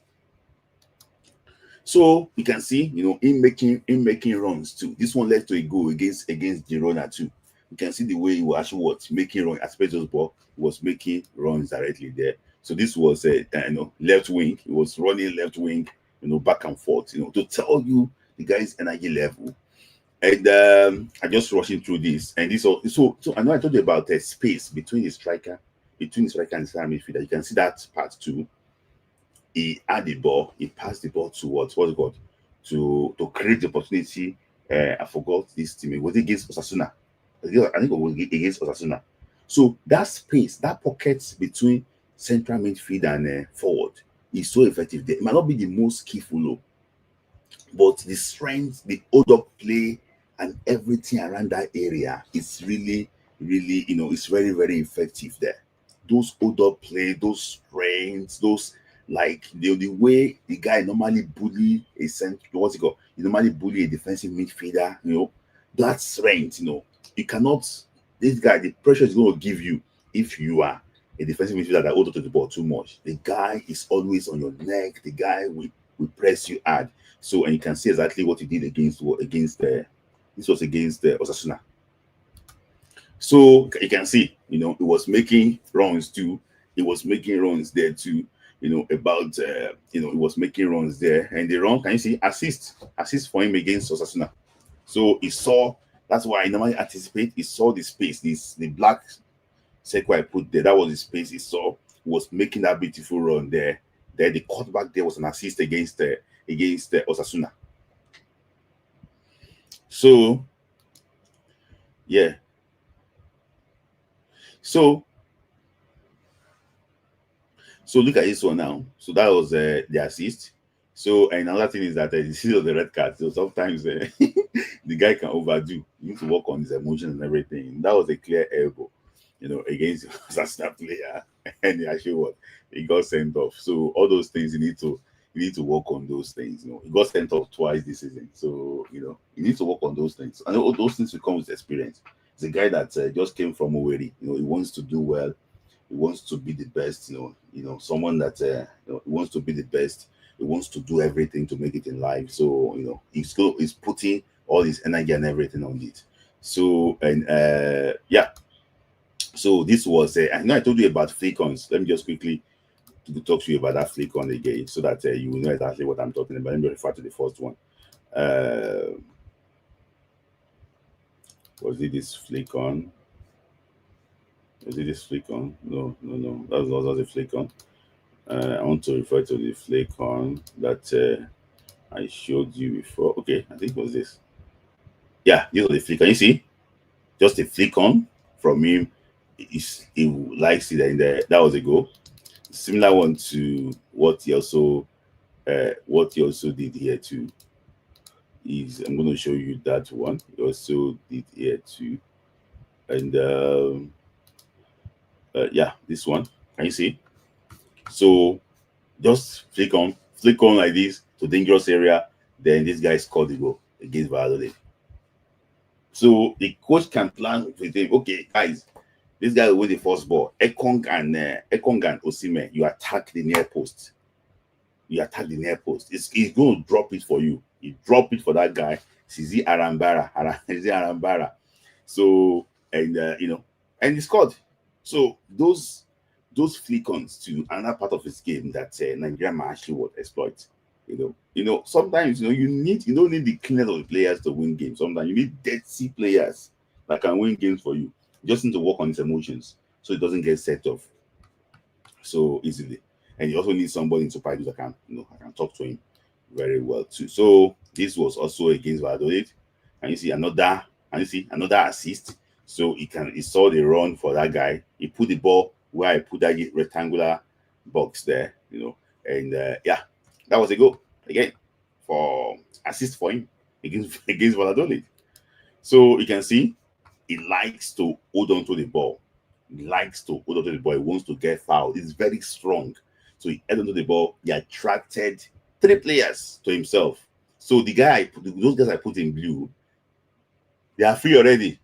So you can see, in making runs too. This one led to a goal against Girona too. You can see the way he was actually making runs. As those ball, he was making runs directly there. So this was a left wing. He was running left wing, back and forth, to tell you the guy's energy level. And I just rushing through this. And this so I know I told you about the space between the striker and the center midfielder. You can see that part too. He had the ball. He passed the ball to what's it called, to create the opportunity. I forgot this team. It was against Osasuna. I think it was against Osasuna. So that space, that pocket between central midfield and forward is so effective there. It might not be the most skillful, but the strength, the hold-up play, and everything around that area is really, really, it's very, very effective there. Those hold-up play, those strengths, those like the way the guy normally bully a what's it called? You normally bully a defensive midfielder, that strength, you cannot. This guy, the pressure is going to give you if you are a defensive midfielder that holds on to the ball too much. The guy is always on your neck. The guy will press you hard. So, and you can see exactly what he did against this was against Osasuna. So you can see, it was making runs too. It was making runs there too. About it was making runs there, and the run, can you see assist for him against Osasuna. So he saw. That's why I normally anticipate. He saw the space, the black circle I put there. That was the space he saw. He was making that beautiful run there, Then the quarterback there was an assist against Osasuna. So yeah, so look at this one now. So that was the assist. So and another thing is that you see the red card. So sometimes the guy can overdo. You need to work on his emotions and everything. That was a clear elbow, against Sasna player, and he actually what he got sent off. So all those things you need to work on those things. He got sent off twice this season. So you need to work on those things. And all those things will come with experience. It's a guy that just came from Oweri. He wants to do well. He wants to be the best. Someone that he wants to be the best. He wants to do everything to make it in life. So he's putting all his energy and everything on it. So and yeah. So this was I know I told you about flick-ons. Let me just quickly talk to you about that flick-on again, so that you will know exactly what I'm talking about. Let me refer to the first one. Was it this flick-on? Was it this flick-on? No. That was a flick-on. I want to refer to the flick-on that I showed you before. Okay, I think it was this. Yeah, this was the flick-on. You see, just a flick-on from him. He likes it, and that was a goal. Similar one to what he also did here too. I'm going to show you that one. He also did here too, and yeah, this one. Can you see? So just flick on like this to dangerous area. Then this guy scored the goal against Valladolid. So the coach can plan with him. Okay, guys, this guy will win the first ball. Ekong and Osimhen, you attack the near post. He's going to drop it for you. You drop it for that guy, Sizi Arambara. So and and he scored. So those flick-ons to another part of his game that Nigeria might actually would exploit. Sometimes you don't need the cleanest of the players to win games. Sometimes you need dirty players that can win games for you. You just need to work on his emotions so it doesn't get set off so easily. And you also need somebody in Super Eagles that can talk to him very well too. So this was also against Valladolid. And you see another assist. So he saw the run for that guy. He put the ball where I put that rectangular box there, and yeah, that was a goal again for assist for him against Valladolid. So you can see he likes to hold on to the ball. He likes to hold on to the ball. He wants to get fouled. He's very strong. So he held onto the ball. He attracted 3 players to himself. So those guys I put in blue, they are free already.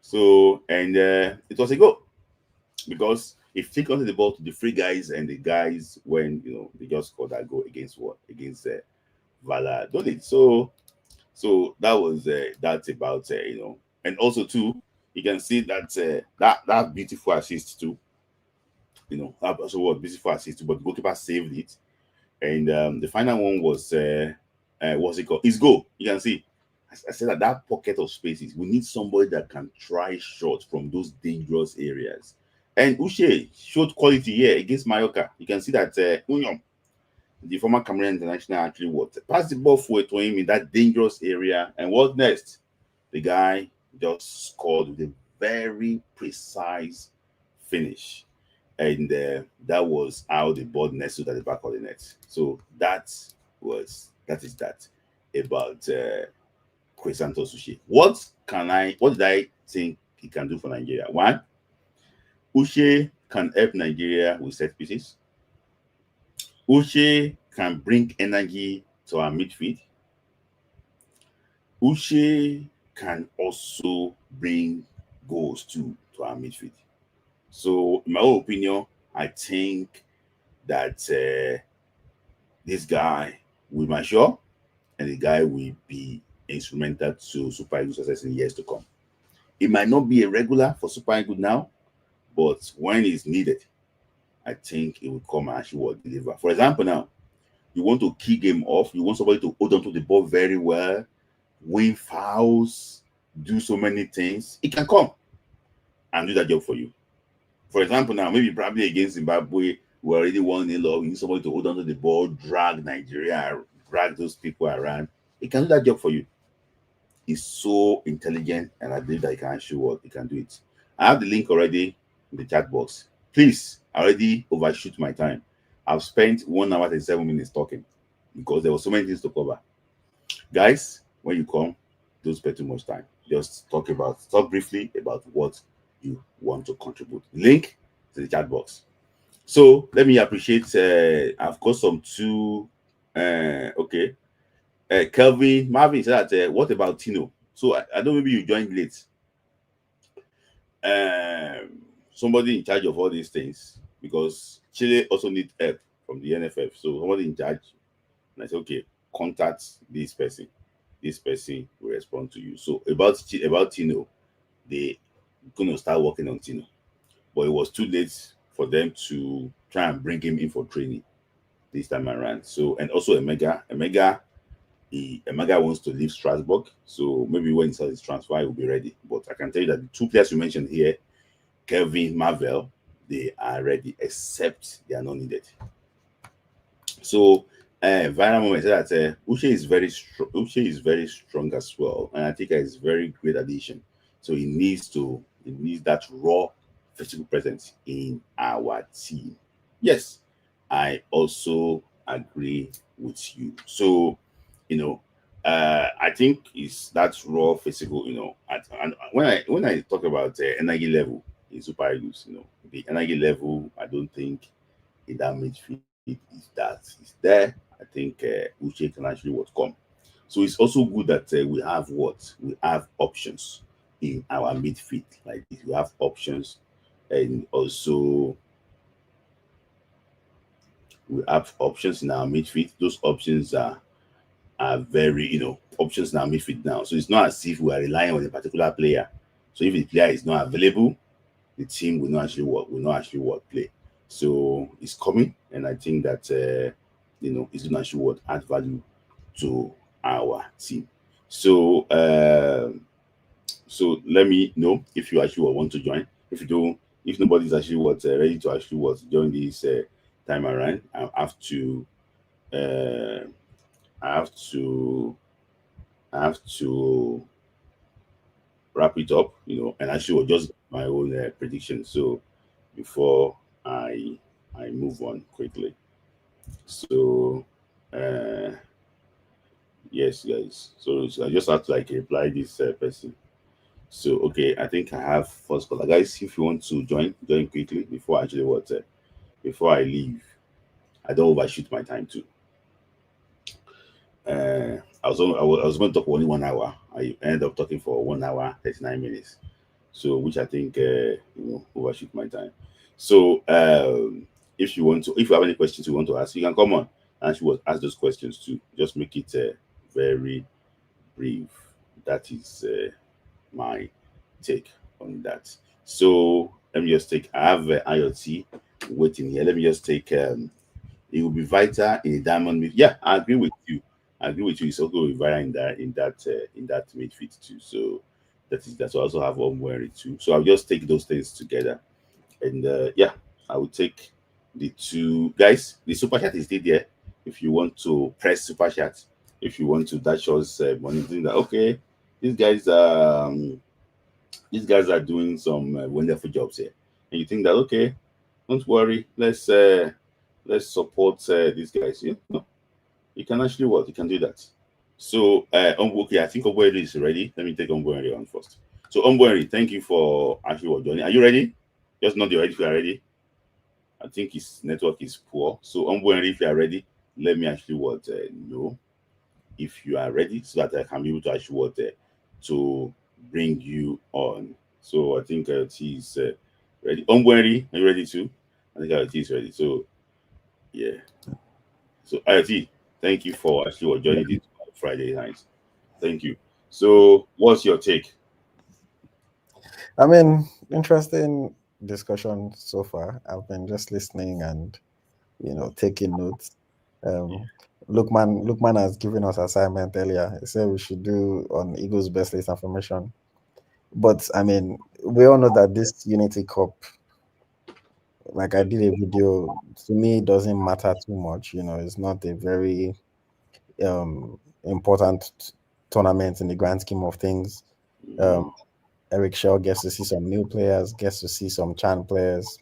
So and it was a goal because he flicked onto the ball to the free guys, and the guys when they just scored that goal against Valladolid. So that was that's about and also too you can see that that beautiful assist too. That also was beautiful assist, but the goalkeeper saved it. And the final one was what's it called? His goal. You can see. I said that pocket of spaces, we need somebody that can try shots from those dangerous areas. And Uche showed quality here against Mallorca. You can see that Union, the former Cameroon international, actually passed the ball forward to him in that dangerous area. And what next? The guy just scored with a very precise finish. And that was how the ball nestled at the back of the net. So that is that about Chris Santos Uche. What did I think he can do for Nigeria? One, Uche can help Nigeria with set pieces. Uche can bring energy to our midfield. Uche can also bring goals to our midfield. So, in my own opinion, I think that this guy will mature and the guy will be instrumental to Super Eagles success in years to come. It might not be a regular for Super Eagles now, but when it's needed, I think it will come and actually will deliver. For example, now, you want to key game off, you want somebody to hold on to the ball very well, win fouls, do so many things. It can come and do that job for you. For example, now, maybe probably against Zimbabwe we already won a lot. We need somebody to hold on to the ball, drag Nigeria, drag those people around. He can do that job for you. He's so intelligent, and I believe that he can actually work. He can do it. I have the link already in the chat box. Please, I already overshoot my time. I've spent 1 hour and 7 minutes talking because there were so many things to cover. Guys, when you come, don't spend too much time. Just talk briefly about what you want to contribute. Link to the chat box. So let me appreciate. I've got some two. Okay. Kelvin Marvin said that. What about Tino? So I don't know, maybe you joined late. Somebody in charge of all these things, because Chile also need help from the NFF. So somebody in charge, and I said, okay, contact this person. This person will respond to you. So about Tino, they gonna start working on Tino, but it was too late for them to try and bring him in for training this time around. So, and also Emega wants to leave Strasbourg. So maybe when he starts his transfer, he will be ready. But I can tell you that the two players you mentioned here, Kelvin Marvel, they are ready, except they are not needed. So Viral Moment said that Uche is very strong. Uche is very strong as well, and I think he's very great addition. So he needs that raw physical presence in our team. Yes, I also agree with you. So, I think it's that raw physical. And when I talk about energy level in Super Eagles, the energy level, I don't think in that midfield is there. I think Uche can actually come. So it's also good that we have options in our midfield like this. We have options, and also we have options in our midfield. Those options are very options in our midfield now. So it's not as if we are relying on a particular player. So if the player is not available, the team will not actually play. So it's coming, and I think that it's going to actually add value to our team. So so let me know if you actually want to join. If you don't, if nobody's actually ready to actually join this time around, uh, I have to wrap it up, and actually just my own prediction. So before I move on quickly. So yes, guys. So I just have to reply this person. So okay, I think I have first caller. Guys, if you want to join quickly before I actually before I leave. I don't overshoot my time too. I was going to talk only 1 hour. I ended up talking for 1 hour 39 minutes. So which I think overshoot my time. So if you have any questions you want to ask, you can come on and she will ask those questions too. Just make it very brief. That is my take on that. So let me just take. I have IoT waiting here. Let me just take. It will be vital in a diamond. Yeah, I agree with you. I agree with you. It's also vital in that midfield too. So that's why I also have one too. So I'll just take those things together, and yeah, I will take the two guys. The super chat is still there. If you want to press super chat, if you want to dash us money, think that okay, these guys these guys are doing some wonderful jobs here, and you think that okay, don't worry, let's support these guys. No, you can actually what you can do that. So okay, I think Omboeri is ready. Let me take Omboeri on first. So Omboeri, thank you for actually joining. Are you ready? Just not ready if you are ready. I think his network is poor. So Omboeri, if you are ready, let me actually know if you are ready so that I can be able to actually to bring you on. So I think he is ready. Omboeri, are you ready too? I think IoT is ready. So yeah. So IoT, thank you for actually joining this Friday night. Thank you. So what's your take? I mean, interesting discussion so far. I've been just listening and taking notes. Um, Lookman has given us assignment earlier. He said we should do on Eagles best list information. But I mean, we all know that this Unity Cup like I did a video. To me, it doesn't matter too much. It's not a very important tournament in the grand scheme of things. Um, Mhm. Eric Shaw gets to see some new players, gets to see some Chan players,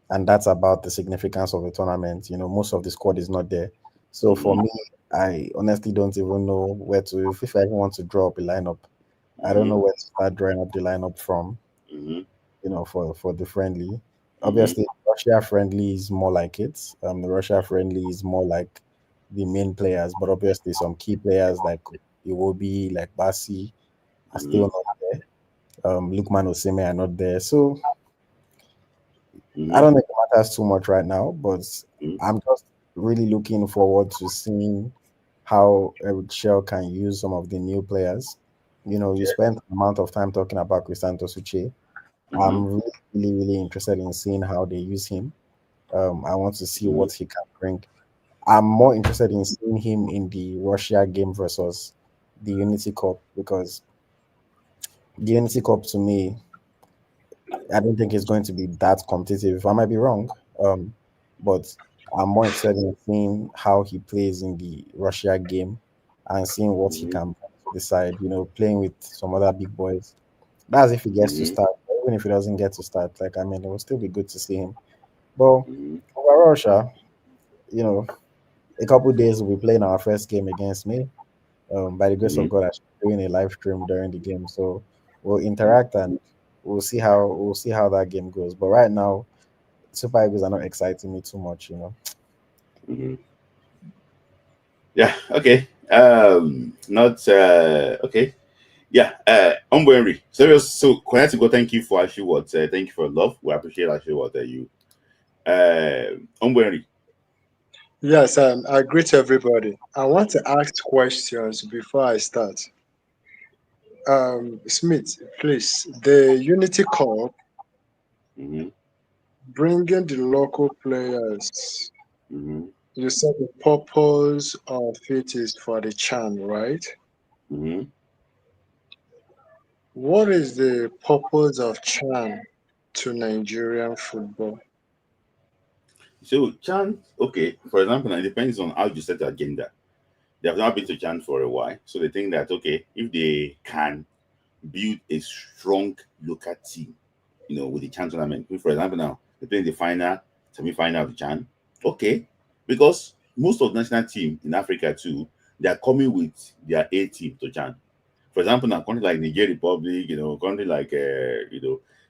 and that's about the significance of the tournament. Most of the squad is not there. So for Mhm. me, I honestly don't even know where to, if I even want to draw up a lineup. I don't know Mhm. where to start drawing up the lineup from, Mhm. for the friendly. Mhm. Obviously, Russia friendly is more like it. The Russia friendly is more like the main players, but obviously some key players like Iwobi, like Basi are still Mhm. not there. Lukman Osime are not there. So I Mhm. don't think it matters too much right now, but Mhm. I'm just really looking forward to seeing how Eric Shell can use some of the new players. You Yeah. spent an amount of time talking about Crisanto Suche. Mhm. I'm really, really, really interested in seeing how they use him. I want to see Mhm. what he can bring. I'm more interested in seeing him in the Russia game versus the Unity Cup, because the Unity Cup to me, I don't think it's going to be that competitive. I might be wrong, but I'm more interested in seeing how he plays in the Russia game and seeing what he Mhm. can bring to the side. Playing with some other big boys. That's if he gets to Mhm. start. Even if he doesn't get to start, like, I mean, it will still be good to see him. But Mhm. overall, Sha, you know, a couple days we'll be playing our first game against me. By the grace of Mhm. God, I should be doing a live stream during the game, so we'll interact and we'll see how that game goes. But right now, Super Eagles are not exciting me too much. Mhm. Yeah. Okay. Not okay. Yeah. Henry. So Kwanati go. Thank you for actually what. Thank you for love. We appreciate actually what you. Henry. Yes, I greet everybody. I want to ask questions before I start. Smith, please, the Unity Cup, Mhm. bringing the local players, Mhm. you said the purpose of it is for the Chan, right? Mhm. What is the purpose of Chan to Nigerian football? So chant. Okay. For example, now it depends on how you set the agenda. They have not been to chant for a while, so they think that okay, if they can build a strong local team, with the Chan tournament. For example, now they play in the final, semi-final of the Chan. Okay, because most of the national team in Africa too, they are coming with their A team to Chan. For example, now country like Niger Republic, country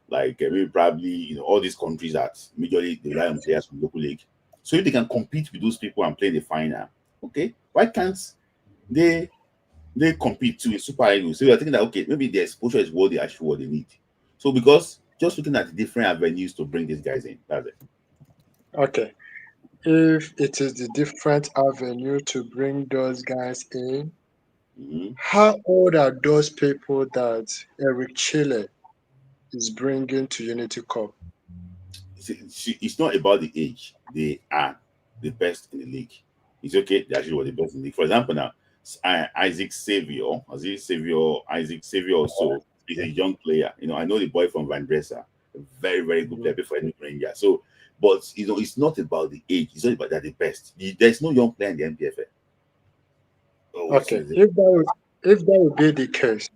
like maybe probably all these countries that majorly they rely on players from local league. So if they can compete with those people and play in the final, okay, why can't they they compete too in Super Eagles. So you're thinking that okay, maybe the exposure is what they need. So because just looking at the different avenues to bring these guys in, that's it. Okay, if it is the different avenue to bring those guys in, Mm-hmm. how old are those people that Eric Chile is bringing to Unity Cup? It's not about the age. They are the best in the league. It's okay. They actually were the best in the league. For example, now Isaac Xavier also is a young player. I know the boy from Van Dresser, a very very good Mhm. player before any Ranger. So, but it's not about the age. It's not about they're the best. There's no young player in the MPFL. Oh, so Okay, if that would be the case,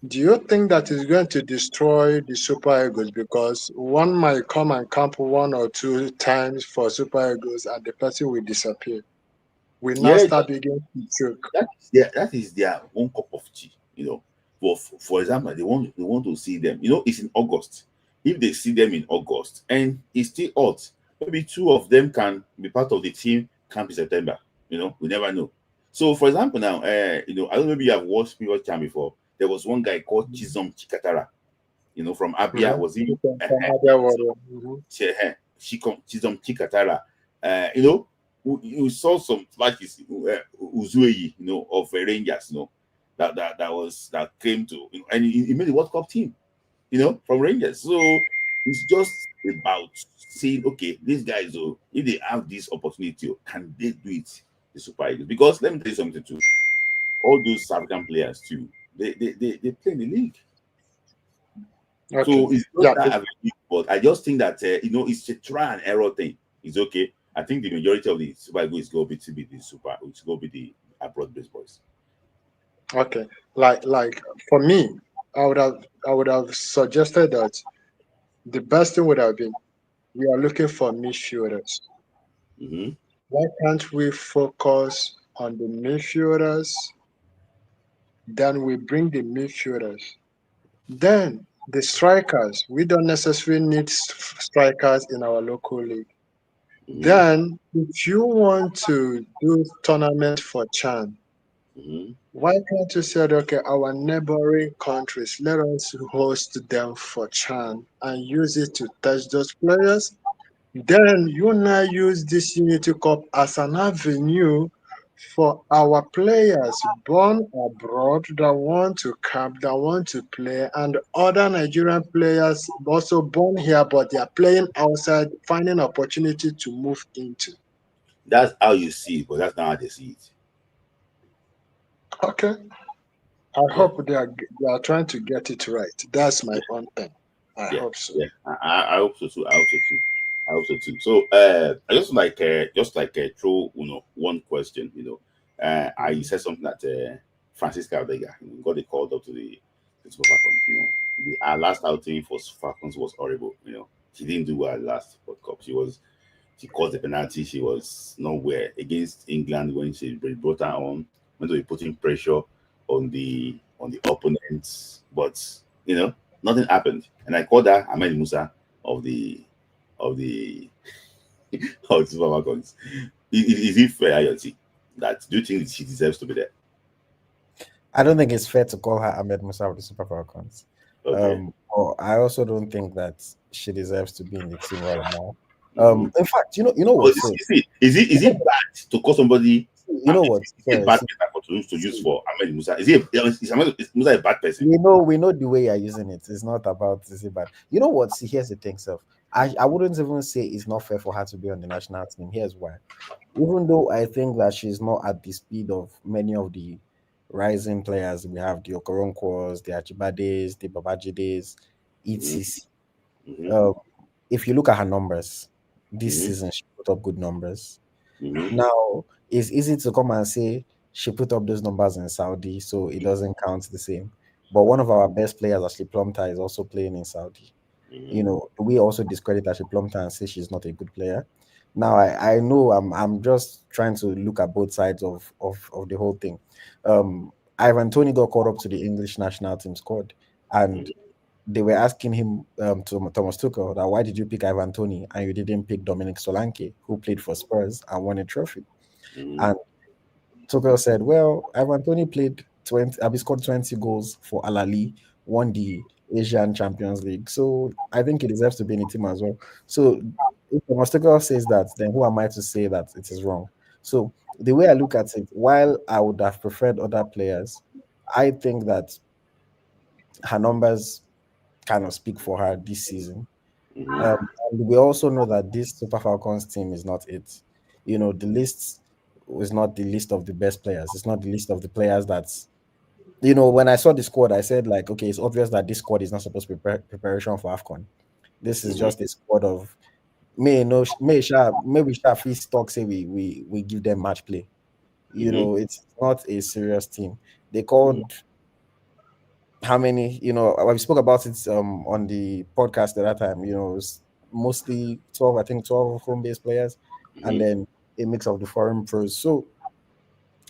do you think that is going to destroy the Super Eagles because one might come and camp one or two times for Super Eagles and the person will disappear? We now yeah, start beginning to choke. that is their own cup of tea. For example, they want to see them. It's in August. If they see them in August and it's still hot, maybe two of them can be part of the team camp in September. We never know. So, for example, now, I don't know if you have watched previous camp before. There was one guy called Chizom Chikatara. From Abia. Mhm. Was he? From Abia Warrior. Mhm. Chizom Chikatara. You saw some flashes, Uzueyi, of Rangers, that came to, and he made the World Cup team, from Rangers. So it's just about saying, okay, these guys, if they have this opportunity, can they do it? The Super Eagles. Because let me tell you something too. All those African players too, they play in the league. Okay. So it's not Yeah. that available, but I just think that it's a try and error thing. It's okay. I think the majority of the Super Eagles is going to be the super, it's going to be the abroad based boys. Okay. Like for me, I would have suggested that the best thing would have been we are looking for midfielders. Mm-hmm. Why can't we focus on the midfielders? Then we bring the midfielders. Then the strikers. We don't necessarily need strikers in our local league. Mm-hmm. Then, if you want to do tournament for Chan, Mm-hmm. why can't you say, okay, our neighboring countries, let us host them for Chan and use it to test those players? Then you now use this Unity Cup as an avenue for our players born abroad that want to come, that want to play, and other Nigerian players also born here but they are playing outside, finding opportunity to move into. That's how you see it, but that's not how they see it. Okay. I Yeah, hope they are trying to get it right. That's my yeah, own thing. I yeah, hope so. yeah. I hope so too. I hope so too. I hope so too. So I just like throw one question. I Mhm. said something that Francis Vega got it called up to the Super Falcons. Our last outing for Falcons was horrible. She didn't do well last World Cup. She caused the penalty. She was nowhere against England when she brought her on. When they were putting pressure on the opponents, but nothing happened. And I called her Ahmed Musa of the of the Super Falcons. Is it fair, Ayoti, that do you think she deserves to be there? I don't think it's fair to call her Ahmed Musa of the Super Falcons. Okay. Or I also don't think that she deserves to be in the team right now. Mm-hmm. In fact, you know But what? So is it bad to call somebody? you know what? Is he a Sorry, bad metaphor to use for Ahmed Musa? Is Musa a bad person? we know the way you're using it. It's not about to say bad. You know what? See, here's the thing, self. I wouldn't even say it's not fair for her to be on the national team. Here's why. Even though I think that she's not at the speed of many of the rising players, we have the Okoronkwas, the Achibades, the Babajides, Mm-hmm. etc. Mm-hmm. Uh, if you look at her numbers this Mm-hmm. season, she put up good numbers. Mm-hmm. Now, it's easy to come and say she put up those numbers in Saudi, so it doesn't count the same. But one of our best players, Ashley Plumter, is also playing in Saudi. Mm-hmm. We also discredit Ashley Plumter and say she's not a good player. Now, I know I'm just trying to look at both sides of the whole thing. Ivan Tony got called up to the English national team squad, and they were asking him, to Thomas Tuchel, that why did you pick Ivan Tony and you didn't pick Dominic Solanke, who played for Spurs and won a trophy? Mm-hmm. And Tuchel said, well, Ivan Tony played 20, he scored 20 goals for Al Ahly, won the Asian Champions League. So I think he deserves to be in the team as well. So if Thomas Tuchel says that, then who am I to say that it is wrong? So the way I look at it, while I would have preferred other players, I think that her numbers kind of speak for her this season. Mm-hmm. And we also know that this Super Falcons team is not it. The list is not the list of the best players. It's not the list of the players that's, when I saw the squad, I said, like, okay, it's obvious that this squad is not supposed to be preparation for AFCON. This is Mm-hmm. just a squad of maybe Sha Feast talk say we give them match play. Mm-hmm. It's not a serious team. They called how many, we spoke about it on the podcast at that time, it was mostly 12, I think 12 home based players, and Mm-hmm. then a mix of the foreign pros. So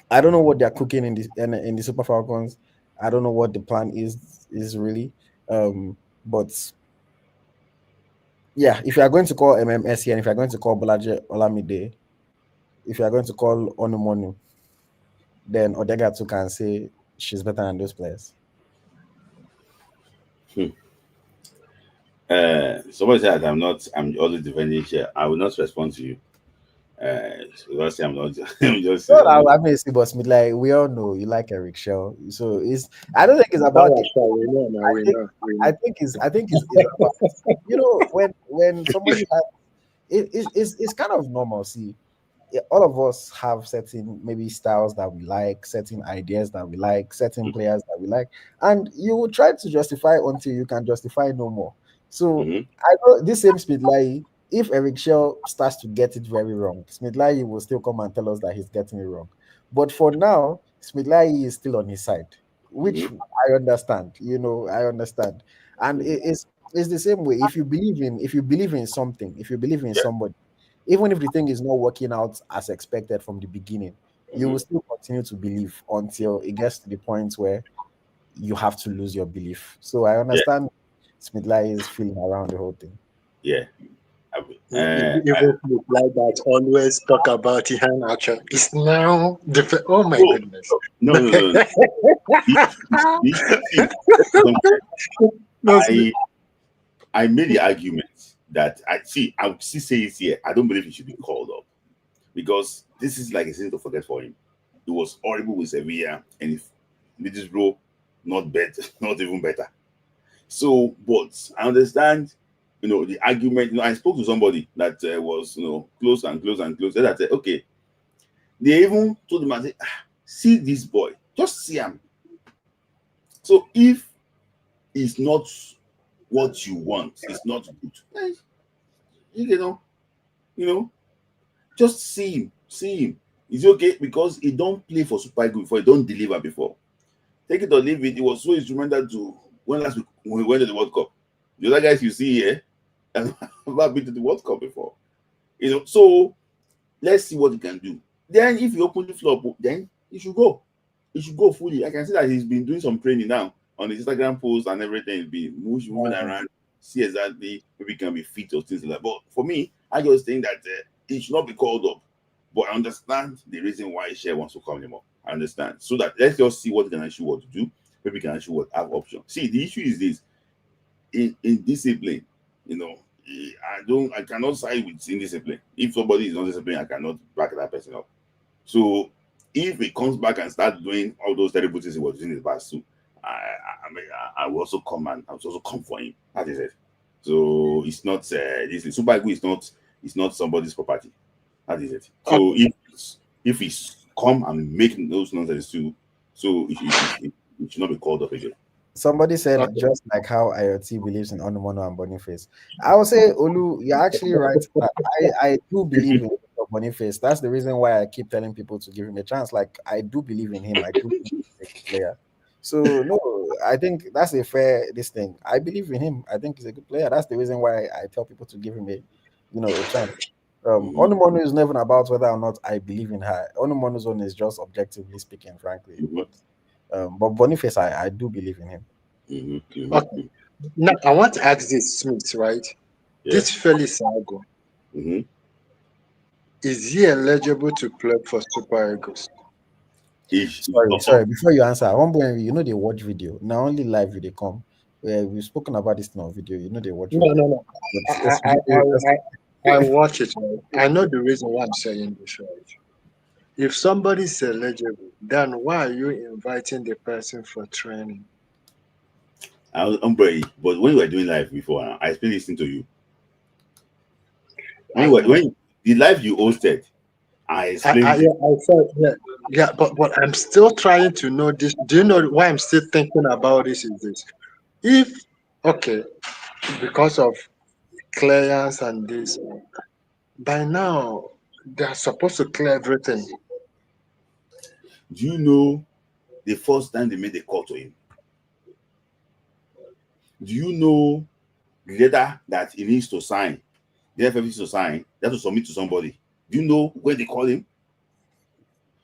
I don't know what they're cooking in the Super Falcons. I don't know what the plan is really. But yeah, if you are going to call MMSC and if you're going to call Bolaje Olamide, if you are going to call Onumonu, then Odega too can say she's better than those players. Somebody said I'm always defending here. I will not respond to you. Because I'm not. I'm just saying. Well, I mean, see, but Smith, like we all know, you like Eric Shell, so it's. I don't think it's That about the. was sure we know now. I We think know. We I know. think it's about when somebody has it's kind of normal. See, all of us have certain maybe styles that we like, certain ideas that we like, certain players that we like, and you will try to justify until you can justify no more. So Mhm. I know this same Smith-Lai, if Eric Shell starts to get it very wrong, Smith-Lai will still come and tell us that he's getting it wrong. But for now, Smith-Lai is still on his side, which Mhm. I understand. I understand, and it's the same way. If you believe in something, if you believe in Yeah. somebody, even if the thing is not working out as expected from the beginning, you will Mhm. still continue to believe until it gets to the point where you have to lose your belief. So I Yeah. understand Smith-Lai is feeling around the whole thing. Yeah. Even like that always talk about Ihan action. It's now different. Oh my Oh goodness. no, no, no, no. See, No, I I made the argument that I would still say it here. I don't believe he should be called up because this is like a sin to forget for him. It was horrible with Sevilla, and if Middlesbrough not better, not even better. So, but I understand, the argument. I spoke to somebody that was, close and close and close. And I said, okay, they even told him, I said, see this boy, just see him. So if it's not what you want, it's not good. You know, you know, just see him. It's okay because he don't play for Super Eagles before, he don't deliver before. Take it or leave it. It was so instrumental to when last week when we went to the World Cup. The other guys you see here have never been to the World Cup before. So let's see what he can do. Then if you open the floor, then he should go. He should go fully. I can see that he's been doing some training now on his Instagram posts and everything. He's been moving around, see exactly maybe he can be fit or things like that. But for me, I just think that he should not be called up. But I understand the reason why Shea wants to call him up. I understand. So that let's just see what he can actually want to do. Maybe he can actually have options. See, the issue is this in discipline, I cannot side with indiscipline. If somebody is not disciplined, I cannot back that person up. So if he comes back and start doing all those terrible things he was doing in the past too, I will also come and I will also come for him. That is it. So it's not this Super Eagles is not somebody's property. That is it. So if he's come and making those nonsense too, so it should not be called up again. Somebody said okay. just like how IoT believes in Onumono and Boniface. I would say, Olu, you're actually right. I do believe in Boniface. That's the reason why I keep telling people to give him a chance. Like I do believe in him. I do think he's a good player. So no, I think that's a fair this thing. I believe in him. I think he's a good player. That's the reason why I tell people to give him a chance. Mhm, Onumono is never about whether or not I believe in her. Onumono's own is just objectively speaking, frankly. mhm, But Boniface, I do believe in him. mhm, mhm, Okay. Now I want to ask this Smith, right? yeah. This Felix Sago, Mhm. is he eligible to play for Super Eagles? Sorry. Before you answer, one point they watch video. Now only live video come. We've spoken about this on video. They watch No, video. no, no. But I, it's I, really interesting. I watch it. Right? I know the reason why I'm saying this, right? If somebody's eligible, then why are you inviting the person for training? I'm ready. But when we were doing live before, I still listening to you. I know. When the live you hosted, I explained it. I said, yeah, but I'm still trying to know this. Do you know why I'm still thinking about this? Is this if okay because of clearance and this by now they're supposed to clear everything. Do you know the first time they made a call to him? Do you know the letter that he needs to sign? The FF needs to sign. They have to submit to somebody. Do you know when they call him?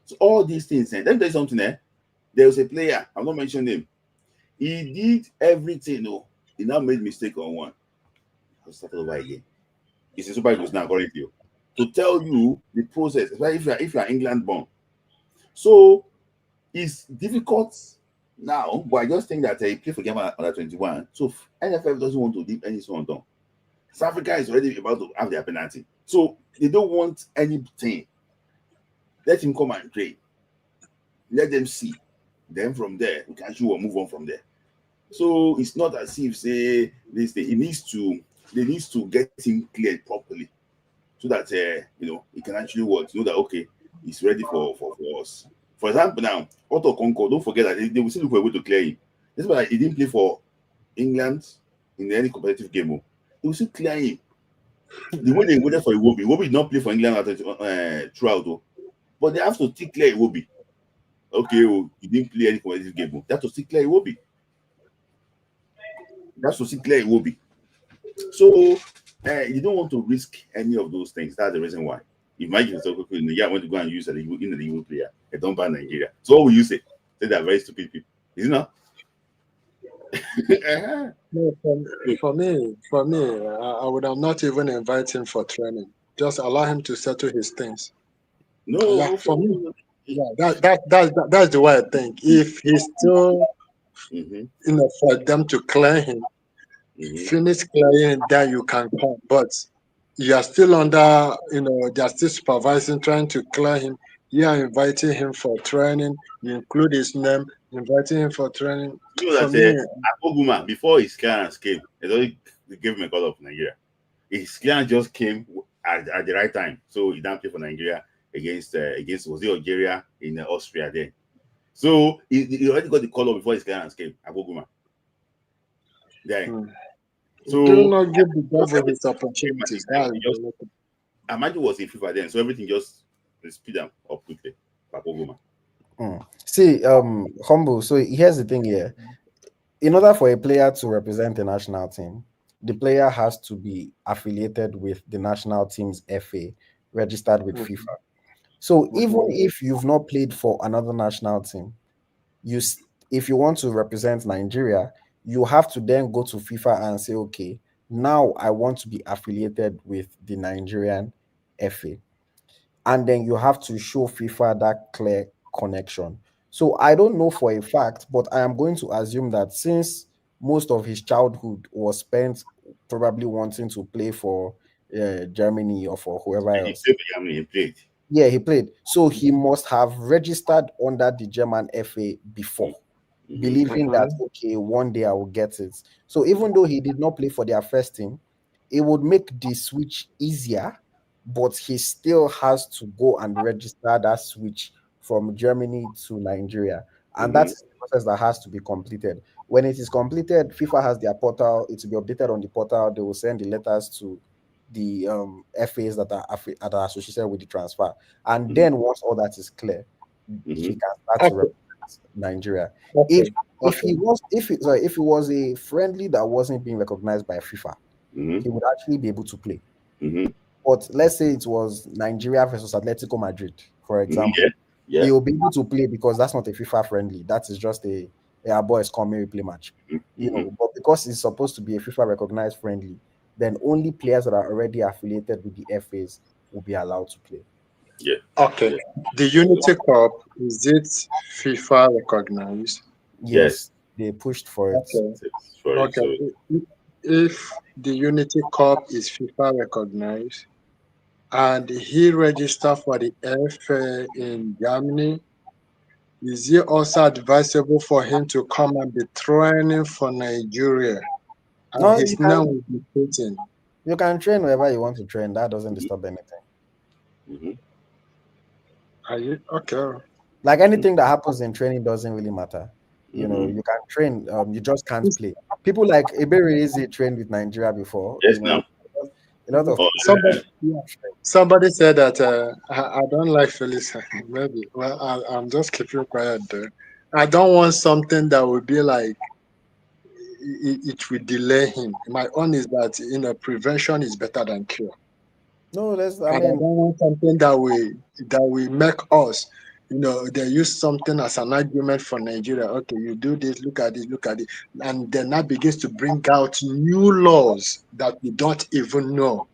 So all these things. Let me tell you something. There was a player. I'm not mentioning him. He did everything. No, he now made mistake on one. I'll start over again. It's a Super Eagles now, according to you. To tell you the process, especially if you are England born. So it's difficult now, but I just think that he play for Ghana under 21. So NFF doesn't want to leave any stone unturned. South Africa is already about to have their penalty. So they don't want anything. Let him come and train. Let them see. Then from there, we can actually move on from there. So it's not as if say this thing. They needs to get him cleared properly so that he can actually know that okay, he's ready for us. For example, now Otto Concord, don't forget that they will still look for a way to clear him. That's why he didn't play for England in any competitive game. They will still clear him. The way they waited for Iwobi did not play for England throughout, but they have to still clear Iwobi. Okay, he didn't play any competitive game. That was still clear Iwobi. That's to still clear Iwobi. So you don't want to risk any of those things. That's the reason why. Imagine so Nigeria want to go and use a Igbo player. They don't ban Nigeria. So what will you say? Say they're very stupid people. Is it not? No, for me, I would have not even invite him for training. Just allow him to settle his things. Yeah, for me, yeah, that's the way I think. If he's still, for them to clear him, finish clearing, then you can come. But you are still under, they are still supervising, trying to clear him. You are inviting him for training. You include his name, inviting him for training. You know that Akpoguma, before his clearance came, they gave him a call of Nigeria. His clearance just came at the right time, so he didn't play for Nigeria against was it Algeria in Austria then. So he already got the call up before his clearance came. Akpoguma. Then. So do not give the devil his opportunities. Amaju was in FIFA then, so everything just speed up quickly. Akpoguma. See, Humble. So here's the thing here. In order for a player to represent the national team, the player has to be affiliated with the national team's FA, registered with FIFA. So even if you've not played for another national team, if you want to represent Nigeria, you have to then go to FIFA and say, okay, now I want to be affiliated with the Nigerian FA. And then you have to show FIFA that clear connection. So I don't know for a fact, but I am going to assume that since most of his childhood was spent probably wanting to play for Germany or for whoever else. He played. Yeah, he played. So he must have registered under the German FA before, believing that, okay, one day I will get it. So even though he did not play for their first team, it would make the switch easier, but he still has to go and register that switch from Germany to Nigeria. And that's the process that has to be completed. When it is completed, FIFA has their portal. It will be updated on the portal. They will send the letters to the FAs that are associated with the transfer. And then once all that is clear, he can start to represent Nigeria. If it was a friendly that wasn't being recognized by FIFA, he would actually be able to play. But let's say it was Nigeria versus Atletico Madrid, for example. He will be able to play because that's not a FIFA friendly. That is just a boys come here play match. But because it's supposed to be a FIFA recognized friendly, then only players that are already affiliated with the FAs will be allowed to play. Yeah. Okay. The Unity Cup, is it FIFA recognized? Yes. They pushed for it. Okay. If the Unity Cup is FIFA recognized and he registered for the FA in Germany, is it also advisable for him to come and be training for Nigeria? And No, his name will be Putin. You can train wherever you want to train. That doesn't disturb anything. Are you okay? Like anything that happens in training doesn't really matter. You can train. You just can't play. People like Ebere Eze trained with Nigeria before. Yes, a lot of somebody said that I don't like Felix. Maybe. Well, I'm just keeping quiet there. I don't want something that would be like it will delay him. My own is that prevention is better than cure. No, I don't want something that will make us. They use something as an argument for Nigeria. Okay, you do this, look at it. And then that begins to bring out new laws that we don't even know.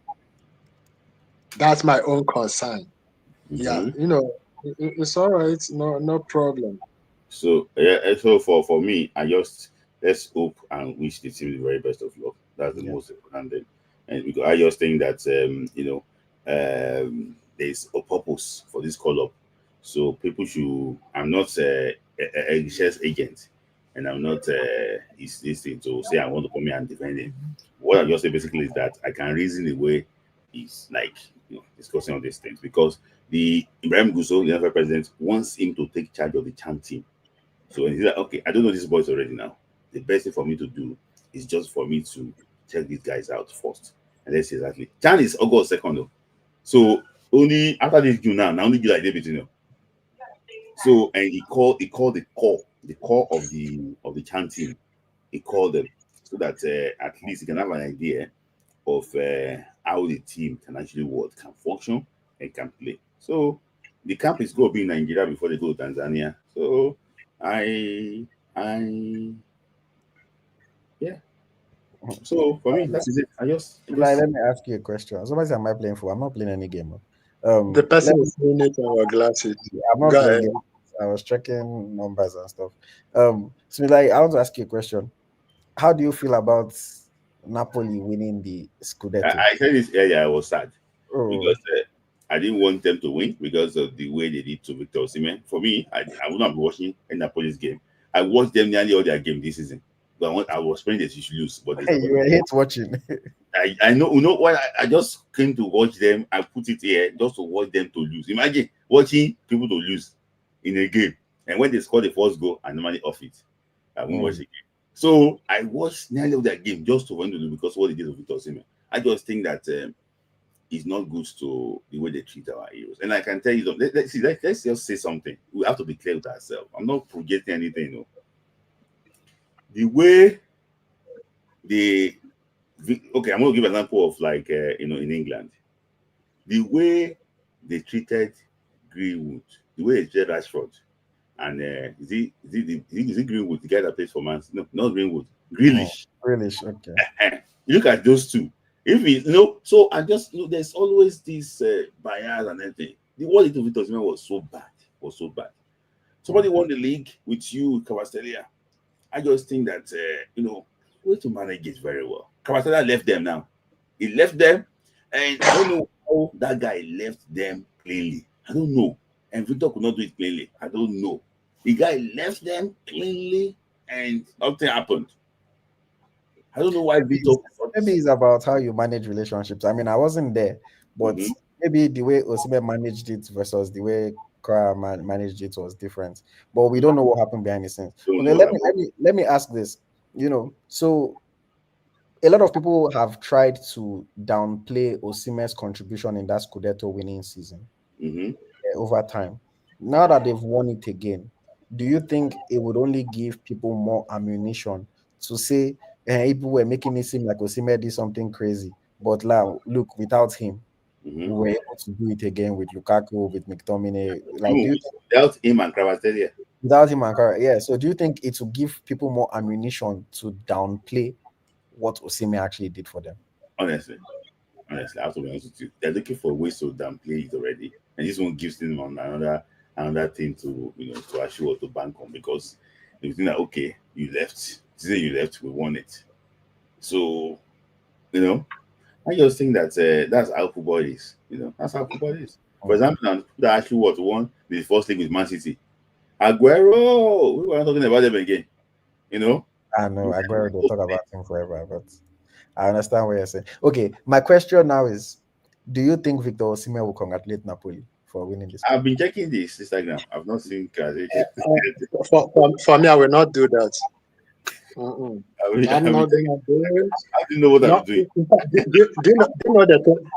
That's my own concern. Yeah, it's all right. No problem. So, for me, let's hope and wish the team the very best of luck. That's the most important thing. And because I just think that, there's a purpose for this call-up. So people should, I'm not a chess agent, and I'm not this thing to say I want to come here and defend him. What I just say basically is that I can reason the way is like, discussing all these things because the Ibrahim Gusso, the NFL president, wants him to take charge of the CHAN team. So he's like, okay, I don't know these boys already now. The best thing for me to do is just for me to check these guys out first. And let's see exactly. CHAN is August 2nd, though. So only after this June now only July they between you. So and he called the core of the CHAN team. He called them so that at least he can have an idea of how the team can actually work, can function, and can play. So the camp is going to be in Nigeria before they go to Tanzania. So yeah. So for me, that's it. Let me ask you a question. Somebody am I playing for? I'm not playing any game. The person is doing it on our glasses. I'm not playing games. I was checking numbers and stuff. So like, I want to ask you a question. How do you feel about Napoli winning the Scudetto? I said this earlier. I was sad because I didn't want them to win because of the way they did to Victor Osimhen. For me, I would not be watching a Napoli's game. I watched them nearly all their game this season. But I was praying that you should lose. But you hate watching. I know. You know what? I just came to watch them. I put it here just to watch them to lose. Imagine watching people to lose in a game, and when they score the first goal, I normally off it. I won't watch the game. So I watched nearly all their game just to want to lose because what they did with Victor Osimhen. I just think that it's not good to the way they treat our heroes. And I can tell you, let's just say something. We have to be clear with ourselves. I'm not projecting anything, you know. The way I'm going to give an example of like in England, the way they treated Greenwood, the way they treated Rashford, and is it Greenwood, the guy that plays for Man City? No, not Greenwood, Grealish. Grealish, okay. You look at those two. If so I just there's always this bias and everything. What they did with Osimhen was so bad. Somebody won the league with you, Cavastelia. I just think that way to manage it very well. Cavastelia left them now. He left them, and I don't know how that guy left them cleanly. I don't know. And Victor could not do it cleanly. I don't know. The guy left them cleanly, and nothing happened. I don't know why Victor. Maybe it's about how you manage relationships. I mean, I wasn't there, but maybe the way Osimhen managed it versus the way Kara managed it was different. But we don't know what happened behind the scenes. Okay, let me ask this. So a lot of people have tried to downplay Osimhen's contribution in that Scudetto winning season over time. Now that they've won it again, do you think it would only give people more ammunition to say people were making it seem like Osimhen did something crazy, but now look, without him, we were able to do it again with Lukaku, with McTominay. Without him and Kvaratskhelia. Without him and Kvaratskhelia, yeah. So do you think it will give people more ammunition to downplay what Osimhen actually did for them? Honestly, I have to be honest with you. They're looking for ways to downplay it already, and this one gives them another thing to to actually to bank on because you think that okay, you left. Today you left, we won it. So, I just think that that's how football is. That's how football is. For example, that actually won the first league with Man City. Aguero, we were not talking about them again. I know Aguero, they'll talk about him forever, but I understand what you're saying. Okay, my question now is, do you think Victor Osimhen will congratulate Napoli for winning this? I've been checking this Instagram. I've not seen for me, I will not do that. I'm not doing it. I didn't know what I'm doing. Do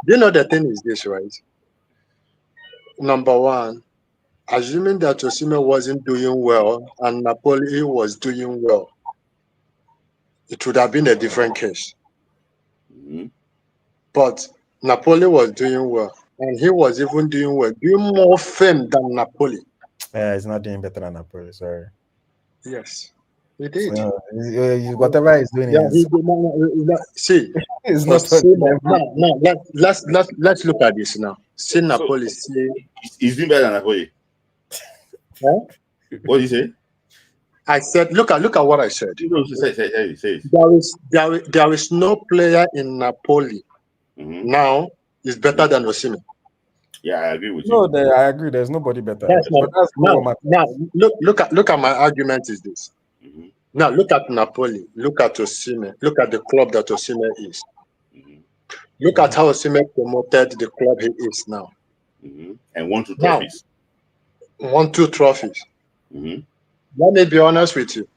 you know the thing is this, right? Number one, assuming that Osimhen wasn't doing well and Napoli was doing well, it would have been a different case. But Napoli was doing well, and he was even doing well, doing more fame than Napoli. Yeah, he's not doing better than Napoli. Sorry. Yes. He did. Whatever he's doing, see, it's not. Let's look at this now. See Napoli. He's doing better than Napoli. Huh? What did you say? I said, look at what I said. Say. There is no player in Napoli now is better than Osimhen. Yeah, I agree with you. No, I agree. There's nobody better. Now, look at my argument is this. Now look at Napoli, look at Osimhen, look at the club that Osimhen is. Look at how Osimhen promoted the club he is now. And won 2 Now, trophies. won 2 trophies. Let me be honest with you.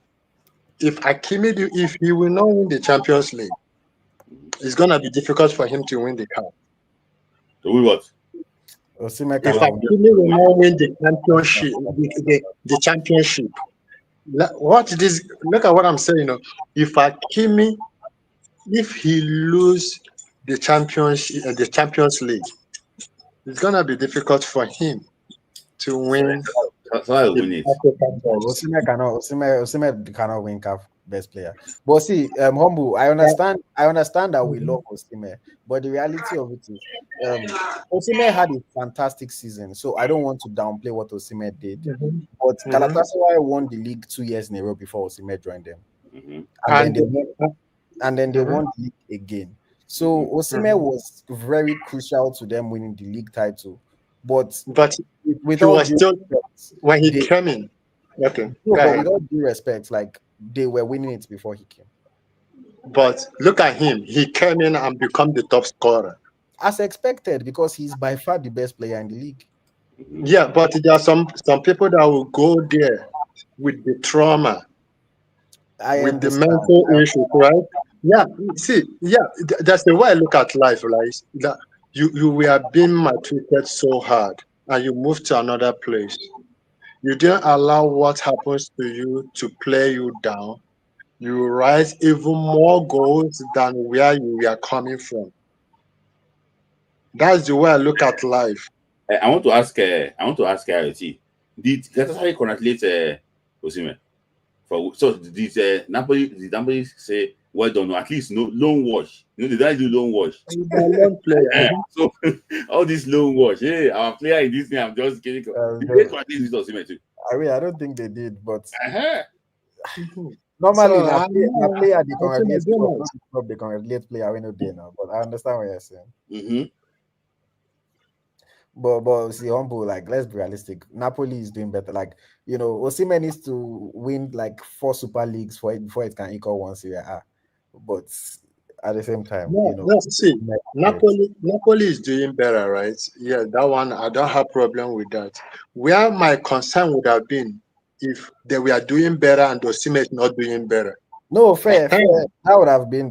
If if he will not win the Champions League, it's gonna be difficult for him to win the cup. So we what? Osimhen If cannot win. Hakimi will not win the championship, the championship, look at what I'm saying. If Hakimi, if he lose the championship, the Champions League, it's gonna be difficult for him to win. So I will win it. Osimhen cannot win CAF best player. But see, Humble, I understand that we love Osimhen, but the reality of it is, Osimhen had a fantastic season, so I don't want to downplay what Osimhen did. But Galatasaray won the league 2 years in a row before Osimhen joined them, and then they won the league again. So Osimhen was very crucial to them winning the league title. But with he all was still when he came in. Okay. But with all due respect, like they were winning it before he came. But look at him; he came in and become the top scorer, as expected, because he's by far the best player in the league. Yeah, but there are some people that will go there with the trauma, with the mental issues, right? Yeah, see, that's the way I look at life, right? That you were being maltreated so hard, and you move to another place. You didn't allow what happens to you to play you down. You rise even more goals than where you were coming from. That's the way I look at life. I want to ask IoT. Did Galatasaray congratulate Osimhen? Did Napoli say well done, or at least no loan wash? They don't do loan wash. So all this loan wash, hey, our player in this thing, I'm just kidding. Did they congratulate Osimhen too? I mean, I don't think they did, but normally a player they congratulate club, they congratulate player we know they now. But I understand what you're saying. But see, Humble, like, let's be realistic. Napoli is doing better. Like, Osimhen needs to win like 4 Super Leagues before it can equal 1 Serie A. But at the same time, see, Napoli is doing better, right? Yeah, that one I don't have problem with that. Where my concern would have been if they were doing better and Osimhen is not doing better. No, fair. That would have been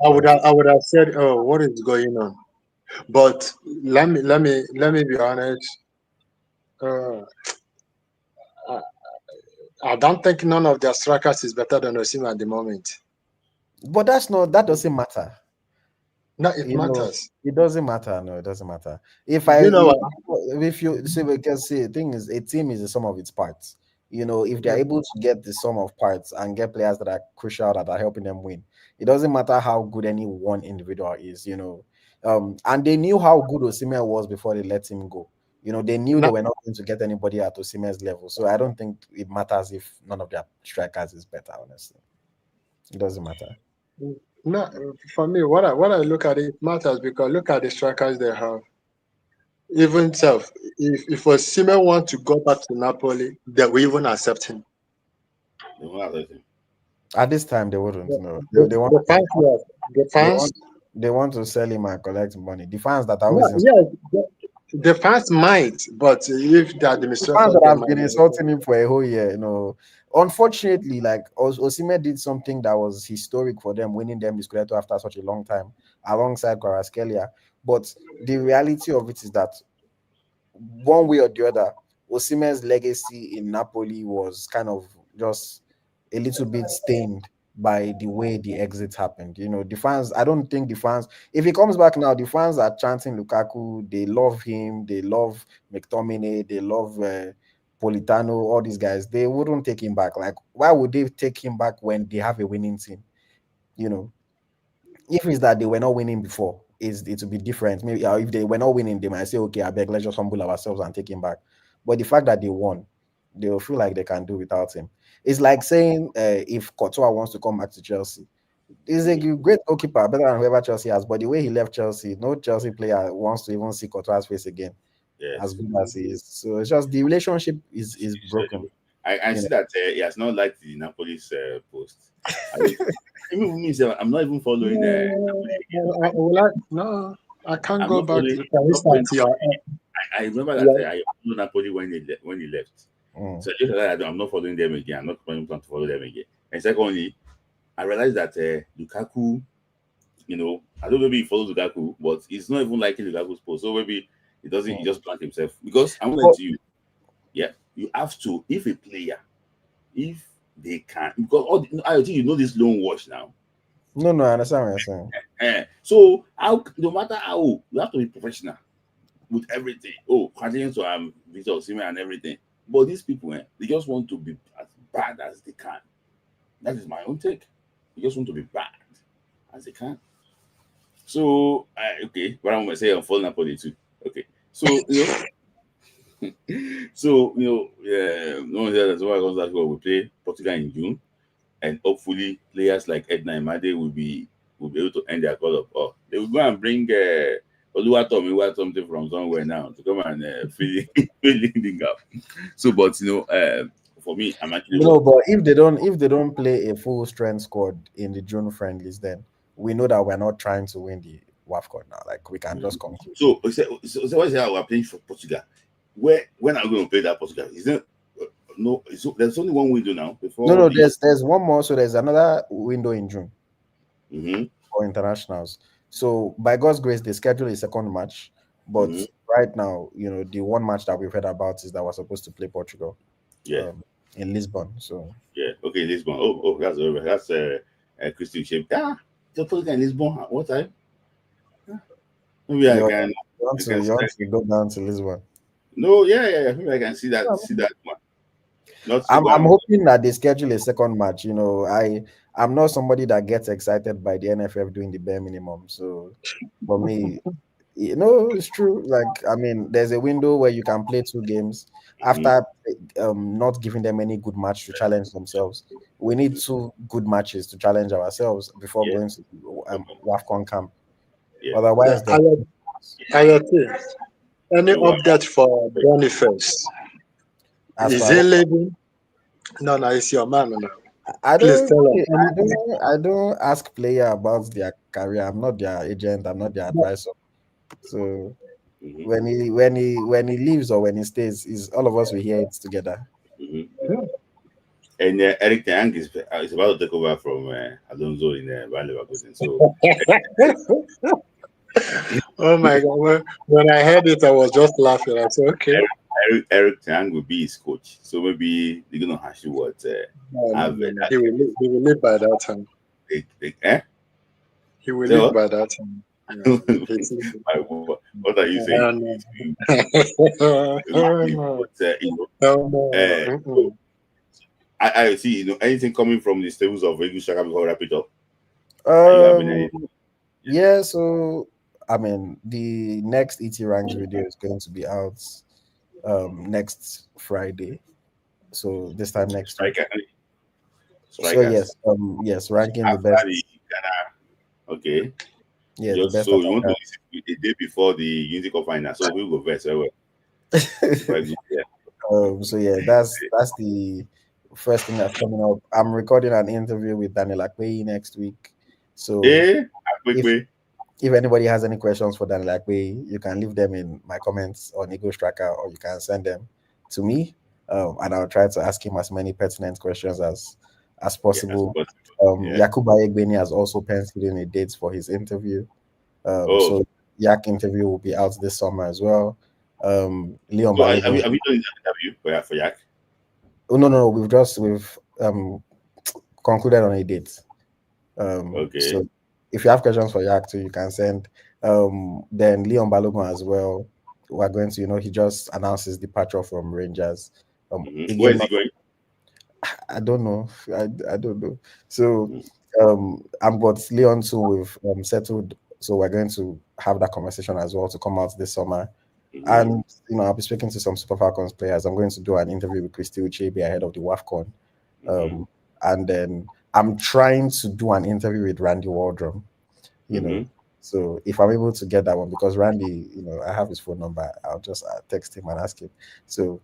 I would have said, oh, what is going on? But let me be honest. I don't think none of their strikers is better than Osimhen at the moment. But that doesn't matter. No, it matters. It doesn't matter. No, it doesn't matter. If you see, because see, the thing is, a team is the sum of its parts. If they're able to get the sum of parts and get players that are crucial, that are helping them win, it doesn't matter how good any one individual is. And they knew how good Osimhen was before they let him go. They knew they were not going to get anybody at Osimhen's level. So I don't think it matters if none of their strikers is better, honestly. It doesn't matter. No, for me, what I look at, it matters because look at the strikers they have. Even if Osimhen want to go back to Napoli, they will even accept him. They won't accept him. At this time, they wouldn't. No, they want to sell him and collect money. The fans that are always the fans might, but if the administration, the fans that have been insulting him for a whole year, unfortunately, like Osimhen did something that was historic for them, winning them the Scudetto after such a long time, alongside Kvaratskhelia. But the reality of it is that one way or the other, Osimhen's legacy in Napoli was kind of just a little bit stained by the way the exit happened. The fans, I don't think the fans, if he comes back now, the fans are chanting Lukaku, they love him, they love McTominay, they love Politano, all these guys. They wouldn't take him back. Like, why would they take him back when they have a winning team? If it's that they were not winning before, it would be different. Maybe if they were not winning, they might say, okay, I beg, let's just humble ourselves and take him back. But the fact that they won, they will feel like they can do without him. It's like saying if Courtois wants to come back to Chelsea, he's a great goalkeeper, better than whoever Chelsea has. But the way he left Chelsea, no Chelsea player wants to even see Courtois' face again, as good as he is. So it's just the relationship is broken. I see that he has not liked the Napoli's post. even me, sef, I'm not even following. No, I can't I'm go not back following. to, I'm for not following instance, your I remember that your I followed Napoli when he left. Mm. So just like that, I'm not following them again. I'm not planning to follow them again. And secondly, I realized that Lukaku, I don't know maybe he follows Lukaku, but he's not even liking Lukaku's post. So maybe he doesn't. He Mm. just plant himself because I'm going But to you. Yeah, you have to if a player, if they can, because I think this loan watch now. no, I understand what you're saying. So how no matter how you have to be professional with everything. Oh, continuing to Victor Osimhen and everything. But these people, they just want to be as bad as they can. That is my own take. They just want to be bad as they can. So, okay, but I'm gonna say I'm falling Napoli too. Okay, so so no one said that's why I will play Portugal in June, and hopefully players like Edna Imade will be able to end their call up. Oh, they will go and bring Oluwatomi something from somewhere now to come and fill in the gap. So, but for me, I'm actually No, but if they don't play a full strength squad in the June friendlies, then we know that we're not trying to win the WAFCON now. Like we can just conclude. So why is it we're playing for Portugal? When are we going to play that Portugal? Is there no? There's only one window now before No, the. there's one more. So there's another window in June Mhm, for internationals. So by God's grace, they schedule a second match. But mhm. right now, the one match that we've heard about is that we're supposed to play Portugal Yeah, in Lisbon. So yeah. Okay, Lisbon. Oh, that's over. That's Christian shape. The Portugal in Lisbon. What time? Maybe I you can. want I to can you see want that. to go down to Lisbon. No, yeah. Maybe I can see that one. Not to go I'm and hoping that they schedule a second match. I'm not somebody that gets excited by the NFF doing the bare minimum. So for me, it's true. Like I mean, there's a window where you can play two games Mhm. after not giving them any good match to challenge themselves. We need two good matches to challenge ourselves before Yeah, going to WAFCON camp. yeah. yeah, Otherwise, Ayati, any So update for Boniface? as Is far he leaving? No, it's your man now. I Please don't, tell us. I don't ask player about their career. I'm not their agent. I'm not their advisor. So mhm, when he leaves or when he stays, is all of us will hear it together. mhm. And Eric Tang is about to take over from Alonso in Bayer Leverkusen. So Oh my God. When I heard it, I was just laughing. I said, okay. Eric Tang will be his coach. So maybe they're gonna actually have No. that He will leave by that time. eh? He will leave So by that time. Yeah. He's leaving. what are you saying? Oh, no. Oh, no. But Oh, no. so I see. Anything coming from the stables of English Shaka before we wrap it up? Are you having Um, anything? yeah. So I mean, the next ET ranks video is going to be out next Friday. So this time next week. So Strikers. yes, ranking the After the best. Ghana, okay. Yeah, the Just best so you want to attacker. listen the day before the Unity Cup final. So we'll go first. Well, before I go there. So yeah, that's the first thing that's coming up. I'm recording an interview with Daniel Akpeyi next week. So Quick if way. if anybody has any questions for Daniel Akpeyi, you can leave them in my comments on Eagle Tracker, or you can send them to me, and I'll try to ask him as many pertinent questions as Yeah, that's possible. possible. Yeah. Yakuba Egbeni has also penciled in a date for his interview. Oh, So Yak interview will be out this summer as well. Leon so have Balogun. you done an interview for Yak? Oh no, we've concluded on a date. Okay. So if you have questions for Yak too, you can send. Then Leon Balogun as well. We're going to, he just announced his departure from Rangers. Where Again, is he going? I don't know. I don't know. So Mhm. I'm but Leon too. We've settled. So we're going to have that conversation as well to come out this summer. Mhm. And I'll be speaking to some Super Falcons players. I'm going to do an interview with Christy Uchebe ahead of the WAFCON. Mhm. And then I'm trying to do an interview with Randy Waldrum, you know. Mhm. So if I'm able to get that one, because Randy, I have his phone number, I'll just text him and ask him. So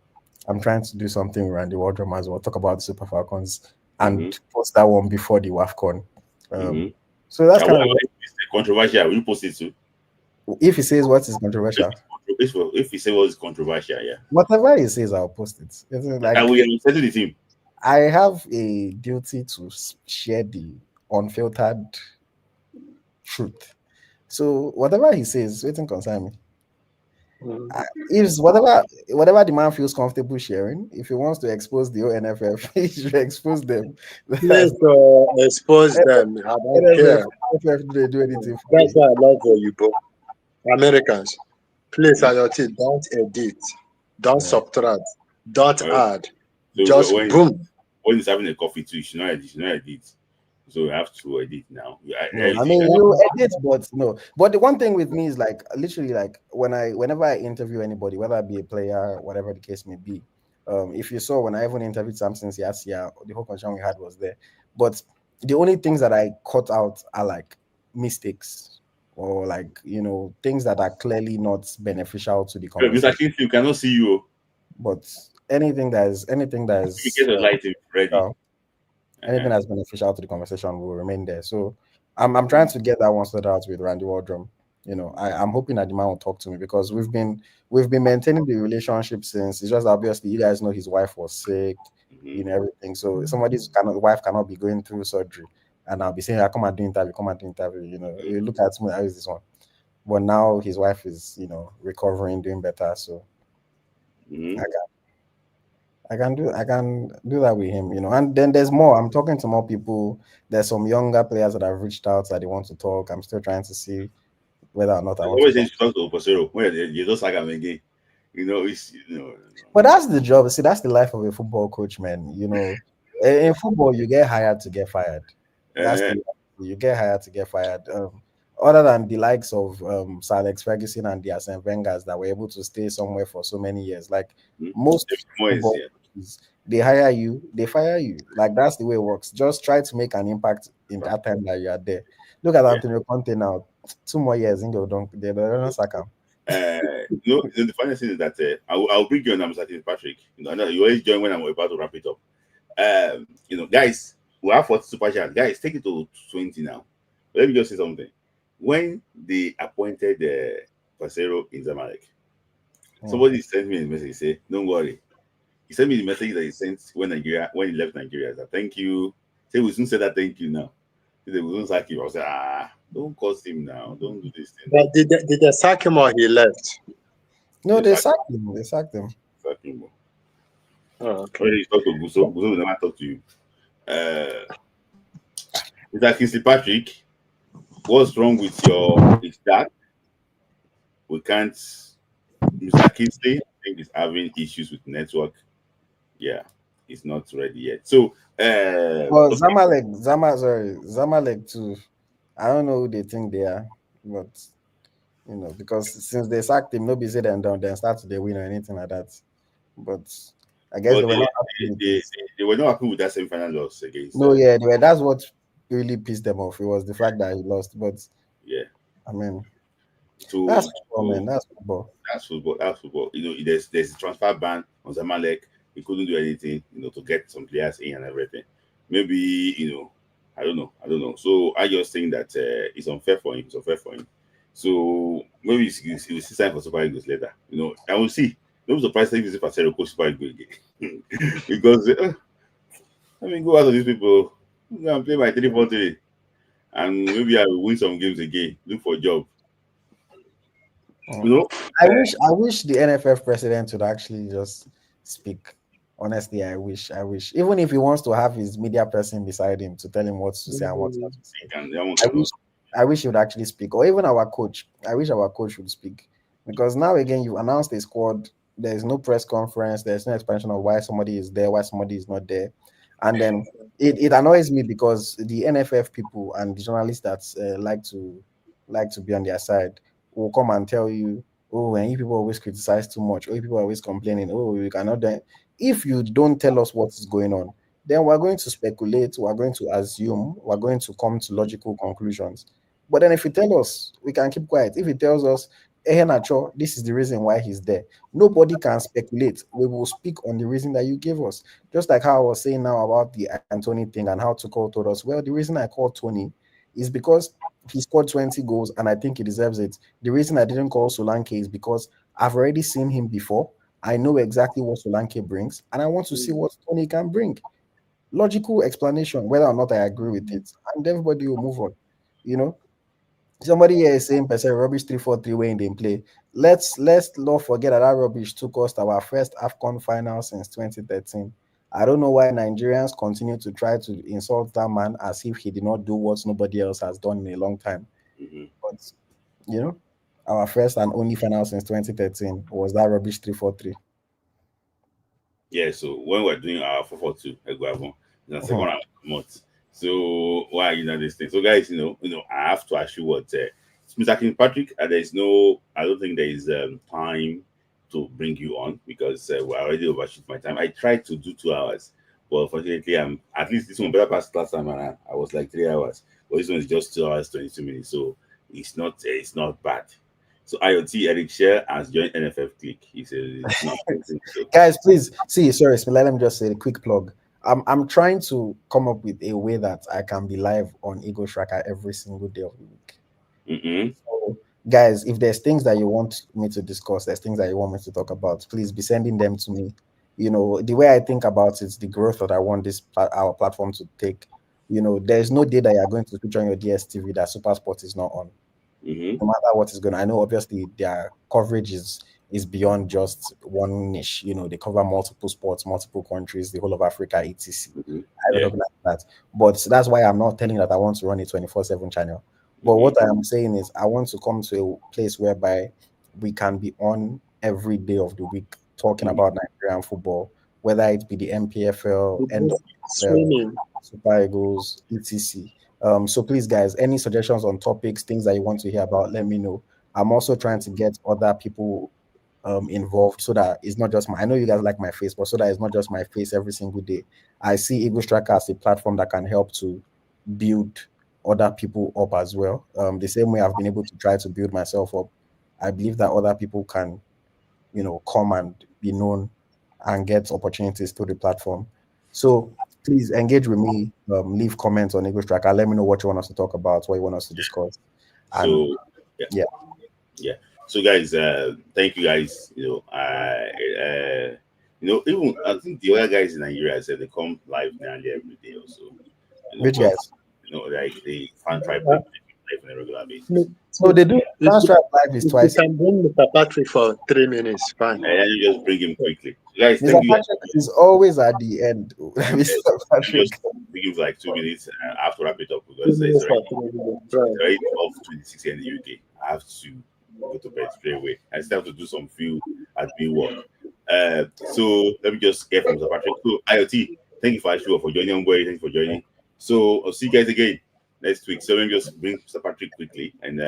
I'm trying to do something with Randy Waldrum as well, talk about the Super Falcons Mhm. and post that one before the WAFCON. Mm-hmm. So that's And kind what of about if it's controversial? Will you post it too? if he says what is controversial. If he say what is controversial, yeah. Whatever he says, I'll post it. It's And like we settle the team. I have a duty to share the unfiltered truth. So whatever he says, it doesn't concern me. If whatever the man feels comfortable sharing, if he wants to expose the ONFF, he should expose them. Please expose them. I don't NFF, care. NFF do they do anything for That's me? why I love you, bro. Americans, please, IoT, don't edit, don't Yeah. subtract, don't Well, add. so Just boom. when he's having a coffee too, you should not edit. You should not edit. So we have to edit now. No, I mean you edit, but no. But the one thing with me is like literally like whenever I interview anybody, whether it be a player, whatever the case may be. If you saw when I even interviewed Samson Siasia, the whole conversation we had was there. But the only things that I cut out are like mistakes or like things that are clearly not beneficial to the Mr. conversation. Kingsley, we cannot see you. But anything that is You get the lighting ready. anything that's beneficial to the conversation will remain there. So I'm trying to get that one sorted out with Randy Waldrum. I'm hoping that the man will talk to me because we've been maintaining the relationship since. It's just obviously you guys know his wife was sick, everything. So somebody's wife cannot be going through surgery, and I'll be saying, "I come and do interview, come and do interview." You look at me, how is this one? But now his wife is, recovering, doing better. So I can do that with him, and then there's more. I'm talking to more people. There's some younger players that have reached out that they want to talk. I'm still trying to see whether or not I want to talk. You talk to Opposero when you don't sack him again. It's But that's the job. See, that's the life of a football coach, man. In football, you get hired to get fired. That's you get hired to get fired. Other than the likes of Sir Alex Ferguson and the Arsene Wengers that were able to stay somewhere for so many years, like most football coaches, they hire you, they fire you. Like that's the way it works. Just try to make an impact in that time that you are there. Look at Antonio Conte now. 2 more years, they don't sack him. The funny thing is that I'll bring you on Mr. Patrick. I know you always join when I'm about to wrap it up. Guys, we have 40 super chat. Guys, take it to 20 now. But let me just say something. When they appointed Pasero in Zamalek, somebody sent me a message. Say, "Don't worry." He sent me the message that he sent when he left Nigeria. Said, "Thank you." Say we soon say that thank you now. Say we soon sack him. I said, don't cost him now. Don't do this thing. But did they sack him or he left? No, they sacked him. They sacked him. Sack him. Oh, okay. When you talk to Guso will never talk to you. Mr. Kingsley Patrick, what's wrong with your dad? We can't. Mr. Kingsley, I think, is having issues with network. Yeah, it's not ready yet. So, well, Zamalek too. I don't know who they think they are, but because since they sacked him, nobody said them down, then start to win or anything like that. But I guess they were not happy. They were not happy with that semi-final loss against. No, yeah, that's what really pissed them off. It was the fact that he lost. But yeah, I mean, that's football, man. That's football. That's football. There's a transfer ban on Zamalek. He couldn't do anything, to get some players in and everything. Maybe, I don't know. So I just think that it's unfair for him. It's unfair for him. So maybe he will see sign for Super Eagles later. I will see. Don't be surprised if you see Pasero coach Super Eagles again. Because go out of these people. I'm going to play my 3-4-3. And maybe I will win some games again. Look for a job. I wish the NFF president would actually just speak. Honestly, I wish. Even if he wants to have his media person beside him to tell him what to say and what not to say. I wish he would actually speak. Or even our coach. I wish our coach would speak. Because now again, you've announced a squad. There's no press conference. There's no explanation of why somebody is there, why somebody is not there. And then it annoys me because the NFF people and the journalists that like to be on their side will come and tell you, and you people always criticize too much, or you people are always complaining, you cannot do it. If you don't tell us what is going on, then we're going to speculate, we're going to assume, we're going to come to logical conclusions. But then if you tell us, we can keep quiet. If he tells us Ehenacho, this is the reason why he's there. Nobody can speculate. We will speak on the reason that you gave us. Just like how I was saying now about the Anthony thing and how Tuchel told us, well, the reason I called Tony is because he scored 20 goals and I think he deserves it. The reason I didn't call Solanke is because I've already seen him before. I know exactly what Solanke brings, and I want to see what Tony can bring. Logical explanation, whether or not I agree with it, and everybody will move on. You know, somebody here is saying percent rubbish 3-4-3 way in play. Let's not forget that rubbish took us to our first AFCON final since 2013. I don't know why Nigerians continue to try to insult that man as if he did not do what nobody else has done in a long time. But you know, our first and only final since 2013 was that rubbish 3-4-3. Yeah, so when we're doing our 4-4-2, the second month. So why are you not this thing? So guys, you know, I have to ask you what Mr. King Patrick, I don't think there is time to bring you on because we're already overshoot my time. I tried to do 2 hours, but unfortunately, at least this one better past last time, and I was like 3 hours. But this one is just 2 hours 22 minutes, so it's not bad. So IoT Eric Share has joined NFF Click. He says it's not. Guys, please see. Sorry, let me just say a quick plug. I'm trying to come up with a way that I can be live on Ego Tracker every single day of the week. So, guys, if there's things that you want me to discuss, there's things that you want me to talk about, please be sending them to me. You know, the way I think about it, the growth that I want our platform to take. You know, there's no day that you're going to switch on your DSTV that SuperSport is not on. No matter what is going on. I know obviously their coverage is beyond just one niche. You know, they cover multiple sports, multiple countries, the whole of Africa, etc. I recognize that. But that's why I'm not telling you that I want to run a 24/7 channel. But what I am saying is I want to come to a place whereby we can be on every day of the week talking about Nigerian football, whether it be the MPFL, NWFL, Super Eagles, etc. So please, guys, any suggestions on topics, things that you want to hear about, let me know. I'm also trying to get other people involved so that it's not just I know you guys like my face, but so that it's not just my face every single day. I see Eagle Tracker as a platform that can help to build other people up as well. The same way I've been able to try to build myself up, I believe that other people can, you know, come and be known and get opportunities through the platform. So please engage with me, leave comments on Eagle Tracker. Let me know what you want us to talk about, what you want us to discuss. And so yeah. So guys, thank you guys. You know, even I think the other guys in Nigeria said they come live nearly every day also. You know, which guys? You know, like they fan tribe live on a regular basis. So they do transfer live is twice. You can bring Mr. Patrick for 3 minutes, fine. And you just bring him quickly. Guys, Mr. Patrick is always at the end. Mr. Patrick. Just give him like 2 minutes. I have to wrap it up because it's already 12:26 here in the UK. I have to go to bed straight away. I still have to do some few admin work. So let me just get from Mr. Patrick. So IoT, thank you for joining, boy. Thank you for joining. So I'll see you guys again next week. So let me just bring Mr. Patrick quickly and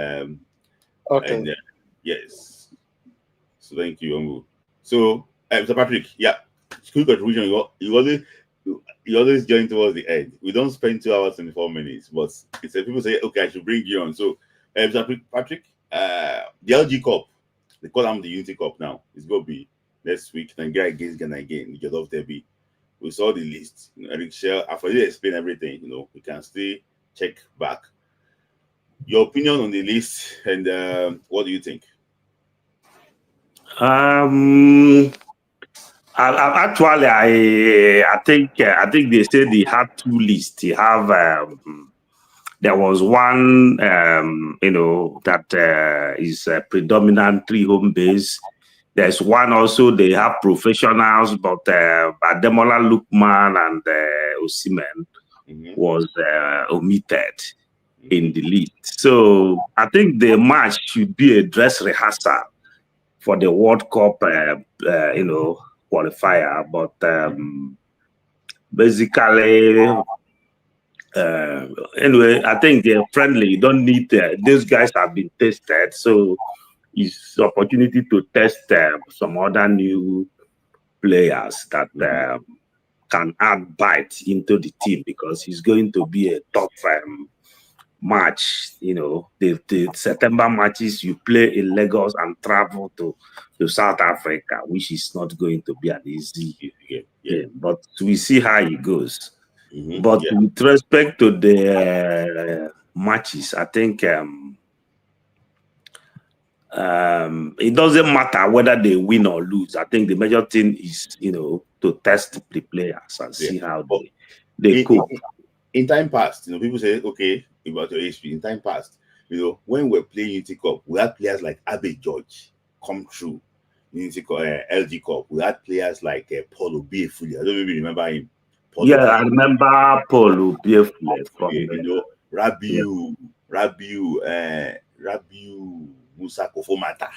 okay. And yes. So thank you. So Mr. Patrick, yeah, quick contribution. You always join towards the end. We don't spend 2 hours and 4 minutes, but it's people say, okay, I should bring you on. So Mr. Patrick, the LG Cup, they call them the Unity Cup now. It's gonna be next week. Nigeria against Ghana again. The Jollof Derby. We saw the list. You know, Eric Shell, I've already explained everything. You know, we can still check back. Your opinion on the list and what do you think? I think they said they had 2 lists. They have there was one that is predominantly home based. There's one also they have professionals, but Ademola Lookman and Osimhen was omitted in the list. So I think the match should be a dress rehearsal for the World Cup, qualifier. But basically, anyway, I think they're friendly. You don't need those guys have been tested, so it's opportunity to test some other new players that can add bite into the team because he's going to be a tough match, the September matches, you play in Lagos and travel to South Africa, which is not going to be an easy game. But we see how it goes. But with respect to the matches, I think it doesn't matter whether they win or lose. I think the major thing is, to test the players and see how they cope. In time past, people say, okay, about your history. In time past, when we're playing Unity Cup, we had players like Abe George come through. Unity Cup, LG Cup. We had players like Paul Obiefuli. I don't know if you remember him. I remember Paul Obiefuli. Rabiu Musa Kofomata.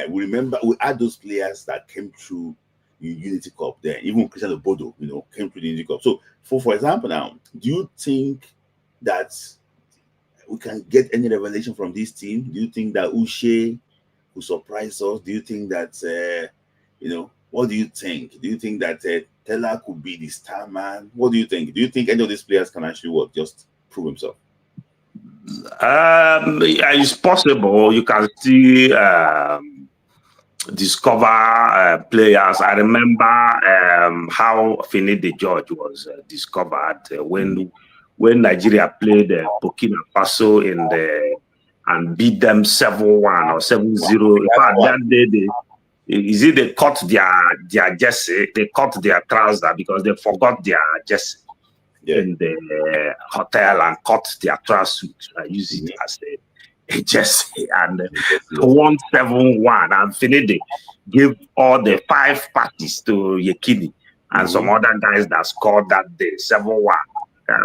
We remember we had those players that came through in Unity Cup there. Even Christian Obodo, came through the Unity Cup. So, for example, now, do you think that we can get any revelation from this team? Do you think that Uche will surprise us? Do you think that what do you think? Do you think that Teller could be the star man? What do you think? Do you think any of these players can actually just prove himself? It's possible. You can see discover players. I remember how Finidi George was discovered when Nigeria played Burkina Faso and beat them 7-1 or 7-0. In fact, that day they cut their jersey, they cut their trouser because they forgot their jersey in the hotel and cut their trouser suit and use it as a jersey, and won 7-1. And Finidi gave all the 5 passes to Yekini and some other guys that scored that day 7-1.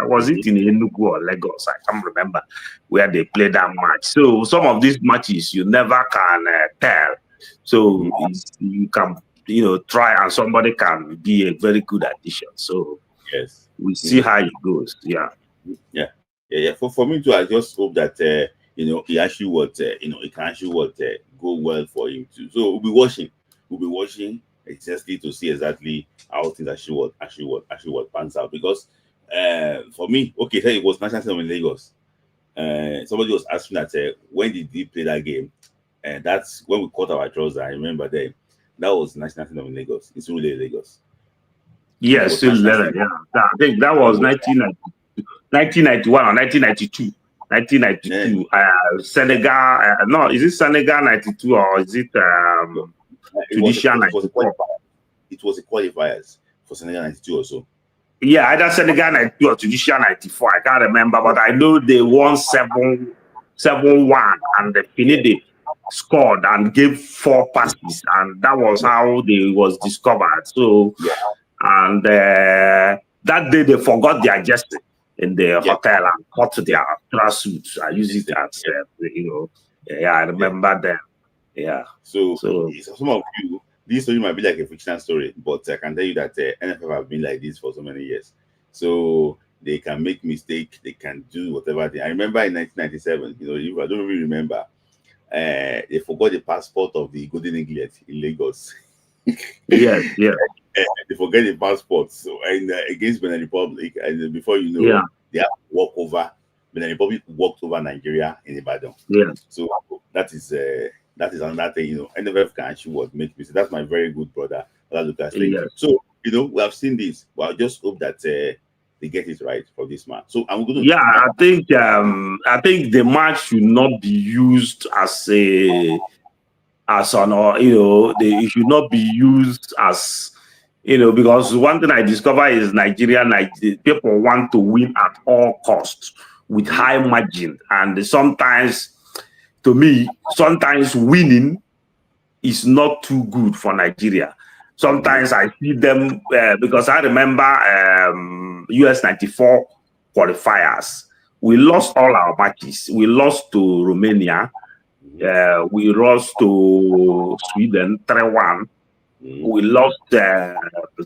Was it in Enugu or Lagos? I can't remember where they played that match. So some of these matches you never can tell. So you can try, and somebody can be a very good addition. So we see how it goes. Yeah. For me too, I just hope that he actually it can actually go well for him too. So we'll be watching exactly to see exactly how things actually pans out. Because for me, okay, so it was national team in Lagos. Somebody was asking that when did he play that game? And that's when we caught our trouser. I remember then. That was national team in Lagos. It's really Lagos. Yes, still there. Yeah, I think that was 1991 or 1992. 1992. Senegal. No, is it Senegal 92 or is it Tunisia 94? It was a qualifiers for Senegal 92 or so. Yeah, either Senegal 92 or Tunisia 94. I can't remember, but I know they won 7-1, and the Finidi scored and gave 4 passes, and that was how they was discovered. So, and that day they forgot their jersey in the hotel and cut their suits. I use it as I remember them. Yeah. So some of you, this story might be like a fictional story, but I can tell you that NFL have been like this for so many years. So they can make mistakes, they can do whatever. I remember in 1997, I don't really remember. They forgot the passport of the Golden Eaglet in Lagos. Yes. They forget the passport. So against Benin Republic, and before you know, they have to walk over. Benin Republic walked over Nigeria in Ibadan. Yeah. So that is another thing. NFL can actually make mistakes. That's my very good brother, Lucas. So we have seen this. Well, I just hope that they get it right for this match. So I'm going to. Yeah, I think the match should not be used as it should not be used as because one thing I discover is Nigeria people want to win at all costs with high margin, and sometimes winning is not too good for Nigeria. Sometimes I see them because I remember US 94 qualifiers. We lost all our matches. We lost to Romania. We lost to Sweden 3-1. We lost to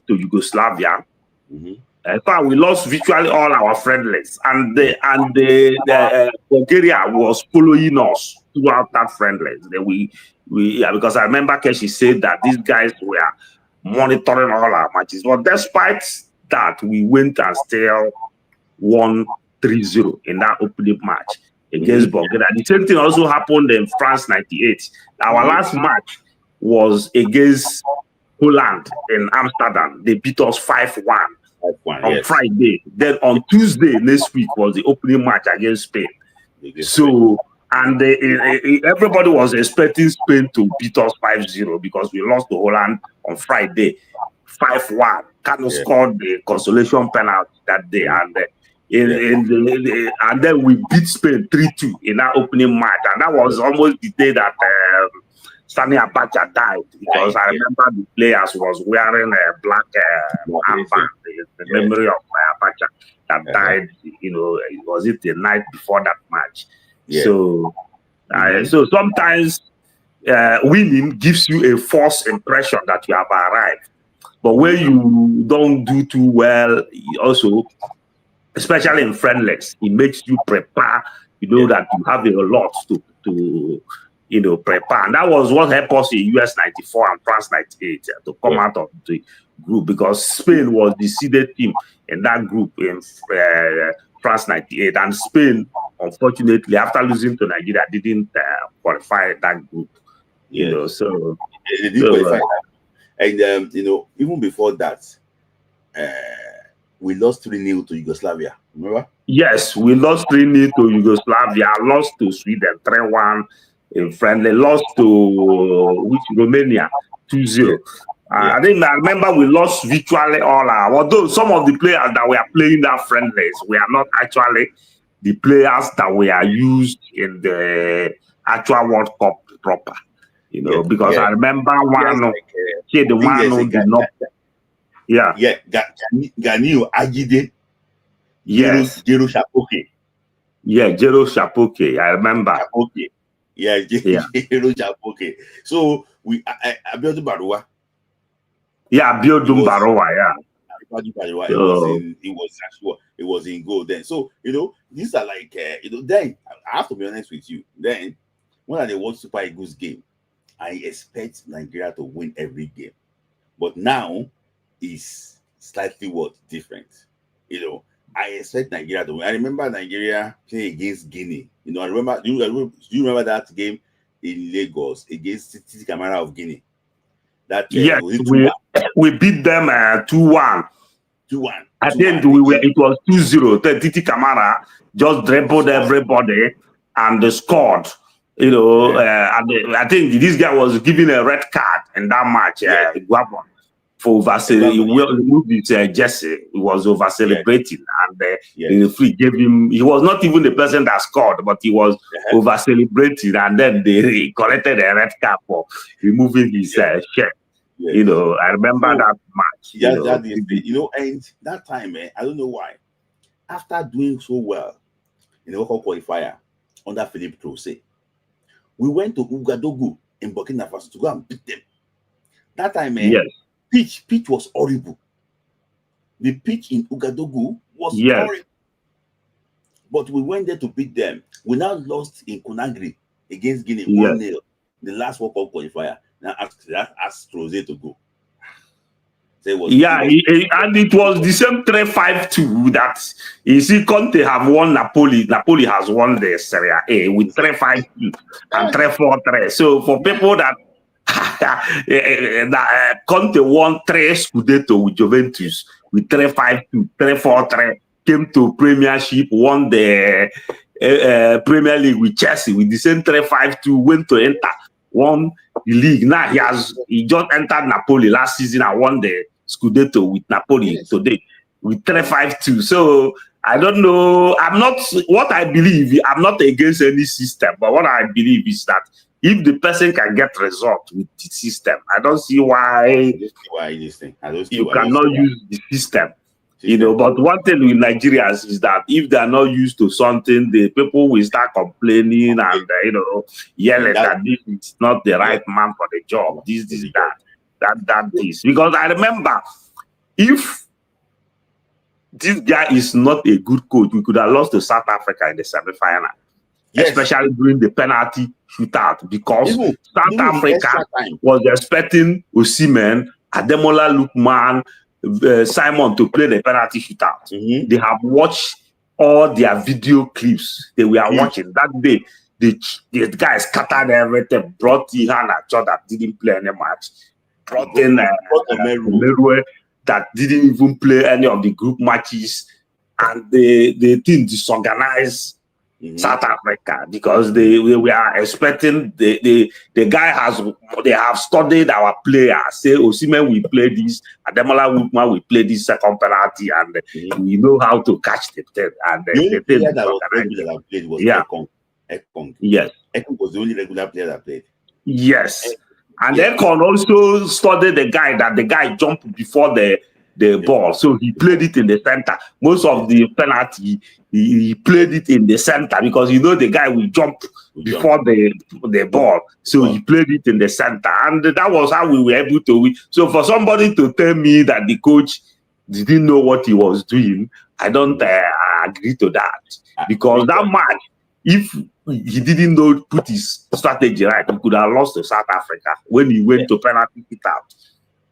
Yugoslavia. In fact, we lost virtually all our friendlies, and the Bulgaria was following us throughout that friendlies. Because I remember Keshi said that these guys were monitoring all our matches. But despite that, we went and still won 3-0 in that opening match against Bulgaria. The same thing also happened in France 98. Our last match was against Holland in Amsterdam. They beat us 5-1 on Friday. Then on Tuesday next week was the opening match against Spain. So, and everybody was expecting Spain to beat us 5-0 because we lost to Holland on Friday 5-1. Kano scored the consolation penalty that day, and and then we beat Spain 3-2 in that opening match, and that was almost the day that Sani Abacha died, because I remember the players was wearing a black armband, the memory of Abacha that died. You know, was it the night before that match? So, so sometimes winning gives you a false impression that you have arrived. But when you don't do too well, also, especially in friendlies, it makes you prepare. You know that you have a lot to you know, prepare. And that was what helped us in US 94 and France 98 to come out of the group, because Spain was the seeded team in that group in France 98. And Spain, unfortunately, after losing to Nigeria, didn't qualify that group. You know, so they didn't qualify. And you know, even before that, we lost 3-0 to Yugoslavia. Remember? Yes, we lost 3-0 to Yugoslavia. Lost to Sweden 3-1 in friendly. Lost to Romania 2-0. I remember we lost virtually all our. Although some of the players that were playing that friendlies we are not actually the players that were used in the actual World Cup proper. You know, because I remember one, the one who did not. Ganiu Ajide. Jero Shapoke. Jero Shapoke. I remember. Shapoke. Jero Shapoke. So we Abiodun Barowa. Abiodun Barowa. It was in goal then. So you know, these are like you know. Then I have to be honest with you. Then when I watch Super Eagles game, I expect Nigeria to win every game, but now is slightly different. You know, I expect Nigeria to win. I remember Nigeria playing against Guinea. You know, I remember. Do you remember that game in Lagos against Titi Camara of Guinea? That we beat them 2-1. 2-1. I think it was 2-0. Titi Camara just dribbled everybody and they scored. You know, I think this guy was given a red card in that match. Guabon for he removed his jersey. He was over celebrating, and the free gave him. He was not even the person that scored, but he was over celebrating, and then they collected a red card for removing his shirt. You know, I remember that match. You know, and that time, I don't know why. After doing so well in the World Cup qualifier under Philippe Troussé, we went to Ouagadougou in Burkina Faso to go and beat them. That time, pitch was horrible. The pitch in Ouagadougou was horrible. But we went there to beat them. We now lost in Conakry against Guinea 1-0, the last World Cup qualifier. Now asked Troussé to go. And it was the same 3-5-2 that you see Conte have won Napoli. Napoli has won the Serie A with 3-5-2 and 3-4-3. So for people that Conte won 3 Scudetto with Juventus with 3-5-2, 3-4-3, came to Premiership, won the Premier League with Chelsea with the same 3-5-2, went to Inter, won the league. Now he just entered Napoli last season and won the Scudetto with Napoli today with 3-5-2. So I don't know. I'm not against any system, but what I believe is that if the person can get result with the system, I don't see why you cannot use the system. You know, but one thing with Nigerians is that if they are not used to something, the people will start complaining and you know, yelling that this is not the right man for the job. This is because I remember if this guy is not a good coach, we could have lost to South Africa in the semi-final, especially during the penalty shootout, because South Africa was expecting Osimhen, Ademola Lookman, Simon to play the penalty shootout. They have watched all their video clips they were watching that day. The guys scattered everything, brought Ihan Acho that didn't play any match, brought in Omeruwe that didn't even play any of the group matches, and the team disorganized South Africa because we are expecting the guy they have studied our players. Say Osimhen will play this, Ademola Lookman will play this second penalty, and we know how to catch the thing. And the player that was regular that played was Ekong. Yes, Ekong was the only regular player that played. Yes, and Ekong also studied the guy jumped before the ball, so he played it in the center. Most of the penalty, he played it in the center because the guy will jump before the ball, so he played it in the center, and that was how we were able to win. So for somebody to tell me that the coach didn't know what he was doing, I don't agree to that, because that match, if he didn't put his strategy right, he could have lost to South Africa when he went to penalty kick out.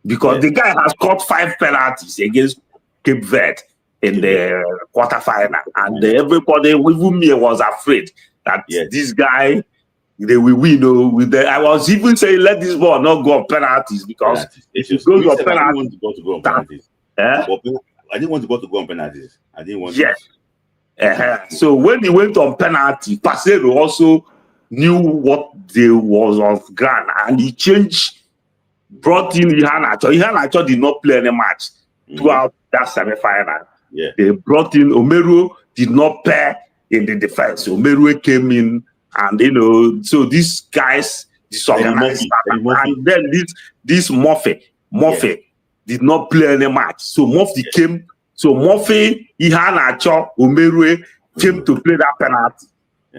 Because the guy has caught 5 penalties against Cape Verde in the quarterfinal, and everybody, even me, was afraid that this guy, they will win. I was even saying, let this ball not go on penalties, because if it goes on penalties, I didn't want the ball to go on penalties. I didn't want. Yes. So when he went on penalty, Pasero also knew what there was on ground, and he brought in Ihan Acho. Ihan Acho did not play any match throughout that semi-final. Yeah. They brought in Omeruwe, did not play in the defense. Omeruwe came in, and so these guys disorganized. And then this Murphy did not play any match. So Murphy came. So Murphy, Ihan Acho, Omeruwe came to play that penalty.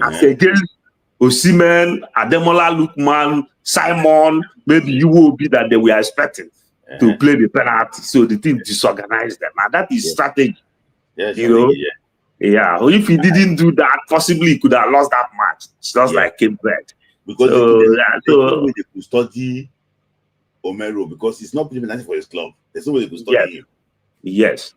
As against Osimhen, Ademola Lookman, Simon, maybe you will be that they were expecting to play the penalty. So the team disorganized them. And that is strategy. Yes, If he didn't do that, possibly he could have lost that match. It's just like Cape Verde. Because they could study Omeruwe, because he's not playing penalty for his club. There's no way they could study him. Yes.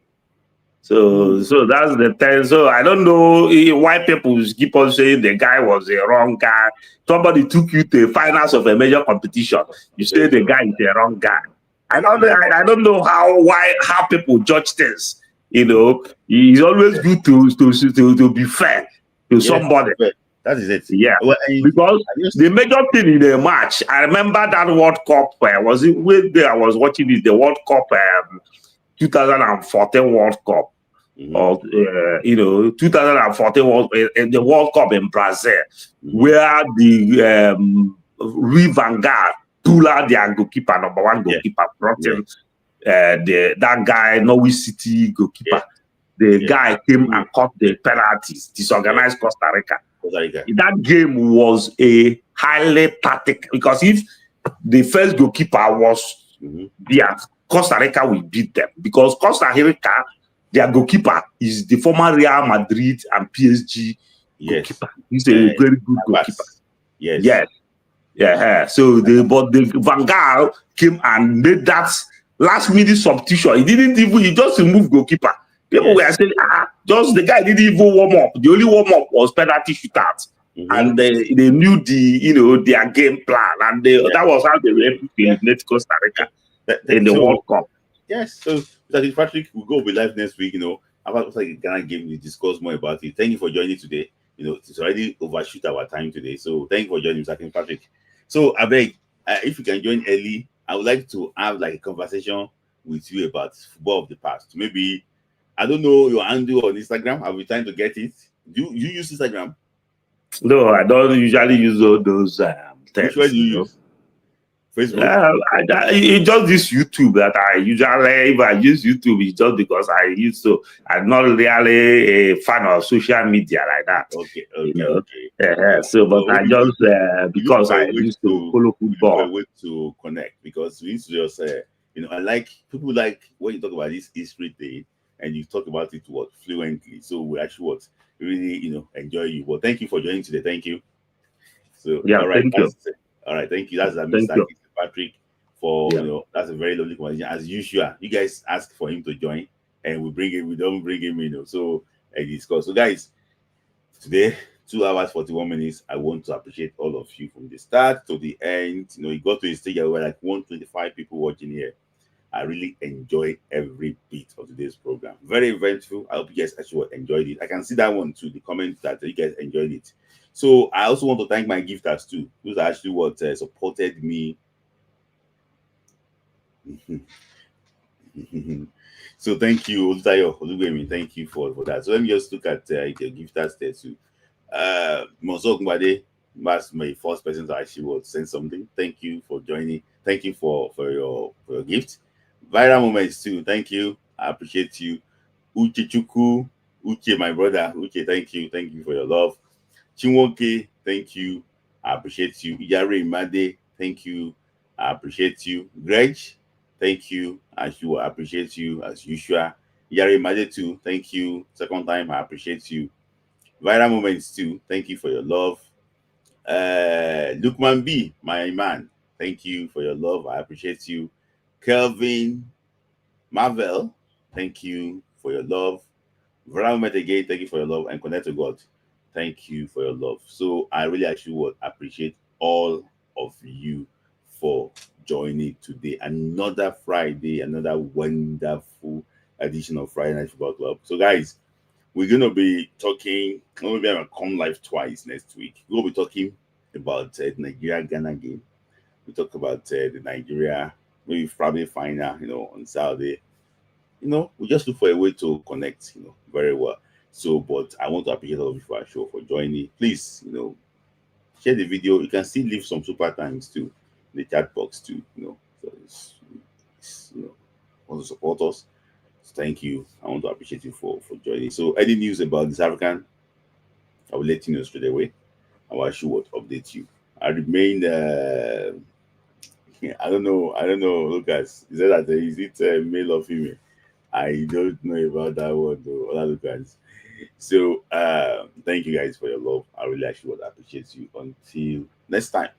So that's the thing. So I don't know why people keep on saying the guy was a wrong guy. Somebody took you to the finals of a major competition. You say the guy is a wrong guy. I don't know how people judge things. It's always good to be fair to somebody. That is it. Yeah. Well, because the major thing in the match, I remember that World Cup. Was it when I was watching it? The World Cup, 2014 World Cup. Or 2014 was the World Cup in Brazil, where the Rui van Gaal, Tula, their goalkeeper, number 1 goalkeeper, brought in that guy, Norwich City goalkeeper. The guy came and caught the penalties, disorganized Costa Rica. That game was a highly tactical, because if the first goalkeeper was there, Costa Rica will beat them, because Costa Rica, their goalkeeper is the former Real Madrid and PSG goalkeeper. He's a very good goalkeeper. Yes. So the Van Gaal came and made that last minute substitution. He just removed goalkeeper. People were saying, just the guy didn't even warm up. The only warm up was penalty shootout. And they knew their game plan, and that was how they were able to eliminate Costa Rica in the World Cup. Yes, so Patrick, we'll go be live next week. About the Ghana game, we discuss more about it. Thank you for joining today. It's already overshoot our time today, so thank you for joining, Mr. Patrick. So I beg, if you can join early, I would like to have a conversation with you about football of the past. Maybe, I don't know your handle on Instagram. I'll be trying to get it. Do you use Instagram? No, I don't usually use all those things. Which one do you use? Facebook? It's just this YouTube that I usually, if I use YouTube, it's just because I'm not really a fan of social media like that. Okay. So, but I just, because I used to follow football. A way to connect, because we used to just, I like, people like when you talk about this history thing and you talk about it fluently. So we actually really, enjoy you. Well, thank you for joining today. Thank you. So, all right. Thank you. All right, thank you. That's Mr. Patrick for that's a very lovely conversation. As usual, you guys ask for him to join, and we don't bring him in. So discuss. So, guys, today 2 hours 41 minutes. I want to appreciate all of you from the start to the end. You know, it got to a stage where we're like 125 people watching here. I really enjoy every bit of today's program. Very eventful. I hope you guys actually enjoyed it. I can see that one too, the comment that you guys enjoyed it. So I also want to thank my gifters too, who's actually what supported me. So thank you, Olutayo Olugwemi. Thank you for that. So let me just look at the gifters there too. Monzo Ogunbade was my first person to actually would send something. Thank you for joining. Thank you for your gift. Viral moments too. Thank you. I appreciate you. Uche Chuku, Uche, my brother. Uche, thank you. Thank you for your love. Chinwoke, thank you. I appreciate you. Yare Imade, thank you. I appreciate you. Greg, thank you. I appreciate you as usual. Yare Imade too, thank you. Second time, I appreciate you. Viral moments too. Thank you for your love. Lukman B, my man. Thank you for your love. I appreciate you. Kelvin Marvel, thank you for your love. Viral moment again, thank you for your love. And Connect to God, thank you for your love. So I really actually would appreciate all of you for joining today. Another Friday, another wonderful edition of Friday Night Football Club. So guys, we're going to be talking, maybe I'm going to come live twice next week. We'll be talking about the Nigeria-Ghana game. We talk about the Nigeria, maybe probably final, on Saturday. We just look for a way to connect, very well. So, but I want to appreciate all of you for our show, for joining. Please, share the video. You can still leave some super thanks too in the chat box too, So want to support us. Thank you. I want to appreciate you for joining. So any news about this African, I will let you know straight away. I will actually update you. I remain I don't know, Lucas. Is it male or female? I don't know about that one though, other Lucas. So thank you guys for your love. I really actually would appreciate you. Until next time.